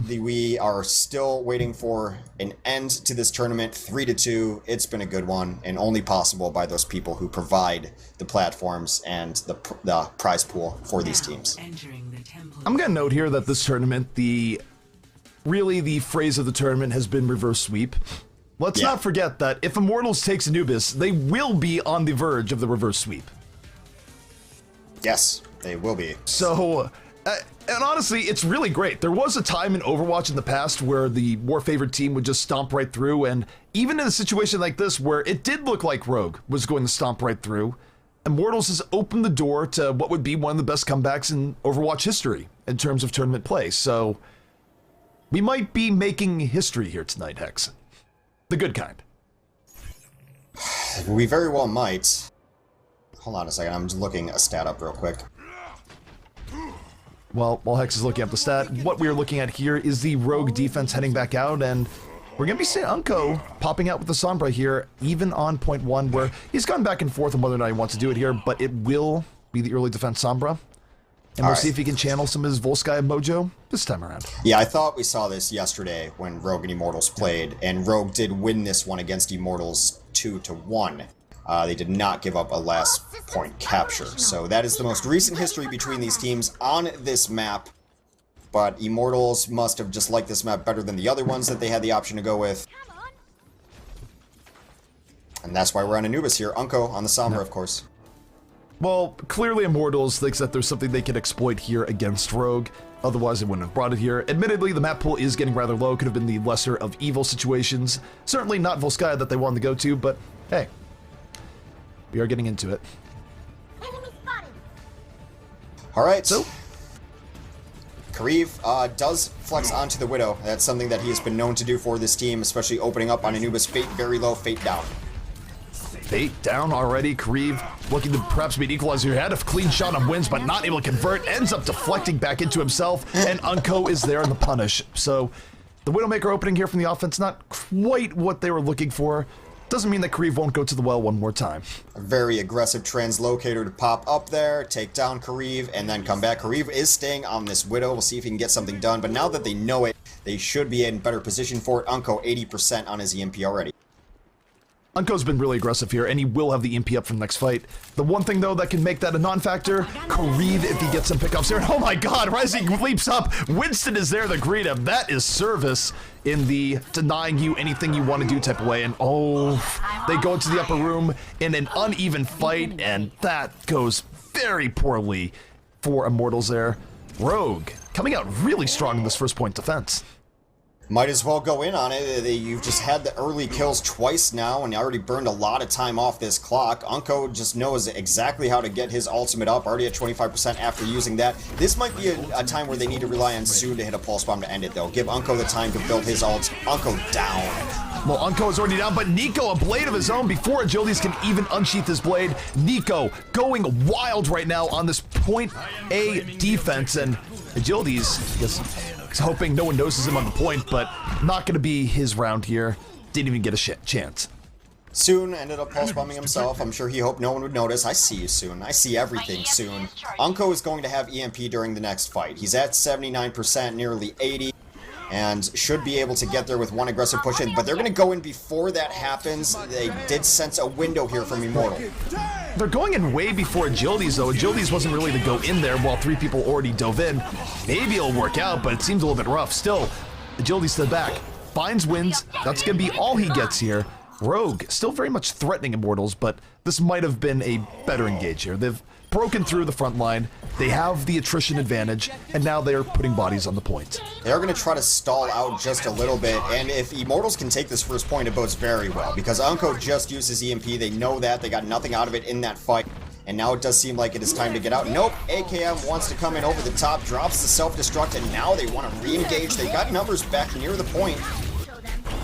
A: We are still waiting for an end to this tournament, 3-2. It's been a good one, and only possible by those people who provide the platforms and the prize pool for these teams.
B: I'm going to note here that this tournament, the phrase of the tournament has been reverse sweep. Let's not forget that if Immortals takes Anubis, they will be on the verge of the reverse sweep.
A: Yes, they will be.
B: So, and honestly, it's really great. There was a time in Overwatch in the past where the more favored team would just stomp right through, and even in a situation like this where it did look like Rogue was going to stomp right through, Immortals has opened the door to what would be one of the best comebacks in Overwatch history in terms of tournament play. So, we might be making history here tonight, Hex. The good kind.
A: We very well might. Hold on a second, I'm just looking a stat up real quick.
B: Well, while Hex is looking up the stat, what we are looking at here is the Rogue defense heading back out, and we're going to be seeing Unco popping out with the Sombra here, even on point 1, where he's gone back and forth on whether or not he wants to do it here, but it will be the early defense Sombra. And we'll see if he can channel some of his Volskaya mojo this time around.
A: Yeah, I thought we saw this yesterday when Rogue and Immortals played, and Rogue did win this one against Immortals 2-1. They did not give up a last point capture. So that is the most recent history between these teams on this map. But Immortals must have just liked this map better than the other ones that they had the option to go with. And that's why we're on Anubis here. Unco on the Sombra, of course.
B: Well, clearly Immortals thinks that there's something they can exploit here against Rogue. Otherwise, they wouldn't have brought it here. Admittedly, the map pool is getting rather low. Could have been the lesser of evil situations. Certainly not Volskaya that they wanted to go to, but hey. We are getting into it.
A: Alright, so Kariv does flex onto the Widow. That's something that he has been known to do for this team, especially opening up on Anubis. Fate very low, Fate down.
B: Fate down already. Kariv looking to perhaps be an equalizer here. Had a clean shot on wins, but not able to convert. Ends up deflecting back into himself, and Unco is there in the punish. So the Widowmaker opening here from the offense, not quite what they were looking for. Doesn't mean that Kariv won't go to the well one more time.
A: A very aggressive translocator to pop up there, take down Kariv, and then come back. Kariv is staying on this Widow. We'll see if he can get something done, but now that they know it, they should be in better position for it. Unco 80% on his EMP already.
B: Unco's been really aggressive here, and he will have the EMP up for the next fight. The one thing, though, that can make that a non-factor, Kariv, if he gets some pickups here. Oh my god, Rising leaps up. Winston is there to greet him. That is service in the denying you anything you want to do type of way. And oh, they go into the upper room in an uneven fight, and that goes very poorly for Immortals there. Rogue coming out really strong in this first point defense.
A: Might as well go in on it. You've just had the early kills twice now, and already burned a lot of time off this clock. Unko just knows exactly how to get his ultimate up, already at 25% after using that. This might be a time where they need to rely on Soon to hit a pulse bomb to end it, though. Give Unko the time to build his ult. Unko down.
B: Well, Unko is already down, but Nico, a blade of his own before Agilities can even unsheath his blade. Nico going wild right now on this point A defense, and Agilities, I guess, he's hoping no one notices him on the point, but not going to be his round here. Didn't even get a chance.
A: Soon ended up pulse bombing himself. I'm sure he hoped no one would notice. I see you, Soon. I see everything, Soon. Unko is going to have EMP during the next fight. He's at 79%, nearly 80, and should be able to get there with one aggressive push in. But they're going to go in before that happens. They did sense a window here from Immortal.
B: They're going in way before Agilities, though. Agilities wasn't really to go in there while 3 people already dove in. Maybe it'll work out, but it seems a little bit rough. Still, Agilities to the back. Finds wins. That's going to be all he gets here. Rogue still very much threatening Immortals, but this might have been a better engage here. They've broken through the front line. They have the attrition advantage, and now they're putting bodies on the point.
A: They're going to try to stall out just a little bit, and if Immortals can take this first point, it bodes very well, because Unko just used his EMP. They know that. They got nothing out of it in that fight, and now it does seem like it is time to get out. Nope, AKM wants to come in over the top, drops the self-destruct, and now they want to re-engage. They got numbers back near the point.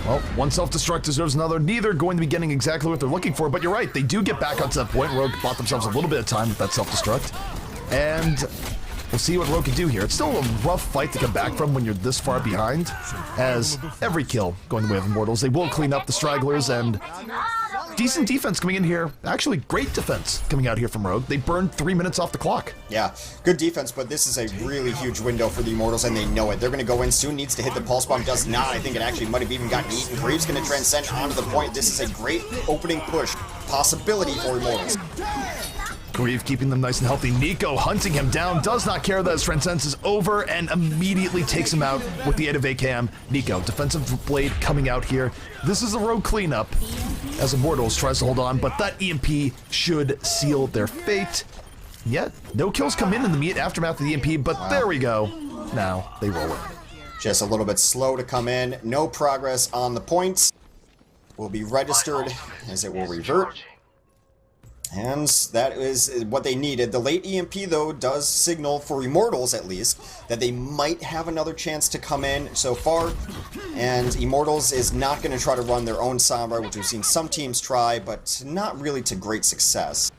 B: Well, one self-destruct deserves another. Neither going to be getting exactly what they're looking for, but you're right. They do get back onto that point. Rogue bought themselves a little bit of time with that self-destruct. And we'll see what Rogue can do here. It's still a rough fight to come back from when you're this far behind, as every kill going the way of Immortals. They will clean up the stragglers, and decent defense coming in here. Actually, great defense coming out here from Rogue. They burned 3 minutes off the clock.
A: Yeah, good defense, but this is a really huge window for the Immortals, and they know it. They're going to go in soon, needs to hit the pulse bomb, does not. I think it actually might have even gotten eaten. Greaves going to transcend onto the point. This is a great opening push. Possibility for Immortals.
B: Grieve keeping them nice and healthy. Nico hunting him down, does not care that his Transcendence is over, and immediately takes him out with the aid of AKM. Nico, defensive blade coming out here. This is a Rogue cleanup as Immortals tries to hold on, but that EMP should seal their fate. Yet, no kills come in the immediate aftermath of the EMP, but there we go. Now they roll it.
A: Just a little bit slow to come in. No progress on the points. Will be registered as it will revert. And that is what they needed. The late EMP, though, does signal for Immortals, at least, that they might have another chance to come in so far. And Immortals is not going to try to run their own Sombra, which we've seen some teams try, but not really to great success.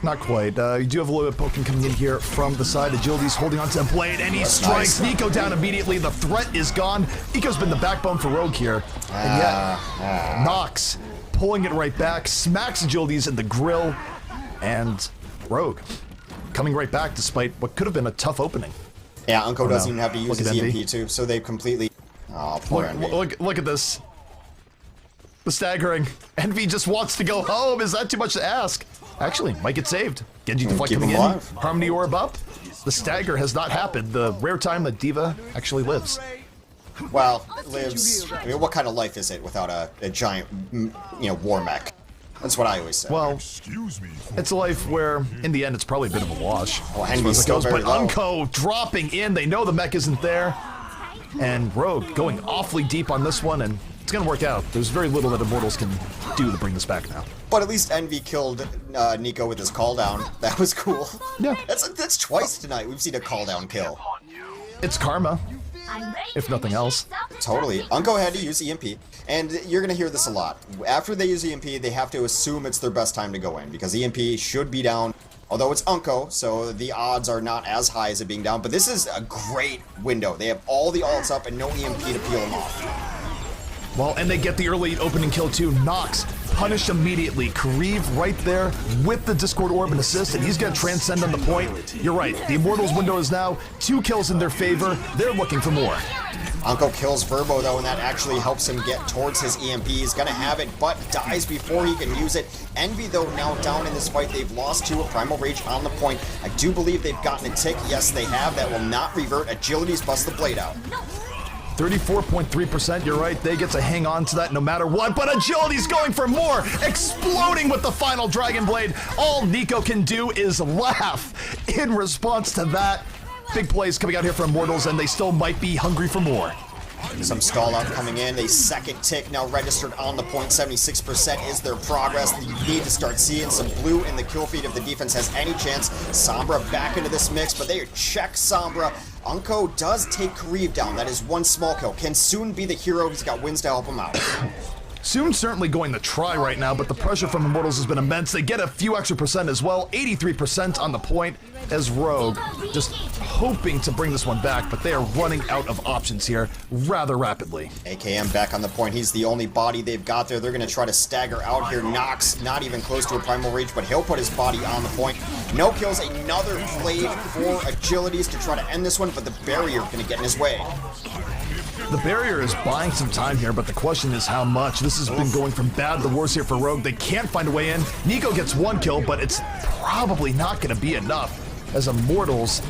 B: Not quite. You do have a little bit of poking coming in here from the side. Agility's holding onto a blade, and he strikes Nico down immediately. The threat is gone. Nico's been the backbone for Rogue here. And yet, Nox pulling it right back, smacks Agilities in the grill, and Rogue coming right back despite what could have been a tough opening.
A: Yeah, Unko doesn't even have to use his EMP too, so they've completely... Oh, poor Envy.
B: Look at this. The staggering. Envy just wants to go home. Is that too much to ask? Actually, might get saved. Genji deflect coming in. Harmony orb up. The stagger has not happened. The rare time that Diva actually lives.
A: Well, lives... I mean, what kind of life is it without a giant, war mech? That's what I always say.
B: Well, it's a life where, in the end, it's probably a bit of a wash.
A: Well, Henry's still very
B: low. But Unko dropping in. They know the mech isn't there. And Rogue going awfully deep on this one, and it's going to work out. There's very little that Immortals can do to bring this back now.
A: But at least Envy killed Nico with his call down. That was cool.
B: Yeah.
A: That's twice tonight we've seen a call down kill.
B: It's karma, if nothing else.
A: Totally. Unko had to use EMP, and you're going to hear this a lot. After they use EMP, they have to assume it's their best time to go in, because EMP should be down, although it's Unko, so the odds are not as high as it being down, but this is a great window. They have all the ults up and no EMP to peel them off.
B: Well, and they get the early opening kill too. Nox punished immediately. Kariv right there with the Discord Orb and assist, and he's going to transcend on the point. You're right. The Immortals window is now 2 kills in their favor. They're looking for more.
A: Unko kills Verbo, though, and that actually helps him get towards his EMP. He's going to have it, but dies before he can use it. Envy, though, now down in this fight. They've lost to a Primal Rage on the point. I do believe they've gotten a tick. Yes, they have. That will not revert. Agility's bust the blade out.
B: 34.3%, you're right, they get to hang on to that no matter what, but Agility's going for more, exploding with the final Dragon Blade. All Nico can do is laugh in response to that. big plays coming out here from Immortals, and they still might be hungry for more.
A: Some stall out coming in. A second tick now registered on the point. 76% is their progress. You need to start seeing some blue in the kill feed if the defense has any chance. Sombra back into this mix, but they check Sombra. Unko does take Kareev down. That is one small kill. Can soon be the hero. He's got wins to help him out.
B: Soon certainly going to try right now, but the pressure from Immortals has been immense. They get a few extra percent as well, 83% on the point, as Rogue just hoping to bring this one back, but they are running out of options here rather rapidly.
A: AKM back on the point. He's the only body they've got there. They're going to try to stagger out here. Nox not even close to a primal reach, but he'll put his body on the point. No kills, another blade for agilities to try to end this one, but the barrier going to get in his way.
B: The barrier is buying some time here, but the question is how much. This has been going from bad to worse here for Rogue. They can't find a way in. Nico gets one kill, but it's probably not going to be enough as Immortals.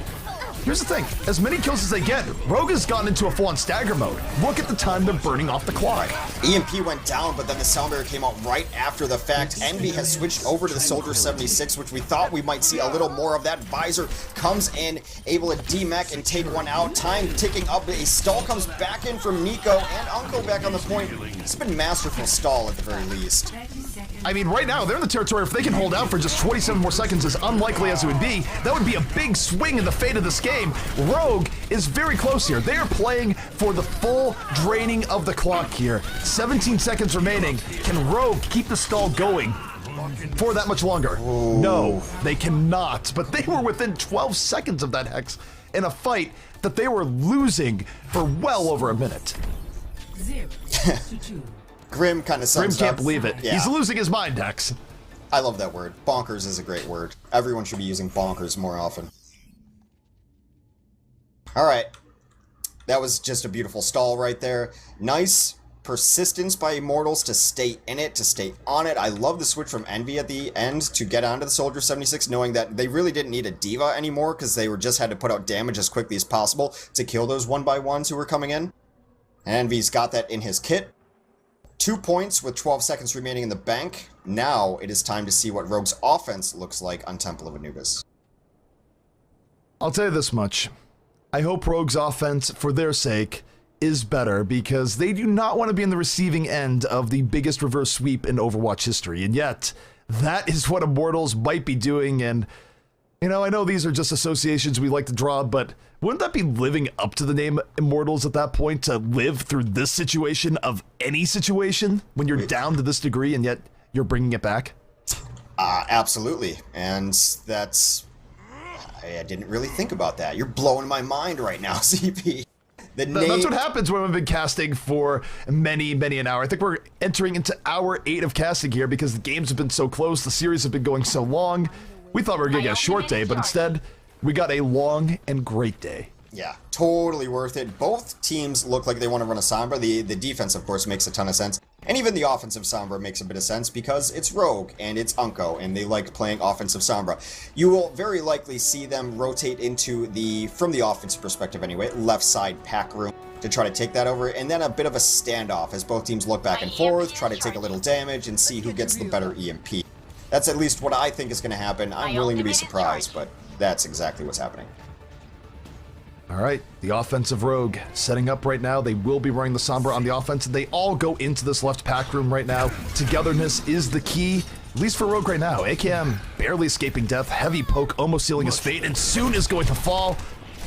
B: Here's the thing, as many kills as they get, Rogue has gotten into a full-on stagger mode. Look at the time they're burning off the clock.
A: EMP went down, but then the sound barrier came out right after the fact. Envy has switched over to the Soldier 76, which we thought we might see a little more of that. Visor comes in, able to demech and take one out. Time ticking up, a stall comes back in from Nico, and Unko back on the point. It's been masterful stall at the very least.
B: I mean, right now, they're in the territory. If they can hold out for just 27 more seconds, as unlikely as it would be, that would be a big swing in the fate of this game. Rogue is very close here. They are playing for the full draining of the clock here. 17 seconds remaining. Can Rogue keep the stall going for that much longer? Ooh. No, they cannot. But they were within 12 seconds of that Hex in a fight that they were losing for well over a minute.
F: 0-2.
A: Grim kind of sums
B: Grim can't
A: up.
B: believe it.
A: Yeah.
B: He's losing his mind, Hex.
A: I love that word. Bonkers is a great word. Everyone should be using bonkers more often. Alright. That was just a beautiful stall right there. Nice persistence by Immortals to stay in it, to stay on it. I love the switch from Envy at the end to get onto the Soldier 76, knowing that they really didn't need a Diva anymore because they were just had to put out damage as quickly as possible to kill those 1x1s who were coming in. And Envy's got that in his kit. 2 points with 12 seconds remaining in the bank. Now it is time to see what Rogue's offense looks like on Temple of Anubis.
B: I'll tell you this much. I hope Rogue's offense, for their sake, is better, because they do not want to be in the receiving end of the biggest reverse sweep in Overwatch history, and yet, that is what Immortals might be doing, and, you know, I know these are just associations we like to draw, but wouldn't that be living up to the name Immortals at that point, to live through this situation of any situation, when you're down to this degree, and yet you're bringing it back?
A: Absolutely, and that's... I didn't really think about that. You're blowing my mind right now, CP. That's
B: what happens when we've been casting for many an hour. I think we're entering into hour 8 of casting here because the games have been so close, the series have been going so long. We thought we were going to get a short day, but instead, we got a long and great day.
A: Yeah, totally worth it. Both teams look like they want to run a Sombra. The defense, of course, makes a ton of sense. And even the offensive Sombra makes a bit of sense because it's Rogue and it's Unko, and they like playing offensive Sombra. You will very likely see them rotate into the, from the offensive perspective anyway, left side pack room to try to take that over, and then a bit of a standoff as both teams look back and forth, try to take a little damage, and see who gets the better EMP. That's at least what I think is going to happen. I'm willing to be surprised, but that's exactly what's happening.
B: All right, the offensive Rogue setting up right now. They will be running the Sombra on the offense, and they all go into this left pack room right now. Togetherness is the key, at least for Rogue right now. AKM barely escaping death, heavy poke almost sealing his fate, and soon is going to fall.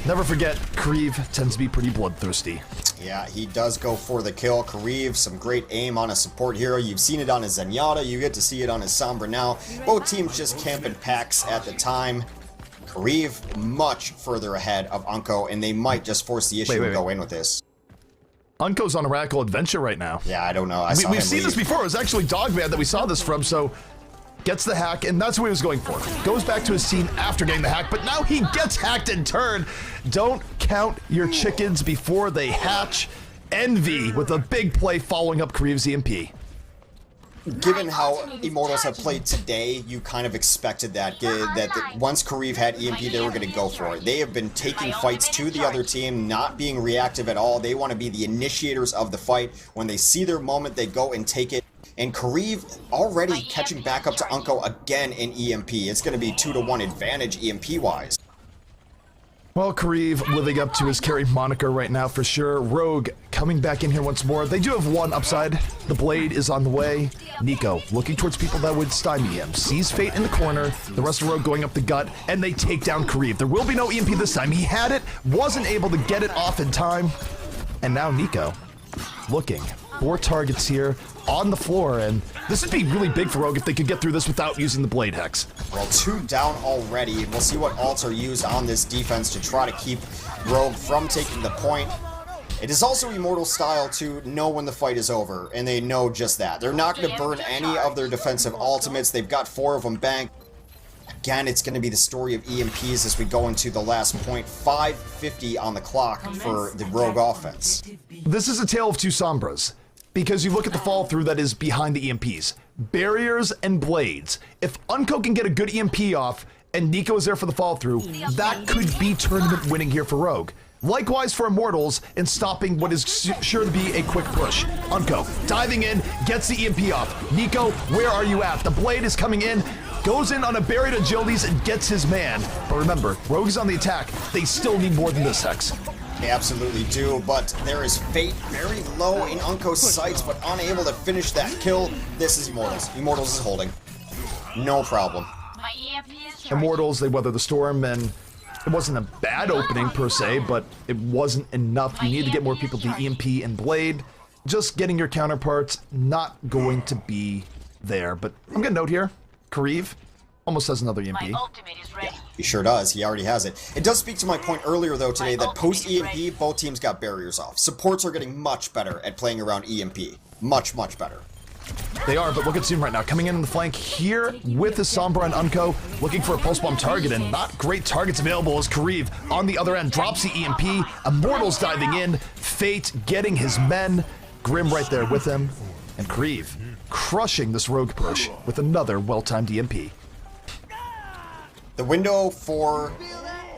B: Never forget, Kareev tends to be pretty bloodthirsty.
A: Yeah, he does go for the kill. Kareev, some great aim on a support hero. You've seen it on his Zenyatta, you get to see it on his Sombra now. Both teams just camping packs at the time. Kareev much further ahead of Unko, and they might just force the issue and go in with this.
B: Unko's on a radical adventure right now.
A: Yeah, I don't know.
B: We've seen this before. It was actually Dogman that we saw this from, so gets the hack, and that's what he was going for. Goes back to his team after getting the hack, but now he gets hacked in turn. Don't count your chickens before they hatch. Envy with a big play following up Kareev's EMP.
A: Given how Immortals have played today, you kind of expected that once Kareev had EMP, they were going to go for it. They have been taking fights to the other team, not being reactive at all. They want to be the initiators of the fight. When they see their moment, they go and take it. And Kareev already catching back up to Unko again in EMP. It's going to be 2-to-1 advantage EMP-wise.
B: Well, Kareev living up to his carry moniker right now for sure. Rogue coming back in here once more. They do have one upside. The blade is on the way. Nico looking towards people that would stymie him. Sees Fate in the corner. The rest of Rogue going up the gut, and they take down Kareev. There will be no EMP this time. He had it, wasn't able to get it off in time. And now Nico looking. 4 targets here on the floor, and this would be really big for Rogue if they could get through this without using the blade hex.
A: Well, 2 down already. We'll see what ults are used on this defense to try to keep Rogue from taking the point. It is also Immortal style to know when the fight is over, and they know just that. They're not going to burn any of their defensive ultimates. They've got 4 of them banked. Again, it's going to be the story of EMPs as we go into the last point. 5:50 on the clock for the Rogue offense.
B: This is a tale of 2 Sombras, because you look at the fall through that is behind the EMPs. Barriers and blades. If Unco can get a good EMP off and Nico is there for the fall through, that could be tournament winning here for Rogue. Likewise for Immortals in stopping what is sure to be a quick push. Unco diving in, gets the EMP off. Nico, where are you at? The blade is coming in, goes in on a buried agilities and gets his man. But remember, Rogue is on the attack. They still need more than this, Hex.
A: They absolutely do, but there is Fate very low in Unco's sights, but unable to finish that kill. This is Immortals. Immortals is holding. No problem.
B: Immortals, they weather the storm, and it wasn't a bad opening per se, but it wasn't enough. You need to get more people to EMP and Blade. Just getting your counterparts, not going to be there. But I'm gonna note here, Kareev almost has another EMP.
A: Yeah, he sure does. He already has it. It does speak to my point earlier, though, today, that post-EMP, both teams got barriers off. Supports are getting much better at playing around EMP. Much, much better.
B: They are, but look at Zoom right now. Coming in on the flank here with his Sombra and Unco, looking for a pulse bomb target, and not great targets available as Kareev on the other end drops the EMP. Immortals diving in. Fate getting his men. Grim right there with him. And Kareev crushing this Rogue push with another well-timed EMP.
A: The window for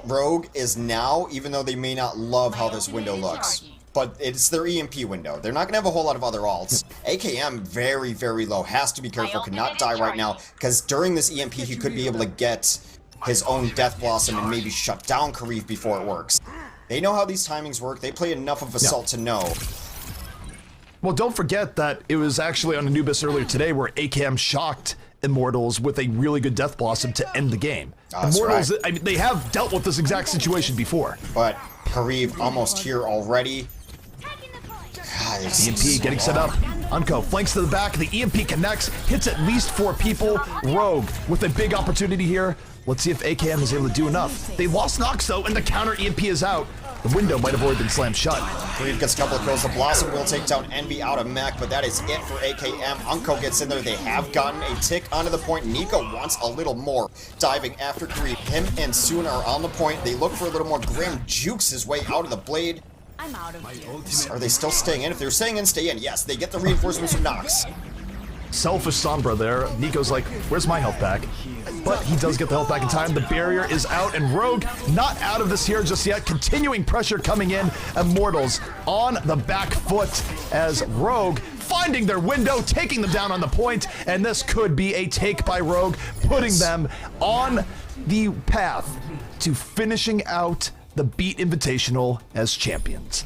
A: Rogue is now, even though they may not love how this window looks. But it's their EMP window. They're not going to have a whole lot of other alts. AKM, very, very low. Has to be careful. Cannot die right now. Because during this EMP, he could be able to get his own Death Blossom and maybe shut down Kareev before it works. They know how these timings work. They play enough of Assault to know.
B: Well, don't forget that it was actually on Anubis earlier today where AKM shocked Immortals with a really good Death Blossom to end the game. Immortals, right. I mean, they have dealt with this exact situation before.
A: But Kareev almost here already. God,
B: EMP getting set up. Unco flanks to the back. The EMP connects, hits at least 4 people. Rogue with a big opportunity here. Let's see if AKM is able to do enough. They lost Nox though, and the counter EMP is out. The window might have already been slammed shut.
A: Kareev gets a couple of kills. The Blossom will take down Envy out of mech, but that is it for AKM. Unco gets in there. They have gotten a tick onto the point. Nico wants a little more. Diving after Kareev. Him and Soon are on the point. They look for a little more. Grim jukes his way out of the blade.
F: I'm out of here.
A: Are they still staying in? If they're staying in, stay in. Yes, they get the reinforcements from Nox.
B: Selfish Sombra there. Nico's like, where's my health back? But he does get the health back in time. The barrier is out, and Rogue not out of this here just yet. Continuing pressure coming in. Immortals on the back foot as Rogue finding their window, taking them down on the point, and this could be a take by Rogue, putting them on the path to finishing out the Beat Invitational as champions.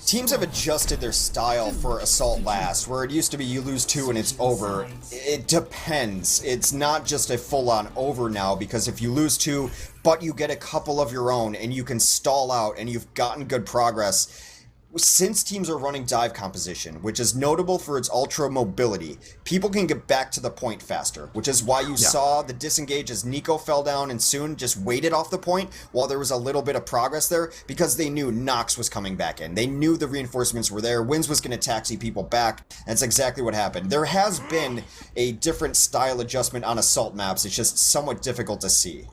A: Teams have adjusted their style for Assault Last, where it used to be you lose 2 and it's over. It depends. It's not just a full-on over now, because if you lose 2, but you get a couple of your own and you can stall out and you've gotten good progress. Since teams are running dive composition, which is notable for its ultra mobility, people can get back to the point faster, which is why you saw the disengage as Nico fell down and Soon just waited off the point while there was a little bit of progress there, because they knew Nox was coming back in. They knew the reinforcements were there. Wins was going to taxi people back. That's exactly what happened. There has been a different style adjustment on Assault maps. It's just somewhat difficult to see.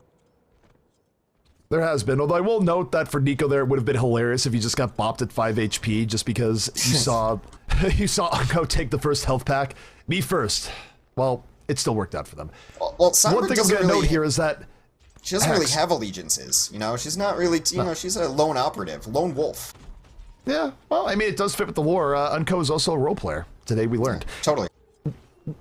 B: There has been, although I will note that for Nico there, it would have been hilarious if he just got bopped at 5 HP just because you saw Unco take the first health pack. Me first. Well, it still worked out for them.
A: Well,
B: one thing I'm going to note here is that
A: she doesn't really have allegiances, you know? She's not really, you know, she's a lone operative, lone wolf.
B: Yeah, well, I mean, it does fit with the lore. Unco is also a role player. Today we learned.
A: Totally.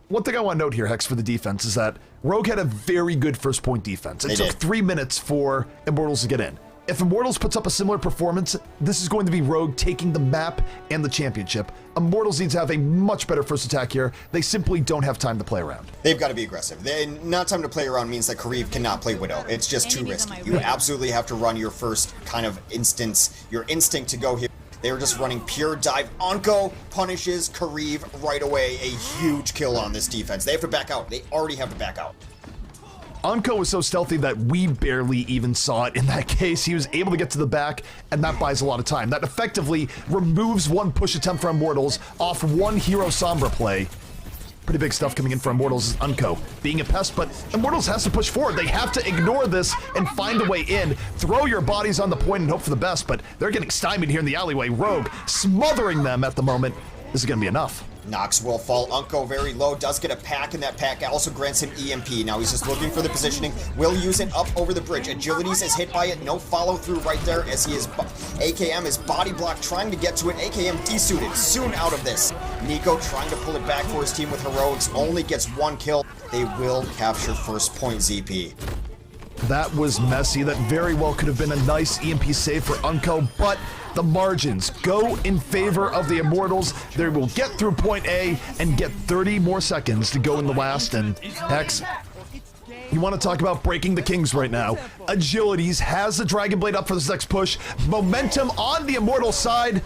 B: One thing I want to note here, Hex, for the defense is that Rogue had a very good first point defense. It took 3 minutes for Immortals to get in. If Immortals puts up a similar performance, this is going to be Rogue taking the map and the championship. Immortals needs to have a much better first attack here. They simply don't have time to play around.
A: They've got to be aggressive. Not time to play around means that Kariv cannot play Widow. It's just too risky. You absolutely have to run your first kind of instance, your instinct to go here. They were just running pure dive. Onko punishes Kariv right away. A huge kill on this defense. They have to back out. They already have to back out.
B: Onko was so stealthy that we barely even saw it in that case. He was able to get to the back, and that buys a lot of time. That effectively removes one push attempt for Immortals off one Hero Sombra play. Pretty big stuff coming in for Immortals is Onko being a pest, but Immortals has to push forward. They have to ignore this and find a way in. Throw your bodies on the point and hope for the best, but they're getting stymied here in the alleyway. Rogue smothering them at the moment. This is going to be enough.
A: Nox will fall. Onko very low, does get a pack, and that pack also grants him EMP. Now he's just looking for the positioning. Will use it up over the bridge. Agilities is hit by it. No follow through right there as he is. AKM is body blocked, trying to get to it. AKM desuited. Soon out of this. Nico trying to pull it back for his team with Heroics. Only gets one kill. They will capture first point, ZP.
B: That was messy. That very well could have been a nice EMP save for Onko, but the margins go in favor of the Immortals. They will get through point A and get 30 more seconds to go in the last. And Hex, you want to talk about breaking the kings right now. Agilities has the Dragon Blade up for this next push. Momentum on the Immortal side.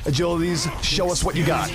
B: Agilities, show us what you got.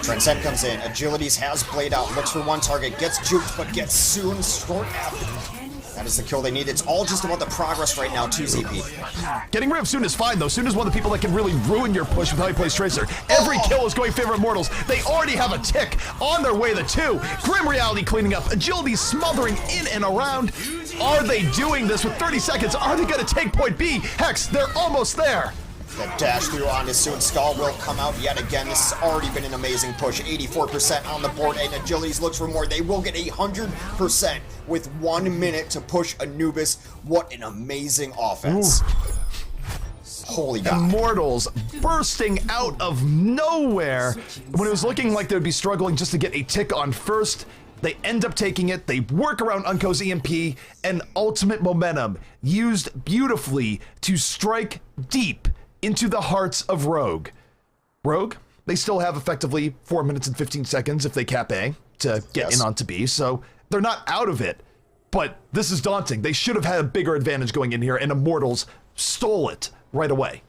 A: Transcend comes in. Agilities has Blade out. Looks for one target. Gets juked, but gets soon short after. That is the kill they need. It's all just about the progress right now, too, ZP.
B: Getting rid of Soon is fine, though. Soon is one of the people that can really ruin your push with how he plays Tracer. Every kill is going in favor of Immortals. They already have a tick on their way to 2. Grim Reality cleaning up. Agility smothering in and around. Are they doing this with 30 seconds? Are they going to take point B? Hex, they're almost there.
A: The dash through onto Soon. Skull will come out yet again. This has already been an amazing push. 84% on the board, and Agilities looks for more. They will get 100% with 1 minute to push Anubis. What an amazing offense. Ooh. Holy God.
B: Immortals bursting out of nowhere. When it was looking like they would be struggling just to get a tick on first, they end up taking it. They work around Unko's EMP, and ultimate momentum used beautifully to strike deep into the hearts of Rogue. Rogue, they still have effectively 4 minutes and 15 seconds if they cap A to get in onto B, so they're not out of it. But this is daunting. They should have had a bigger advantage going in here, and Immortals stole it right away.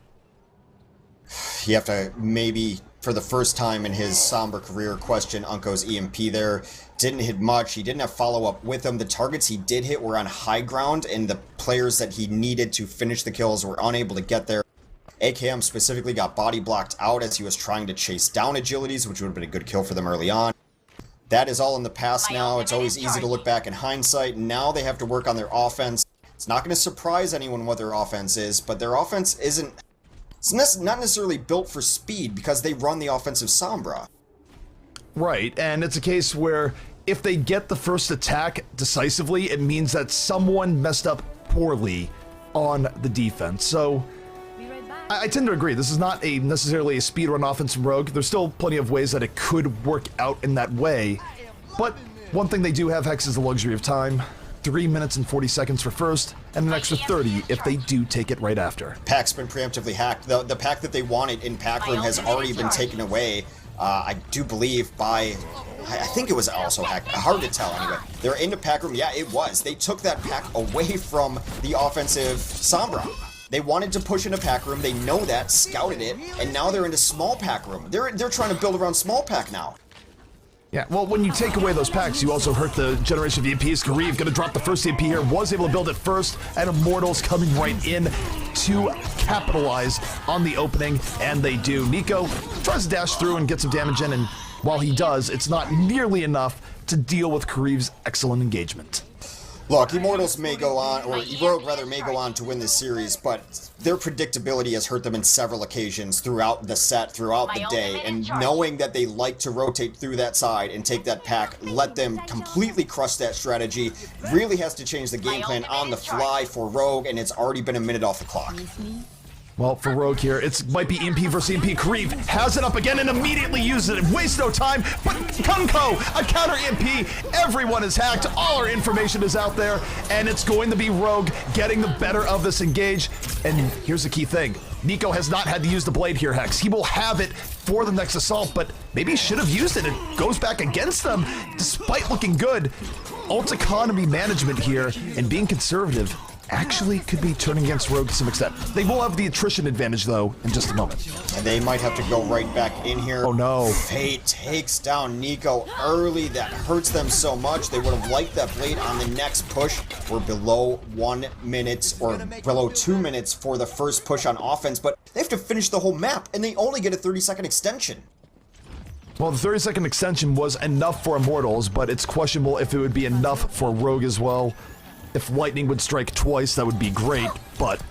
A: You have to maybe, for the first time in his somber career, question Unko's EMP there. Didn't hit much. He didn't have follow-up with him. The targets he did hit were on high ground, and the players that he needed to finish the kills were unable to get there. AKM specifically got body blocked out as he was trying to chase down Agilities, which would have been a good kill for them early on. That is all in the past now. It's always easy to look back in hindsight. Now they have to work on their offense. It's not going to surprise anyone what their offense is, but their offense isn't... It's not necessarily built for speed because they run the offensive Sombra.
B: Right, and it's a case where if they get the first attack decisively, it means that someone messed up poorly on the defense. So I tend to agree. This is not necessarily a speedrun offense from Rogue. There's still plenty of ways that it could work out in that way. But one thing they do have, Hex, is the luxury of time. 3 minutes and 40 seconds for first, and an extra 30 if they do take it right after.
A: Pack's been preemptively hacked. The pack that they wanted in Pack Room has already been taken away, I do believe, by... I think it was also hacked. Hard to tell, anyway. They're into Pack Room. Yeah, it was. They took that pack away from the offensive Sombra. They wanted to push into Pack Room. They know that, scouted it, and now they're into Small Pack Room. They're trying to build around Small Pack now.
B: Yeah, well, when you take away those packs, you also hurt the generation of EMPs. Kariv gonna drop the first EMP here, was able to build it first, and Immortals coming right in to capitalize on the opening, and they do. Nico tries to dash through and get some damage in, and while he does, it's not nearly enough to deal with Kariv's excellent engagement.
A: Look, Immortals may go on, or Rogue rather may go on to win this series, but their predictability has hurt them in several occasions throughout the set, throughout the day, and knowing that they like to rotate through that side and take that pack, let them completely crush that strategy, really has to change the game plan on the fly for Rogue, and it's already been a minute off the clock.
B: Well, for Rogue here, it might be EMP versus EMP. Kareev has it up again and immediately uses it. Waste no time, but Kunko, a counter EMP. Everyone is hacked. All our information is out there, and it's going to be Rogue getting the better of this engage. And here's the key thing. Nico has not had to use the blade here, Hex. He will have it for the next assault, but maybe he should have used it. It goes back against them, despite looking good. Ult economy management here and being conservative actually could be turning against Rogue to some extent. They will have the attrition advantage, though, in just a moment.
A: And they might have to go right back in here.
B: Oh, no.
A: Fate takes down Nico early. That hurts them so much. They would have liked that blade on the next push. We're below 1 minute or below 2 minutes for the first push on offense, but they have to finish the whole map, and they only get a 30-second extension.
B: Well, the 30-second extension was enough for Immortals, but it's questionable if it would be enough for Rogue as well. If lightning would strike twice, that would be great, but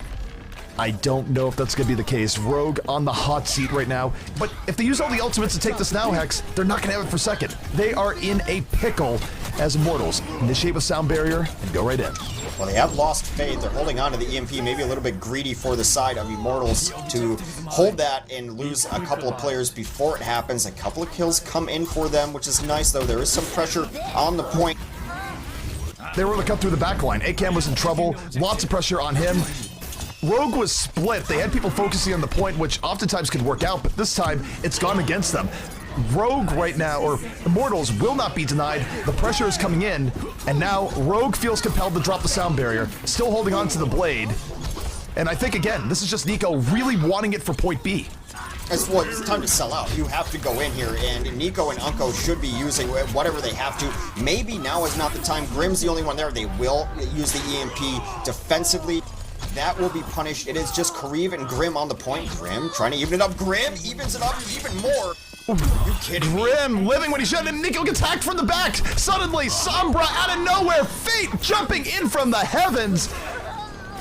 B: I don't know if that's going to be the case. Rogue on the hot seat right now, but if they use all the ultimates to take this now, Hex, they're not going to have it for second. They are in a pickle as Immortals. Initiate with sound barrier and go right in.
A: Well, they have lost Fate. They're holding on to the EMP, maybe a little bit greedy for the side of Immortals to hold that and lose a couple of players before it happens. A couple of kills come in for them, which is nice, though. There is some pressure on the point.
B: They were able to cut through the back line. ACAM was in trouble. Lots of pressure on him. Rogue was split. They had people focusing on the point, which oftentimes could work out, but this time it's gone against them. Rogue right now, or Immortals, will not be denied. The pressure is coming in, and now Rogue feels compelled to drop the sound barrier, still holding on to the blade. And I think, again, this is just Nico really wanting it for point B.
A: It's time to sell out. You have to go in here, and Nico and Unko should be using whatever they have to. Maybe now is not the time. Grim's the only one there. They will use the EMP defensively. That will be punished. It is just Kareev and Grim on the point. Grim trying to even it up. Grim evens it up even more. Are you kidding me?
B: Grim living when he should, and Nico gets hacked from the back. Suddenly, Sombra out of nowhere. Fate jumping in from the heavens.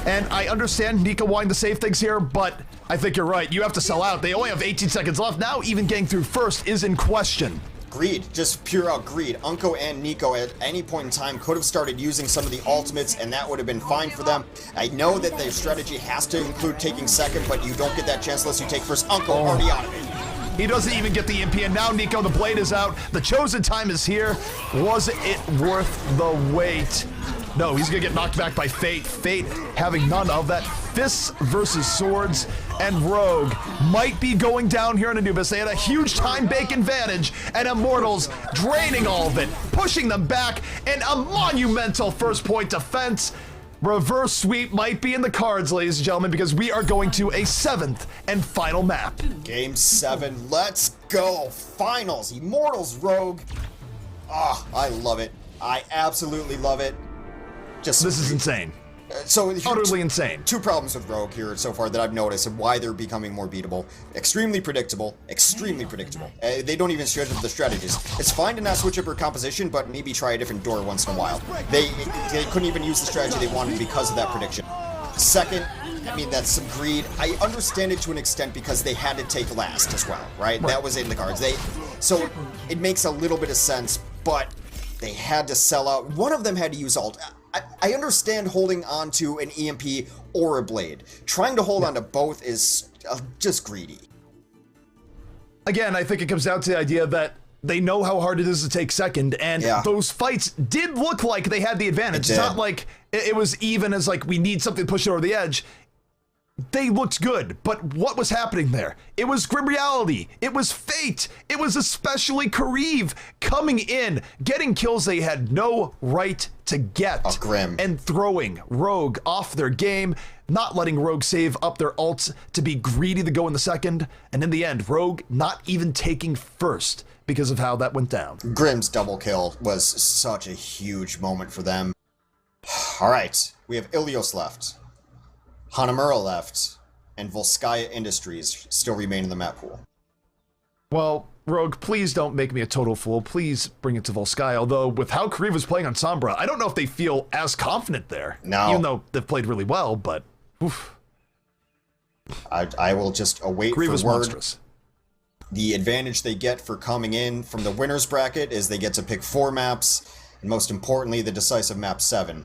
B: And I understand Nico wanting to save things here, but I think you're right. You have to sell out. They only have 18 seconds left. Now even getting through first is in question.
A: Greed, just pure out greed. Unko and Nico at any point in time could have started using some of the ultimates, and that would have been fine for them. I know that their strategy has to include taking second, but you don't get that chance unless you take first. Unko already out of it.
B: He doesn't even get the EMP, and now Nico, the blade is out. The chosen time is here. Was it worth the wait? No, he's gonna get knocked back by Fate. Fate having none of that. Fists versus swords, and Rogue might be going down here in Anubis. They had a huge time bank advantage, and Immortals draining all of it, pushing them back, and a monumental first point defense. Reverse sweep might be in the cards, ladies and gentlemen, because we are going to a 7th and final map.
A: Game 7, let's go. Finals, Immortals Rogue. Ah, I love it. I absolutely love it.
B: This is insane.
A: So
B: Utterly insane.
A: Two problems with Rogue here so far that I've noticed and why they're becoming more beatable. Extremely predictable. Extremely predictable. They don't even switch up the strategies. It's fine to not switch up your composition, but maybe try a different door once in a while. They couldn't even use the strategy they wanted because of that prediction. Second, I mean, that's some greed. I understand it to an extent because they had to take last as well, right? That was in the cards. So it makes a little bit of sense, but they had to sell out. One of them had to use ult. I understand holding on to an EMP or a blade. Trying to hold on to both is just greedy.
B: Again, I think it comes down to the idea that they know how hard it is to take second, and those fights did look like they had the advantage. It's not like it was even as like we need something to push it over the edge. They looked good, but what was happening there? It was grim reality. It was fate. It was especially Kareev coming in, getting kills they had no right to get.
A: Oh, grim.
B: And throwing Rogue off their game, not letting Rogue save up their ults to be greedy to go in the second, and in the end, Rogue not even taking first because of how that went down.
A: Grim's double kill was such a huge moment for them. All right, we have Ilios left. Hanamura left, and Volskaya Industries still remain in the map pool.
B: Well, Rogue, please don't make me a total fool. Please bring it to Volskaya, although with how Kareev was playing on Sombra, I don't know if they feel as confident there.
A: No.
B: Even though they've played really well, but oof.
A: I will just await
B: Kareev
A: for
B: was
A: word.
B: monstrous.
A: The advantage they get for coming in from the winner's bracket is they get to pick 4 maps, and most importantly, the decisive map 7.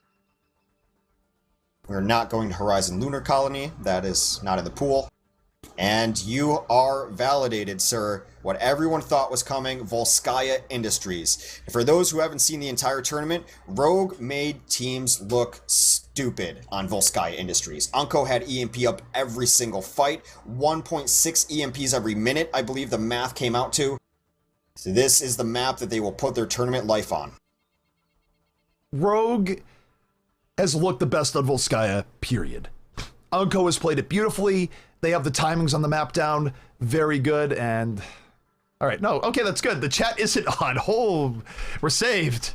A: We're not going to Horizon Lunar Colony. That is not in the pool. And you are validated, sir. What everyone thought was coming, Volskaya Industries. For those who haven't seen the entire tournament, Rogue made teams look stupid on Volskaya Industries. Unko had EMP up every single fight, 1.6 EMPs every minute, I believe the math came out to. So this is the map that they will put their tournament life on.
B: Rogue has looked the best on Volskaya, period. Unko has played it beautifully. They have the timings on the map down very good, and... Alright, no, okay, that's good. The chat isn't on. Oh, we're saved.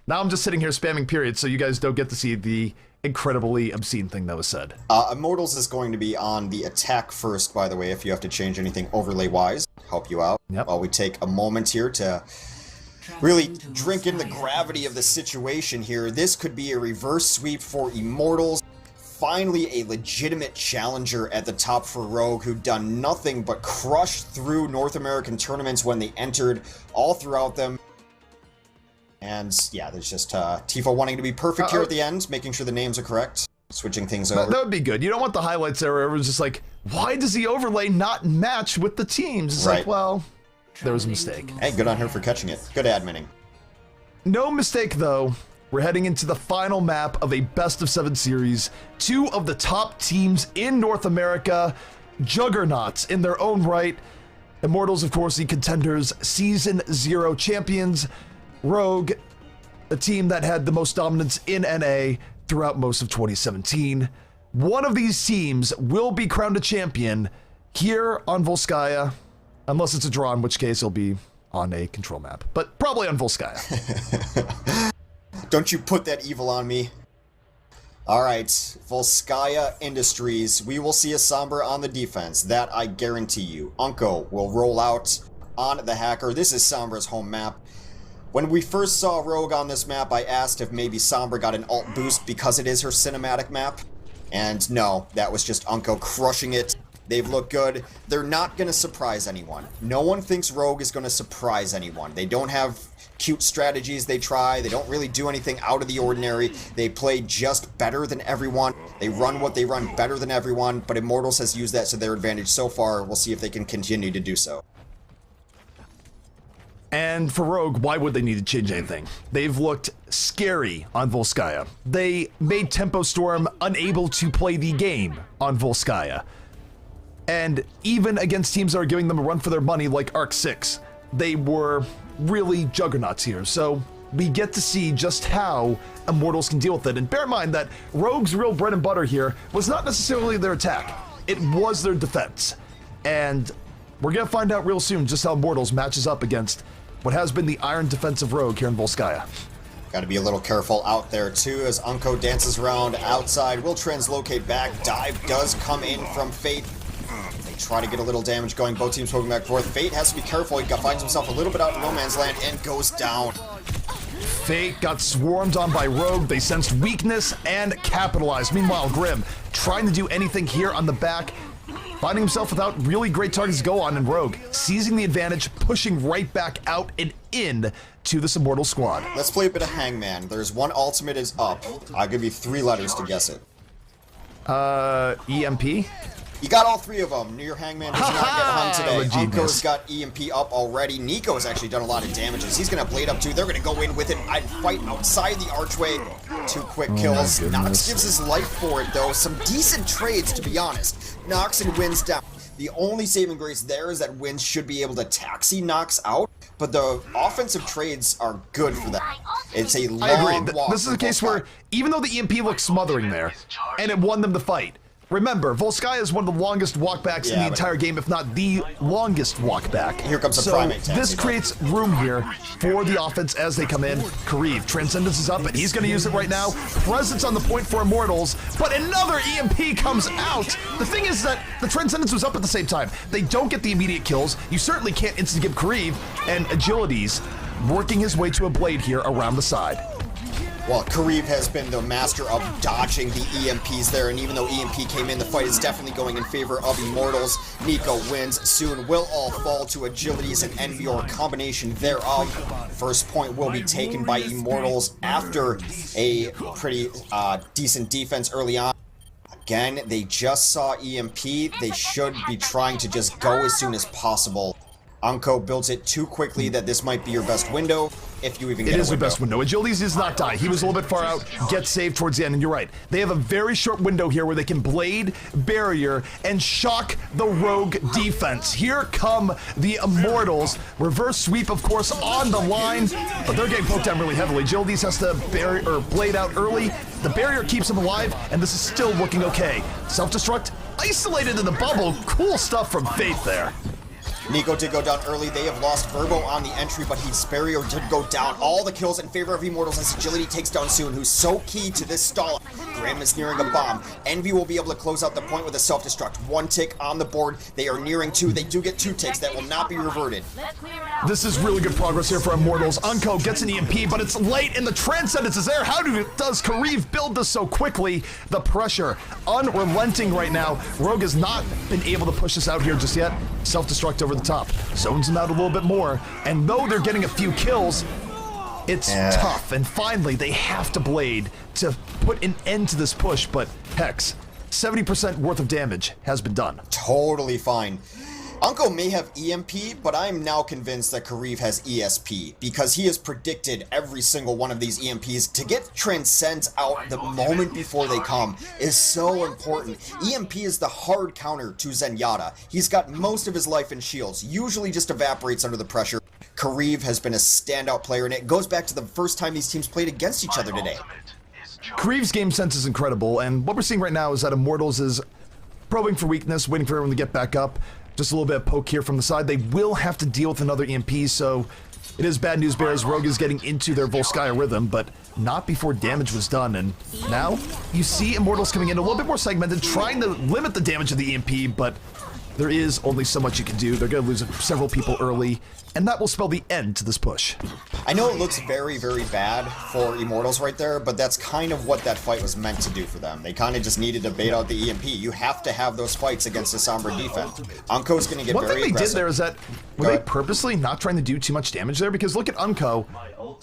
B: Now I'm just sitting here spamming period, so you guys don't get to see the incredibly obscene thing that was said.
A: Immortals is going to be on the attack first, by the way, if you have to change anything overlay-wise. Help you out.
B: Yep.
A: While we take a moment here to really drink in the gravity of the situation here. This could be a reverse sweep for Immortals. Finally a legitimate challenger at the top for Rogue, who'd done nothing but crush through North American tournaments when they entered, all throughout them. And yeah, there's just Tifa wanting to be perfect here at the end, making sure the names are correct, switching things over.
B: That would be good. You don't want the highlights there where everyone's just like, why does the overlay not match with the teams? It's like, well, there was a mistake.
A: Hey, good on her for catching it. Good adminning.
B: No mistake, though. We're heading into the final map of a best-of-7 series. Two of the top teams in North America, juggernauts in their own right. Immortals, of course, the contenders, Season 0 champions. Rogue, a team that had the most dominance in NA throughout most of 2017. One of these teams will be crowned a champion here on Volskaya, unless it's a draw, in which case it'll be on a control map, but probably on Volskaya.
A: Don't you put that evil on me. Alright, Volskaya Industries. We will see a Sombra on the defense. That I guarantee you. Unko will roll out on the Hacker. This is Sombra's home map. When we first saw Rogue on this map, I asked if maybe Sombra got an alt boost because it is her cinematic map. And no, that was just Unko crushing it. They've looked good. They're not going to surprise anyone. No one thinks Rogue is going to surprise anyone. They don't have cute strategies they try. They don't really do anything out of the ordinary. They play just better than everyone. They run what they run better than everyone, but Immortals has used that to their advantage so far. We'll see if they can continue to do so.
B: And for Rogue, why would they need to change anything? They've looked scary on Volskaya. They made Tempo Storm unable to play the game on Volskaya. And even against teams that are giving them a run for their money like Arc 6, they were really juggernauts here. So we get to see just how Immortals can deal with it. And bear in mind that Rogue's real bread and butter here was not necessarily their attack. It was their defense. And we're going to find out real soon just how Immortals matches up against what has been the iron defense of Rogue here in Volskaya.
A: Got to be a little careful out there too as Unko dances around outside. Will translocate back. Dive does come in from Fate. They try to get a little damage going. Both teams poking back and forth. Fate has to be careful. He finds himself a little bit out in no man's land and goes down.
B: Fate got swarmed on by Rogue. They sensed weakness and capitalized. Meanwhile, Grim trying to do anything here on the back, finding himself without really great targets to go on, and Rogue seizing the advantage, pushing right back out and in to this Immortal squad. Let's
A: play a bit of Hangman. There's one ultimate is up. I'll give you 3 letters to guess it.
B: EMP?
A: You got all 3 of them. Your Hangman does not get hung today. Unko's got EMP up already. Nico's actually done a lot of damages. He's going to Blade up too. They're going to go in with it. I'd fight outside the archway. 2 quick kills. Nox gives his life for it though. Some decent trades, to be honest. Nox and Wins down. The only saving grace there is that Wins should be able to taxi Nox out, but the offensive trades are good for that. It's a long walk.
B: This is a case where, even though the EMP looks smothering there, and it won them the fight, remember, Volskaya is one of the longest walkbacks in the entire game, if not the longest walkback.
A: Here comes the primate taxi.
B: This creates room here for the offense as they come in. Kariv, Transcendence is up, and he's going to use it right now. Presence on the point for Immortals, but another EMP comes out. The thing is that the Transcendence was up at the same time. They don't get the immediate kills. You certainly can't instant give Kariv, and Agility's working his way to a blade here around the side.
A: Well, Kareev has been the master of dodging the EMPs there, and even though EMP came in, the fight is definitely going in favor of Immortals. Nico wins soon. Will all fall to agilities and envy or a combination thereof. First point will be taken by Immortals after a pretty decent defense early on. Again, they just saw EMP. They should be trying to just go as soon as possible. Unco builds it too quickly that this might be your best window, if you even get a window.
B: It is the best window. Agilities does not die. He was a little bit far out, gets saved towards the end, and you're right. They have a very short window here where they can blade, barrier, and shock the rogue defense. Here come the Immortals. Reverse sweep, of course, on the line, but they're getting poked down really heavily. Agilities has to blade out early. The barrier keeps him alive, and this is still looking okay. Self-destruct, isolated in the bubble. Cool stuff from Faith there.
A: Nico did go down early. They have lost Verbo on the entry, but his barrier did go down. All the kills in favor of Immortals as Agility takes down Soon, who's so key to this stall. Grim is nearing a bomb. Envy will be able to close out the point with a self-destruct. 1 tick on the board. They are nearing 2. They do get 2 ticks. That will not be reverted.
B: This is really good progress here for Immortals. Unco gets an EMP, but it's late and the Transcendence is there. How does Kareev build this so quickly? The pressure unrelenting right now. Rogue has not been able to push this out here just yet. Self-destruct over the top. Zones him out a little bit more. And though they're getting a few kills, it's tough. And finally, they have to blade to put an end to this push. But Hex, 70% worth of damage has been done.
A: Totally fine. Unco may have EMP, but I'm now convinced that Kareev has ESP, because he has predicted every single one of these EMPs. To get Transcends out the moment before they come is so important. EMP is the hard counter to Zenyatta. He's got most of his life in shields, usually just evaporates under the pressure. Kareev has been a standout player, and it goes back to the first time these teams played against each other today.
B: Kareev's game sense is incredible, and what we're seeing right now is that Immortals is probing for weakness, waiting for everyone to get back up. Just a little bit of poke here from the side. They will have to deal with another EMP, so it is bad news bears. Rogue is getting into their Volskaya rhythm, but not before damage was done. And now you see Immortals coming in a little bit more segmented, trying to limit the damage of the EMP, but there is only so much you can do. They're going to lose several people early, and that will spell the end to this push.
A: I know it looks very, very bad for Immortals right there, but that's kind of what that fight was meant to do for them. They kind of just needed to bait out the EMP. You have to have those fights against a Sombra defense. Unco's going to get very aggressive.
B: One thing they did there is that, were they purposely not trying to do too much damage there? Because look at Unco,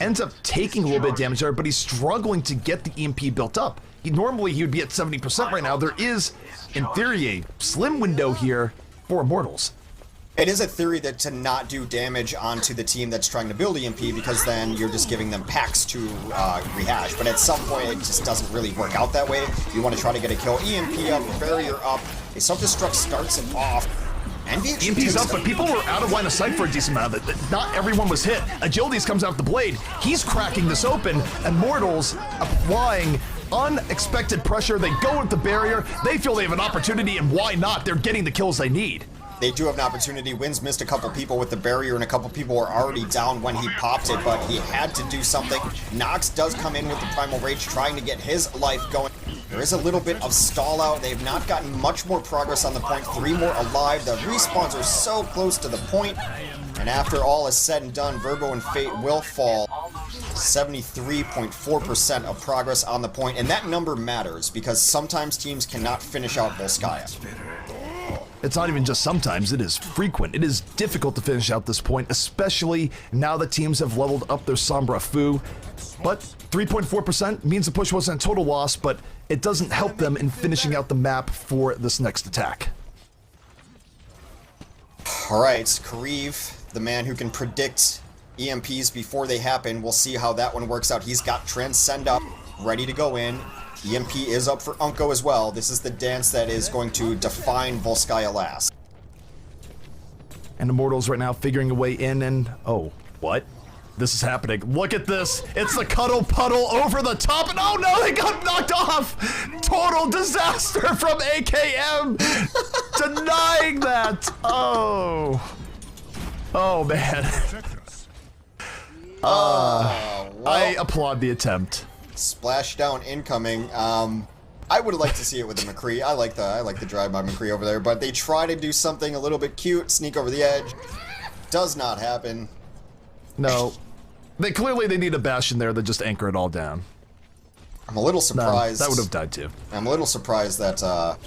B: ends up taking a little bit of damage there, but he's struggling to get the EMP built up. Normally he would be at 70% right now. There is, in theory, a slim window here for Immortals.
A: It is a theory that to not do damage onto the team that's trying to build EMP, because then you're just giving them packs to rehash. But at some point, it just doesn't really work out that way. You want to try to get a kill. EMP up, barrier up. A self-destruct starts it off.
B: EMP's up, but people were out of line of sight for a decent amount of it. Not everyone was hit. Agilities comes out the blade. He's cracking this open. Immortals applying unexpected pressure. They go with the barrier. They feel they have an opportunity, and why not? They're getting the kills they need.
A: They do have an opportunity. Wins missed a couple people with the barrier, and a couple people were already down when he popped it, but he had to do something. Nox does come in with the Primal Rage, trying to get his life going. There is a little bit of stall out. They've not gotten much more progress on the point. 3 more alive. The respawns are so close to the point. And after all is said and done, Verbo and Fate will fall. 73.4% of progress on the point, and that number matters because sometimes teams cannot finish out Volskaya.
B: It's not even just sometimes, it is frequent. It is difficult to finish out this point, especially now that teams have leveled up their Sombra Fu. But 3.4% means the push wasn't a total loss, but it doesn't help them in finishing out the map for this next attack.
A: Alright, Kareev, the man who can predict EMPs before they happen. We'll see how that one works out. He's got Transcend up, ready to go in. EMP is up for Unco as well. This is the dance that is going to define Volskaya last.
B: And Immortals right now figuring a way in, and oh, what? This is happening. Look at this. It's the cuddle puddle over the top, and oh no, they got knocked off. Total disaster from AKM. Denying that. Oh. Oh, man. I applaud the attempt.
A: Splashdown incoming. I would like to see it with the McCree. I like the drive by McCree over there, but they try to do something a little bit cute, sneak over the edge. Does not happen.
B: No. They need a Bastion there that just anchor it all down.
A: I'm a little surprised.
B: That would have died too.
A: I'm a little surprised that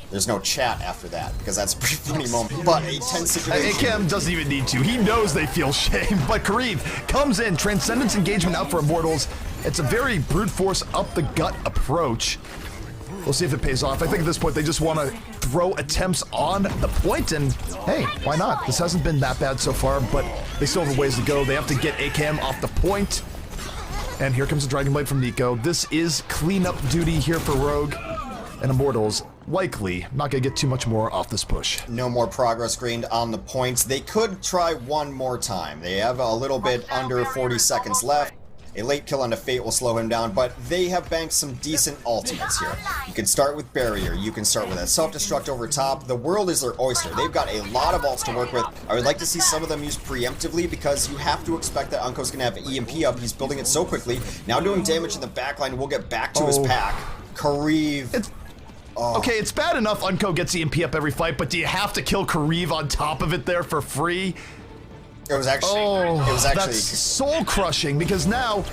A: there's no chat after that, because that's a pretty funny moment. But a tense situation.
B: AKM doesn't even need to. He knows they feel shame. But Kareev comes in, Transcendence engagement out for Immortals. It's a very brute force up the gut approach. We'll see if it pays off. I think at this point they just want to throw attempts on the point, and hey, why not? This hasn't been that bad so far, but they still have a ways to go. They have to get AKM off the point. And here comes the Dragon Blade from Nico. This is cleanup duty here for Rogue, and Immortals likely not going to get too much more off this push.
A: No more progress gained on the points. They could try one more time. They have a little bit under 40 seconds left. A late kill on the Fate will slow him down, but they have banked some decent ultimates here. You can start with Barrier, you can start with a self-destruct over top. The world is their oyster. They've got a lot of ults to work with. I would like to see some of them used preemptively, because you have to expect that Unko's going to have EMP up. He's building it so quickly. Now doing damage in the backline. We'll get back to his pack. Kareev.
B: Okay, it's bad enough Unko gets EMP up every fight, but do you have to kill Kareev on top of it there for free?
A: It was actually
B: that's soul-crushing, because now,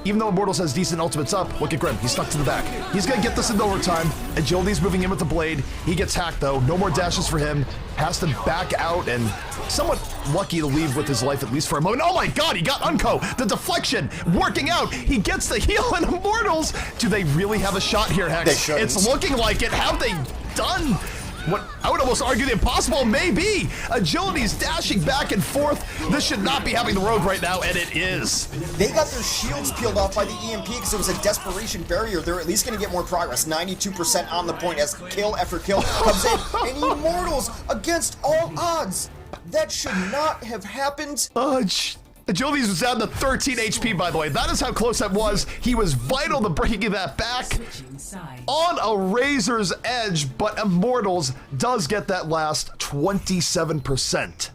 B: even though Immortals has decent ultimates up, look at Grim, he's stuck to the back. He's gonna get this in overtime. Agility's moving in with the blade. He gets hacked though, no more dashes for him. Has to back out, and somewhat lucky to leave with his life, at least for a moment. Oh my god, he got Unko! The deflection working out! He gets the heal in Immortals! Do they really have a shot here, Hex?
A: They shouldn't.
B: It's looking like it. Have they done what I would almost argue the impossible? Maybe. Agility's dashing back and forth. This should not be having the Rogue right now, and it is.
A: They got their shields peeled off by the EMP because it was a desperation barrier. They're at least going to get more progress. 92% on the point as kill after kill comes in. And Immortals against all odds. That should not have happened.
B: Agility's was down to 13 HP, by the way. That is how close that was. He was vital to breaking that back on a razor's edge, but Immortals does get that last 27%.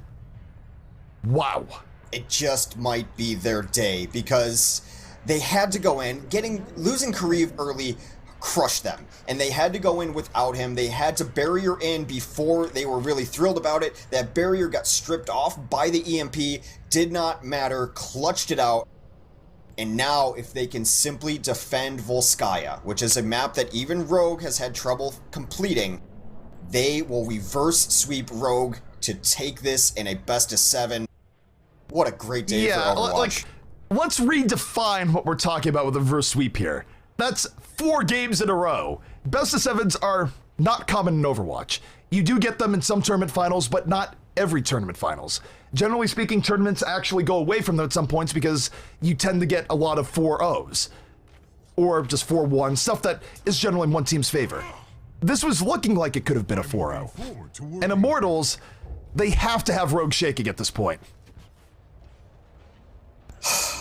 B: Wow.
A: It just might be their day, because they had to go in. Losing Kareev early crushed them, and they had to go in without him. They had to barrier in before they were really thrilled about it. That barrier got stripped off by the EMP, did not matter, clutched it out. And now if they can simply defend Volskaya, which is a map that even Rogue has had trouble completing, they will reverse sweep Rogue to take this in a best of 7. What a great day for Overwatch.
B: Like, let's redefine what we're talking about with the reverse sweep here. That's 4 games in a row. Best of 7s are not common in Overwatch. You do get them in some tournament finals, but not every tournament finals. Generally speaking, tournaments actually go away from them at some points because you tend to get a lot of 4-0s. Or just 4-1, stuff that is generally in one team's favor. This was looking like it could have been a 4-0. And Immortals, they have to have Rogue shaking at this point.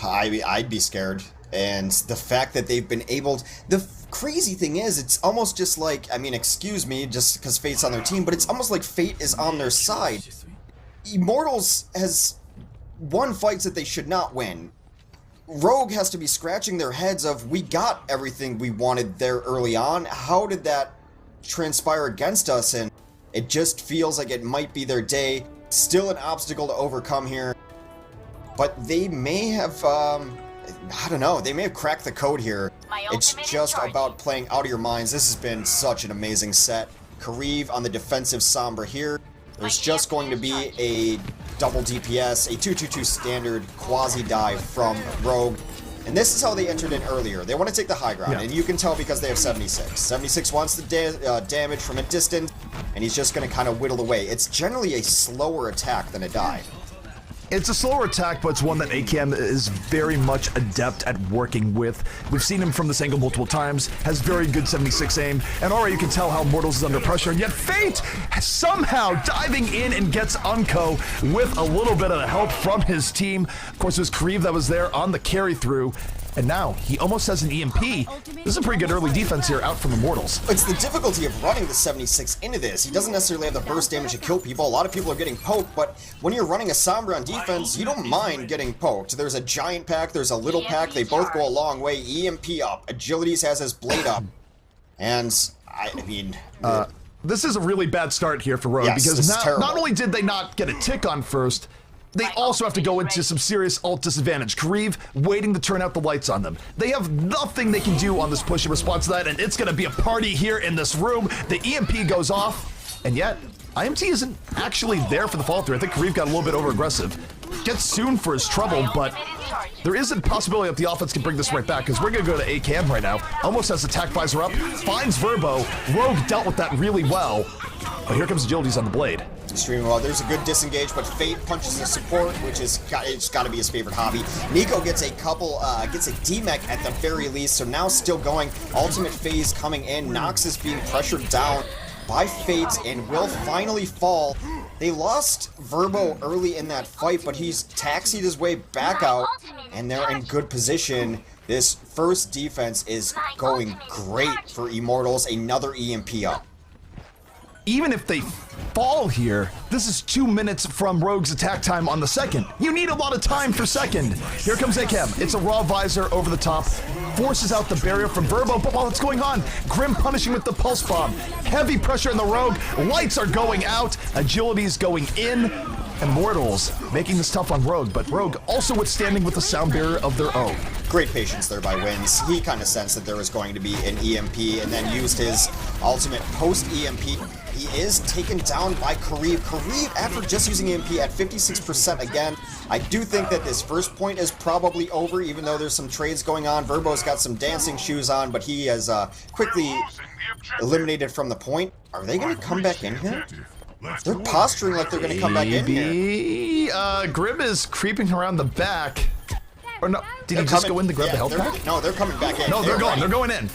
A: I'd be scared. And the fact that they've been able the crazy thing is, it's almost just like, I mean, excuse me, just because Fate's on their team, but it's almost like Fate is on their side. Immortals has won fights that they should not win. Rogue has to be scratching their heads of, we got everything we wanted there early on. How did that transpire against us? And it just feels like it might be their day. Still an obstacle to overcome here. But they may have, I don't know, they may have cracked the code here. It's just about playing out of your minds. This has been such an amazing set. Kareev on the defensive Sombra here. There's just going to be a double DPS, a 2-2-2 standard quasi-dive from Rogue. And this is how they entered in earlier. They want to take the high ground, and you can tell because they have 76. 76 wants the damage from a distance, and he's just going to kind of whittle away. It's generally a slower attack than a dive.
B: It's a slower attack, but it's one that AKM is very much adept at working with. We've seen him from this angle multiple times, has very good 76 aim, and already you can tell how Immortals is under pressure, and yet Fate somehow diving in and gets Unko with a little bit of help from his team. Of course, it was Kareev that was there on the carry through, and now he almost has an EMP. This is a pretty good early defense here out from Immortals.
A: It's the difficulty of running the 76 into this. He doesn't necessarily have the burst damage to kill people. A lot of people are getting poked, but when you're running a Sombra on defense, you don't mind getting poked. There's a giant pack, there's a little pack. They both go a long way. EMP up. Agilities has his blade up. And, I mean...
B: this is a really bad start here for Rogue,
A: yes,
B: because
A: not
B: only did they not get a tick on first, they also have to go into some serious ult disadvantage. Kariv waiting to turn out the lights on them. They have nothing they can do on this push in response to that, and it's going to be a party here in this room. The EMP goes off, and yet IMT isn't actually there for the follow through. I think Kariv got a little bit over aggressive. Gets soon for his trouble, but there is a possibility that the offense can bring this right back, because we're going to go to ACAM right now. Almost has attack visor up, finds Verbo. Rogue dealt with that really well, but here comes Agility's on the blade.
A: Extremely well. There's a good disengage, but Fate punches the support, which is it's got to be his favorite hobby. Nico gets a couple, gets a D-mech at the very least, so now still going. Ultimate phase coming in. Nox is being pressured down by Fate and will finally fall. They lost Verbo early in that fight, but he's taxied his way back out, and they're in good position. This first defense is going great for Immortals. Another EMP up.
B: Even if they fall here, this is 2 minutes from Rogue's attack time on the second. You need a lot of time for second. Here comes ACAM. It's a raw visor over the top. Forces out the barrier from Verbo, but while it's going on, Grim punishing with the pulse bomb. Heavy pressure in the Rogue. Lights are going out. Agility's going in. Immortals making this tough on Rogue, but Rogue also withstanding with the sound barrier of their own.
A: Great patience there by Wins. He kind of sensed that there was going to be an EMP and then used his ultimate post-EMP. He is taken down by Kariv. Kariv, after just using EMP at 56% again, I do think that this first point is probably over, even though there's some trades going on. Verbo's got some dancing shoes on, but he has quickly eliminated from the point. Are they going to come back in here? They're posturing like they're going to come back in here.
B: Grim is creeping around the back. Or no, did he just go in to grab the health pack?
A: No, they're coming back in.
B: No, they're going. They're going in.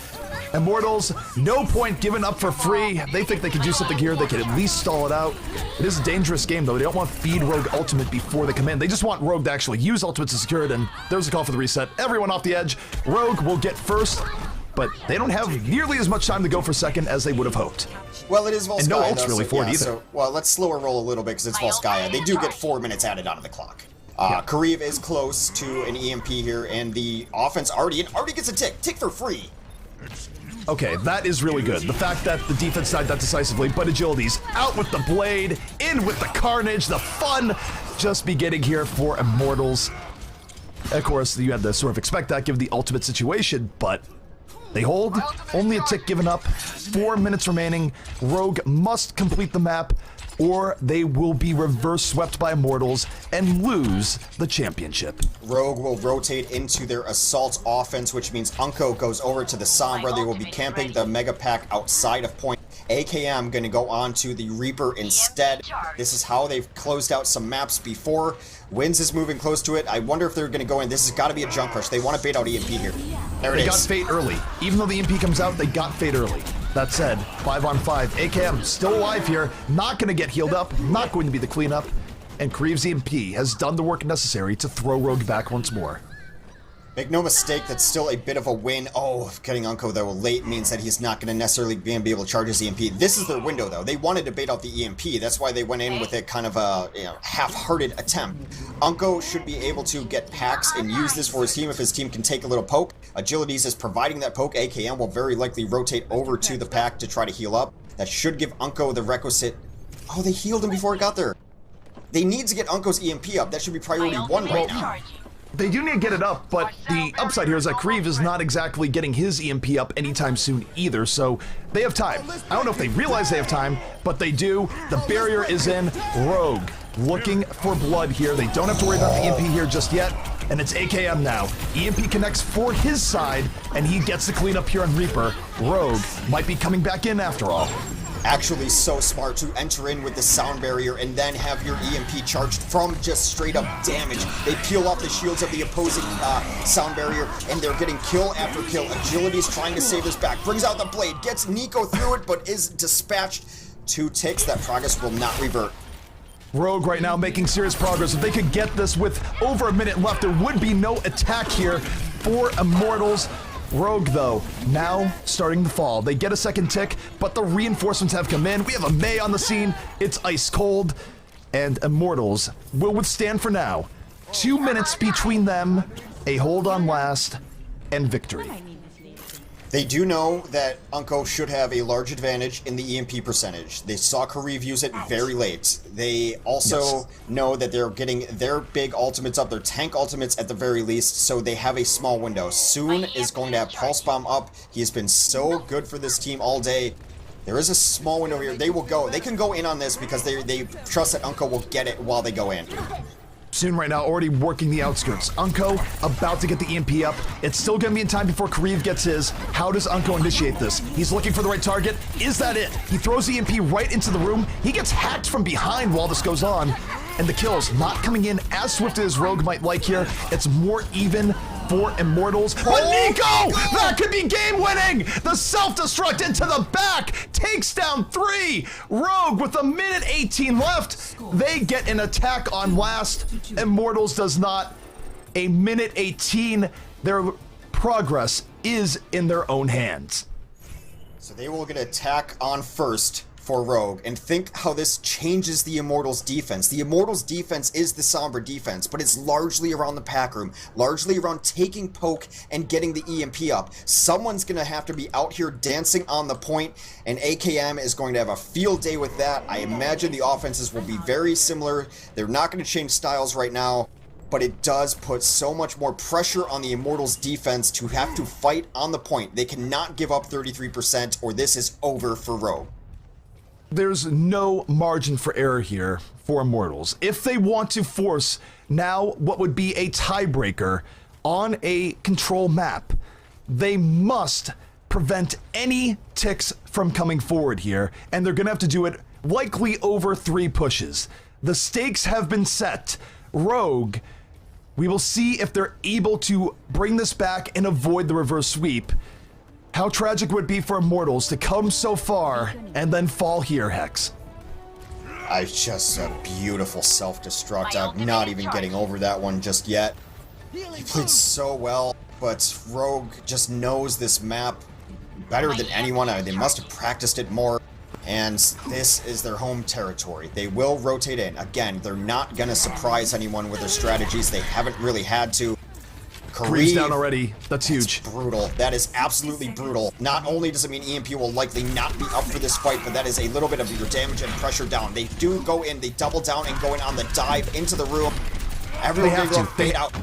B: Immortals, no point given up for free. They think they can do something here. They can at least stall it out. It is a dangerous game, though. They don't want to feed Rogue ultimate before they come in. They just want Rogue to actually use ultimate to secure it, and there's a call for the reset. Everyone off the edge. Rogue will get first, but they don't have nearly as much time to go for second as they would have hoped.
A: Well, it is Volskaya,
B: and no ult's really for it either.
A: So, well, let's slow our roll a little bit because it's Volskaya. They do get 4 minutes added onto the clock. Kariv is close to an EMP here, and the offense already gets a tick. Tick for free.
B: Okay, that is really good. The fact that the defense died that decisively, but Agility's out with the blade, in with the carnage, the fun just beginning here for Immortals. Of course, you had to sort of expect that given the ultimate situation, but they hold. Only a tick given up. 4 minutes remaining. Rogue must complete the map, or they will be reverse swept by Immortals and lose the championship.
A: Rogue will rotate into their assault offense, which means Unko goes over to the Sombra. They will be camping the Mega Pack outside of point. AKM going to go on to the Reaper instead. This is how they've closed out some maps before. Wins is moving close to it. I wonder if they're going to go in. This has got to be a junk rush. They want to bait out EMP here. There it is.
B: They got Fate early. Even though the EMP comes out, they got Fate early. That said, 5-on-5. AKM still alive here. Not going to get healed up. Not going to be the cleanup. And Kariv's EMP has done the work necessary to throw Rogue back once more.
A: Make no mistake, that's still a bit of a win. Oh, getting Unko though late means that he's not going to necessarily be able to charge his EMP. This is their window though. They wanted to bait out the EMP. That's why they went in with a kind of a half-hearted attempt. Unko should be able to get packs and use this for his team if his team can take a little poke. Agilities is providing that poke. AKM will very likely rotate over to the pack to try to heal up. That should give Unko the requisite... Oh, they healed him before it got there. They need to get Unko's EMP up. That should be priority 1 right now.
B: They do need to get it up, but the upside here is that Kariv is not exactly getting his EMP up anytime soon either, so they have time. I don't know if they realize they have time, but they do. The barrier is in. Rogue looking for blood here. They don't have to worry about the EMP here just yet, and it's AKM now. EMP connects for his side, and he gets the cleanup here on Reaper. Rogue might be coming back in after all.
A: Actually so smart to enter in with the sound barrier and then have your EMP charged from just straight up damage. They peel off the shields of the opposing sound barrier and they're getting kill after kill. Agility's trying to save his back, brings out the blade, gets Nico through it, but is dispatched. 2 ticks, that progress will not revert.
B: Rogue right now making serious progress. If they could get this with over a minute left, there would be no attack here for Immortals. Rogue, though, now starting to fall. They get a second tick, but the reinforcements have come in. We have a Mei on the scene. It's ice cold, and Immortals will withstand for now. 2 minutes between them, a hold on last, and victory.
A: They do know that Unko should have a large advantage in the EMP percentage. They saw Kariv use it very late. They also know that they're getting their big ultimates up, their tank ultimates at the very least, so they have a small window. Soon is going to have Pulse Bomb up. He has been so good for this team all day. There is a small window here. They will go. They can go in on this because they trust that Unko will get it while they go in.
B: Soon right now, already working the outskirts. Unko about to get the EMP up. It's still going to be in time before Kariv gets his. How does Unko initiate this? He's looking for the right target. Is that it? He throws the EMP right into the room. He gets hacked from behind while this goes on. And the kills not coming in as swift as Rogue might like here. It's more even for Immortals. But Nico! That could be game-winning! The self-destruct into the back takes down 3! Rogue with a minute 18 left. They get an attack on last. Immortals does not. A minute 18. Their progress is in their own hands.
A: So they will get an attack on first for Rogue, and think how this changes the Immortals defense. The Immortals defense is the Sombra defense, but it's largely around the pack room, largely around taking poke and getting the EMP up. Someone's gonna have to be out here dancing on the point, and AKM is going to have a field day with that. I imagine the offenses will be very similar. They're not gonna change styles right now, but it does put so much more pressure on the Immortals defense to have to fight on the point. They cannot give up 33% or this is over for Rogue.
B: There's no margin for error here for Immortals. If they want to force now what would be a tiebreaker on a control map, they must prevent any ticks from coming forward here, and they're gonna have to do it likely over 3 pushes. The stakes have been set. Rogue, we will see if they're able to bring this back and avoid the reverse sweep. How tragic would it be for Immortals to come so far and then fall here, Hex?
A: Just a beautiful self-destruct. I'm not even getting over that one just yet. He played so well, but Rogue just knows this map better than anyone. They must have practiced it more, and this is their home territory. They will rotate in. Again, they're not going to surprise anyone with their strategies. They haven't really had to.
B: Kariv's down already. That's huge.
A: Brutal. That is absolutely brutal. Not only does it mean EMP will likely not be up for this fight, but that is a little bit of your damage and pressure down. They do go in, they double down and go in on the dive into the room. Everyone
B: they have to.
A: Fade out.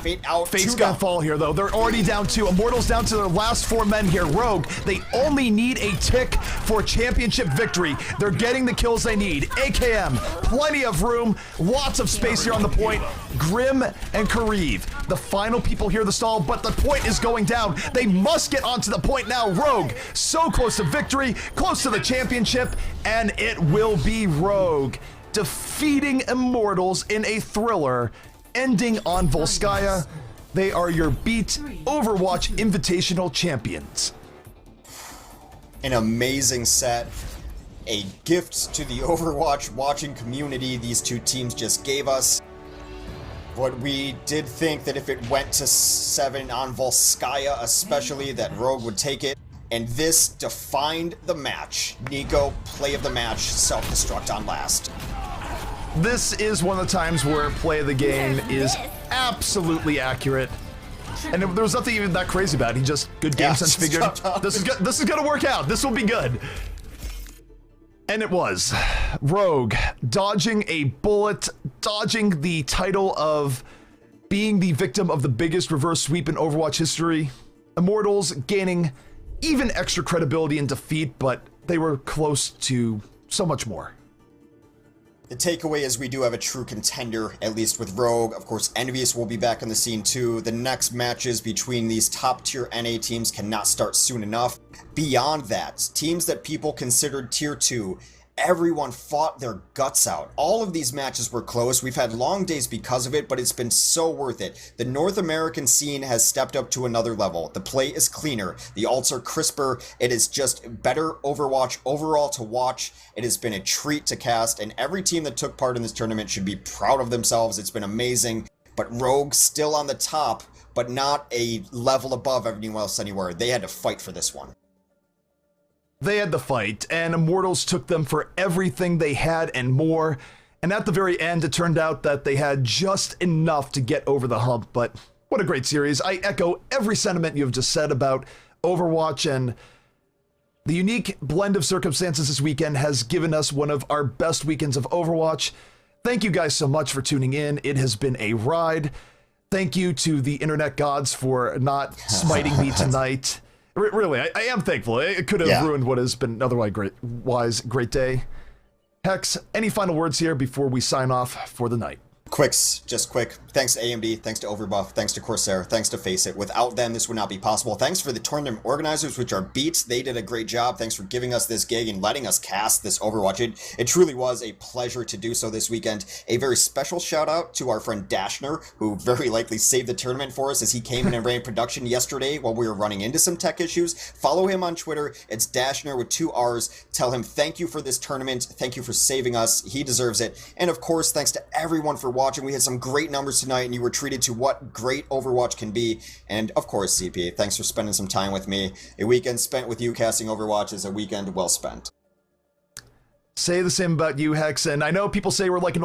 A: Fade out.
B: Fate's gonna fall here, though. They're already down 2. Immortals down to their last 4 men here. Rogue, they only need a tick for championship victory. They're getting the kills they need. AKM, plenty of room, lots of space here on the point. Grim and Kariv, the final people here to stall, but the point is going down. They must get onto the point now. Rogue, so close to victory, close to the championship, and it will be Rogue defeating Immortals in a thriller, ending on Volskaya. They are your beat Overwatch Invitational champions.
A: An amazing set. A gift to the Overwatch watching community these two teams just gave us. What we did think that if it went to 7 on Volskaya especially, that Rogue would take it. And this defined the match. Nico, play of the match, self-destruct on last.
B: This is one of the times where play of the game is absolutely accurate. And there was nothing even that crazy about it. He just, good game sense, figured, this is gonna work out. This will be good. And it was. Rogue dodging a bullet, dodging the title of being the victim of the biggest reverse sweep in Overwatch history. Immortals gaining even extra credibility in defeat, but they were close to so much more.
A: The takeaway is we do have a true contender, at least with Rogue. Of course, Envious will be back on the scene too. The next matches between these top-tier NA teams cannot start soon enough. Beyond that, teams that people considered tier 2, everyone fought their guts out. All of these matches were close. We've had long days because of it, but it's been so worth it. The North American scene has stepped up to another level. The play is cleaner. The ults are crisper. It is just better Overwatch overall to watch. It has been a treat to cast, and every team that took part in this tournament should be proud of themselves. It's been amazing. But Rogue still on the top, but not a level above everyone else anywhere. They had to fight for this one.
B: They had the fight, and Immortals took them for everything they had and more. And at the very end, it turned out that they had just enough to get over the hump. But what a great series. I echo every sentiment you have just said about Overwatch, and the unique blend of circumstances this weekend has given us one of our best weekends of Overwatch. Thank you guys so much for tuning in. It has been a ride. Thank you to the internet gods for not smiting me tonight. Really, I am thankful. It could have ruined what has been an otherwise great day. Hex, any final words here before we sign off for the night?
A: Just quick. Thanks to AMD, thanks to Overbuff, thanks to Corsair, thanks to Faceit. Without them, this would not be possible. Thanks for the tournament organizers, which are Beats. They did a great job. Thanks for giving us this gig and letting us cast this Overwatch. It truly was a pleasure to do so this weekend. A very special shout out to our friend Dashner, who very likely saved the tournament for us as he came in and ran production yesterday while we were running into some tech issues. Follow him on Twitter. It's Dashner with 2 R's. Tell him thank you for this tournament. Thank you for saving us. He deserves it. And of course, thanks to everyone for watching. We had some great numbers tonight, and you were treated to what great Overwatch can be. And of course, CP, thanks for spending some time with me. A weekend spent with you casting Overwatch is a weekend well spent.
B: Say the same about you, Hex, and I know people say we're like an